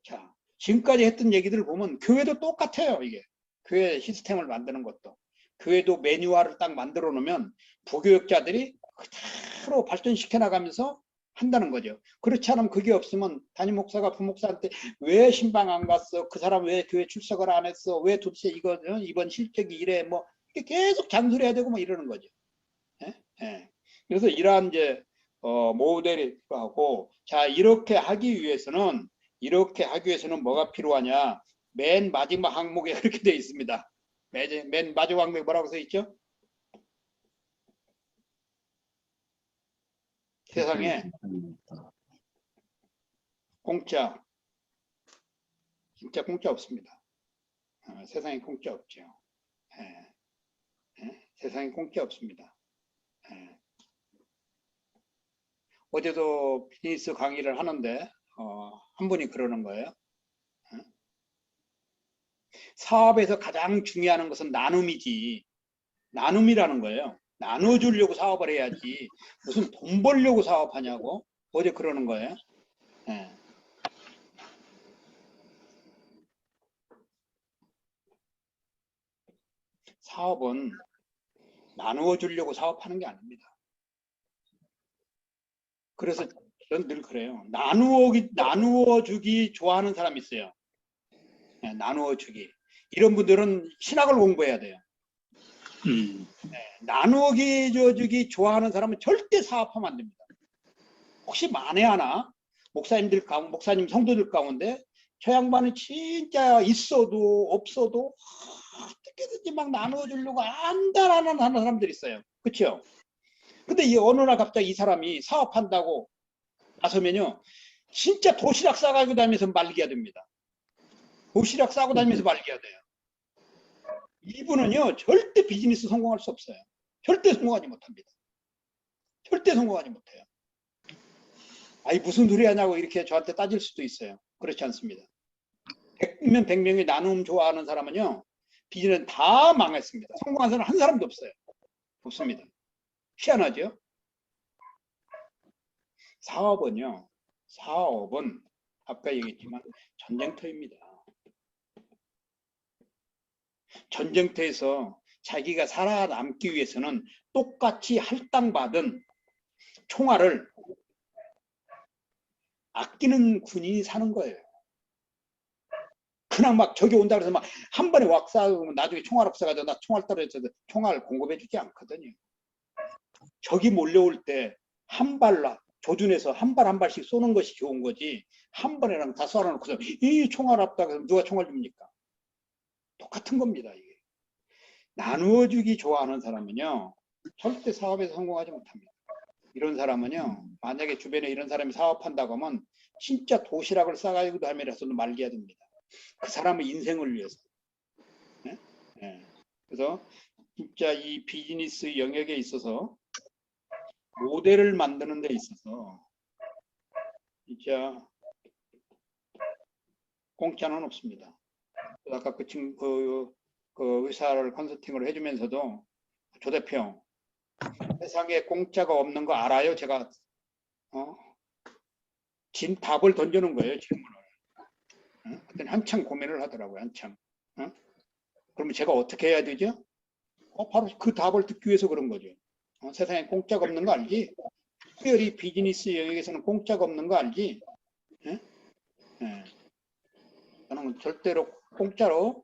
자, 지금까지 했던 얘기들을 보면 교회도 똑같아요. 이게 교회 시스템을 만드는 것도 교회도 매뉴얼을 딱 만들어 놓으면 부교육자들이 그대로 발전시켜 나가면서 한다는 거죠. 그렇지 않으면 그게 없으면 담임 목사가 부목사한테 왜 신방 안 갔어? 그 사람 왜 교회 출석을 안 했어? 왜 도대체 이번 실적이 이래? 뭐 계속 잔소리해야 되고 뭐 이러는 거죠. 그래서 이러한 이제 모델이 하고, 자, 이렇게 하기 위해서는 뭐가 필요하냐? 맨 마지막 항목에 그렇게 되어 있습니다. 맨 마지막 항목에 뭐라고 써 있죠? 세상에 진짜 공짜 없습니다. 세상에 공짜 없죠. 세상에 공짜 없습니다. 어제도 비즈니스 강의를 하는데 한 분이 그러는 거예요. 사업에서 가장 중요한 것은 나눔이지. 나눔이라는 거예요. 나눠주려고 사업을 해야지 무슨 돈 벌려고 사업하냐고 어제 그러는 거예요. 사업은 나누어 주려고 사업하는 게 아닙니다. 그래서 저는 늘 그래요. 나누어 주기 좋아하는 사람이 있어요. 네, 나누어 주기. 이런 분들은 신학을 공부해야 돼요. 나누어 주기 좋아하는 사람은 절대 사업하면 안 됩니다. 혹시 만에 하나 목사님 성도들 가운데 저 양반은 진짜 있어도 없어도 어떻게든지 막 나누어 주려고 안달하는 사람들이 있어요. 그렇죠? 근데 이 어느 날 갑자기 이 사람이 사업한다고 나서면요, 진짜 도시락 싸가지고 다니면서 말기가 됩니다. 도시락 싸고 다니면서 말기가 돼요. 이분은요, 절대 비즈니스 성공할 수 없어요. 절대 성공하지 못합니다. 절대 성공하지 못해요. 아니 무슨 소리 하냐고 이렇게 저한테 따질 수도 있어요. 그렇지 않습니다. 100명 100명이 나눔 좋아하는 사람은요, 비즈니스 다 망했습니다. 성공한 사람 한 사람도 없어요. 없습니다. 희한하죠? 사업은 아까 얘기했지만 전쟁터입니다. 전쟁터에서 자기가 살아남기 위해서는 똑같이 할당받은 총알을 아끼는 군인이 사는 거예요. 그냥 막 적이 온다 그래서 막 한 번에 왁 쏴면 나중에 총알 없어가지고 나 총알 떨어져서 총알 공급해 주지 않거든요. 적이 몰려올 때 한 발 조준해서 한 발 한 발씩 쏘는 것이 좋은 거지, 한 번에랑 다 쏴놓고서 이 총알 없다 그래서 누가 총알 줍니까? 똑같은 겁니다. 이게 나누어 주기 좋아하는 사람은요, 절대 사업에서 성공하지 못합니다. 이런 사람은요, 만약에 주변에 이런 사람이 사업한다고 하면 진짜 도시락을 싸가지고 다니면서도 말겨야 됩니다. 그 사람의 인생을 위해서. 네? 네. 그래서 진짜 이 비즈니스 영역에 있어서 모델을 만드는 데 있어서 진짜 공짜는 없습니다. 아까 그 의사를 컨설팅을 해주면서도 조 대표, 세상에 공짜가 없는 거 알아요? 제가 답을 던져놓은 거예요. 질문을. 그때 한참 고민을 하더라고요. 한참. 그러면 제가 어떻게 해야 되죠? 바로 그 답을 듣기 위해서 그런 거죠. 세상에 공짜가 없는 거 알지? 특별히 비즈니스 영역에서는 공짜가 없는 거 알지? 저는 절대로 공짜로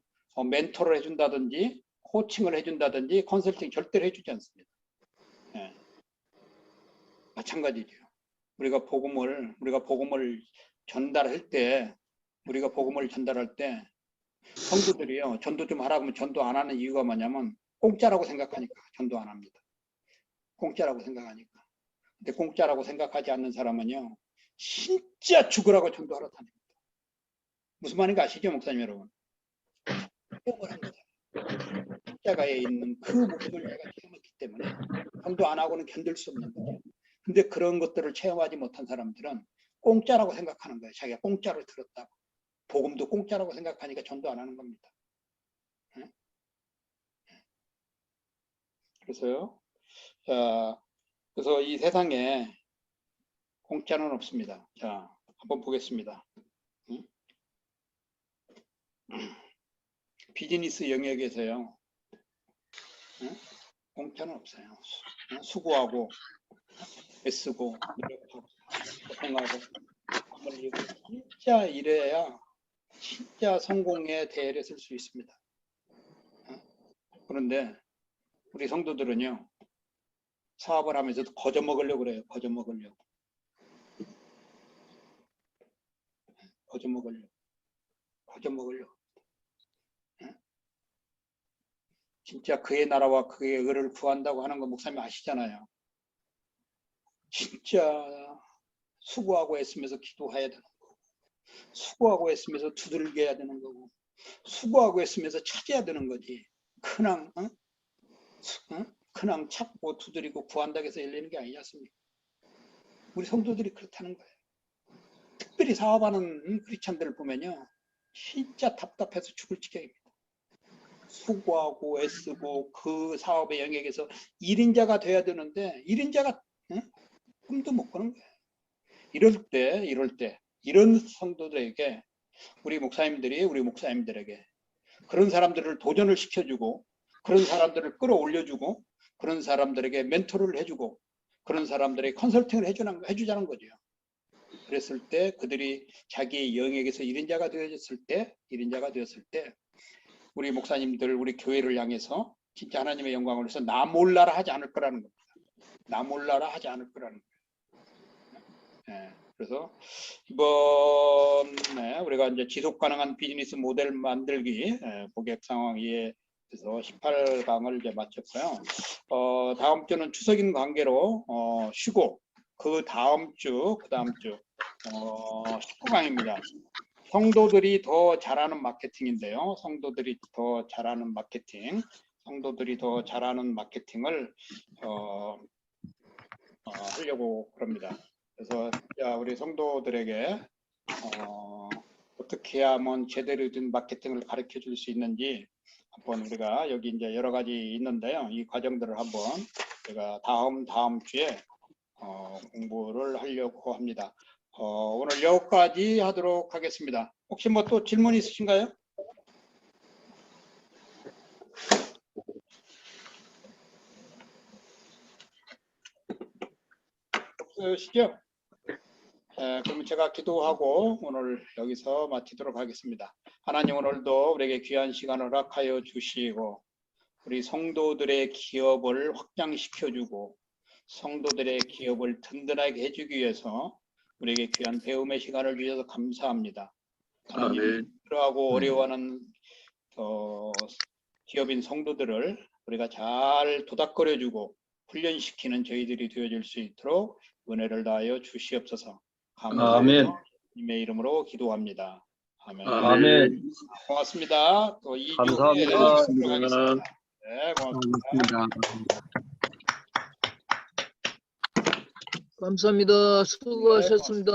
멘토를 해준다든지 코칭을 해준다든지 컨설팅 절대로 해주지 않습니다. 마찬가지죠. 우리가 복음을 전달할 때, 성도들이요, 전도 좀 하라고 하면 전도 안 하는 이유가 뭐냐면 공짜라고 생각하니까 전도 안 합니다. 공짜라고 생각하니까. 근데 공짜라고 생각하지 않는 사람은요, 진짜 죽으라고 전도하러 다닙니다. 무슨 말인지 아시죠, 목사님 여러분? 체험을 합니다. 십자가에 있는 그 모습을 제가 체험했기 때문에 전도 안 하고는 견딜 수 없는 거죠. 근데 그런 것들을 체험하지 못한 사람들은 공짜라고 생각하는 거예요. 자기가 공짜로 들었다고. 복음도 공짜라고 생각하니까 전도 안 하는 겁니다. 그래서 이 세상에 공짜는 없습니다. 자, 한번 보겠습니다. 비즈니스 영역에서요, 공짜는 없어요. 수고하고 애쓰고 노력하고 고생하고 흘리고 진짜 이래야 진짜 성공의 대회를 쓸 수 있습니다. 그런데 우리 성도들은요, 사업을 하면서도 거저 먹으려고 그래요. 거저 먹으려고. 진짜 그의 나라와 그의 의를 구한다고 하는 거 목사님 아시잖아요. 진짜 수고하고 애쓰면서 기도해야 되는 거고, 수고하고 애쓰면서 두들겨야 되는 거고, 수고하고 애쓰면서 찾아야 되는 거지. 그냥 찾고 두드리고 구한다고 해서 열리는 게 아니지 않습니까? 우리 성도들이 그렇다는 거예요. 특별히 사업하는 크리스찬들을 보면요, 진짜 답답해서 죽을 지경입니다. 수고하고 애쓰고 그 사업의 영역에서 1인자가 돼야 되는데 1인자가 꿈도 못 꾸는 거예요. 이럴 때 이런 성도들에게 우리 목사님들에게 그런 사람들을 도전을 시켜주고 그런 사람들을 끌어올려주고 그런 사람들에게 멘토를 해주고 그런 사람들에게 컨설팅을 해주자는 거죠. 그랬을 때 그들이 자기의 영역에서 1인자가 되었을 때 우리 목사님들 우리 교회를 향해서 진짜 하나님의 영광을 위해서 나 몰라라 하지 않을 거라는 겁니다. 나 몰라라 하지 않을 거라는 거예요. 예, 그래서 이번에 우리가 이제 지속 가능한 비즈니스 모델 만들기 고객 상황 이해에서 18강을 이제 마쳤고요. 다음 주는 추석인 관계로 쉬고 그 다음 주 19강입니다. 성도들이 더 잘하는 마케팅인데요. 성도들이 더 잘하는 마케팅을 하려고 합니다. 그래서 우리 성도들에게 어떻게 하면 제대로 된 마케팅을 가르쳐 줄 수 있는지 한번 우리가 여기 이제 여러 가지 있는데요. 이 과정들을 한번 제가 다음 주에 공부를 하려고 합니다. 오늘 여기까지 하도록 하겠습니다. 혹시 뭐 또 질문 있으신가요? 없으시죠? 그럼 제가 기도하고 오늘 여기서 마치도록 하겠습니다. 하나님 오늘도 우리에게 귀한 시간을 허락하여 주시고 우리 성도들의 기업을 확장시켜주고 성도들의 기업을 든든하게 해주기 위해서 우리에게 귀한 배움의 시간을 주셔서 감사합니다. 하나님 필요하고 어려워하는 기업인 성도들을 우리가 잘 도닥거려주고 훈련시키는 저희들이 되어줄 수 있도록 은혜를 다하여 주시옵소서. 아멘. 주님의 이름으로 기도합니다. 아멘. 아멘. 고맙습니다. 또 2주 감사합니다. 하겠습니다. 네, 고맙습니다. 감사합니다. 수고하셨습니다.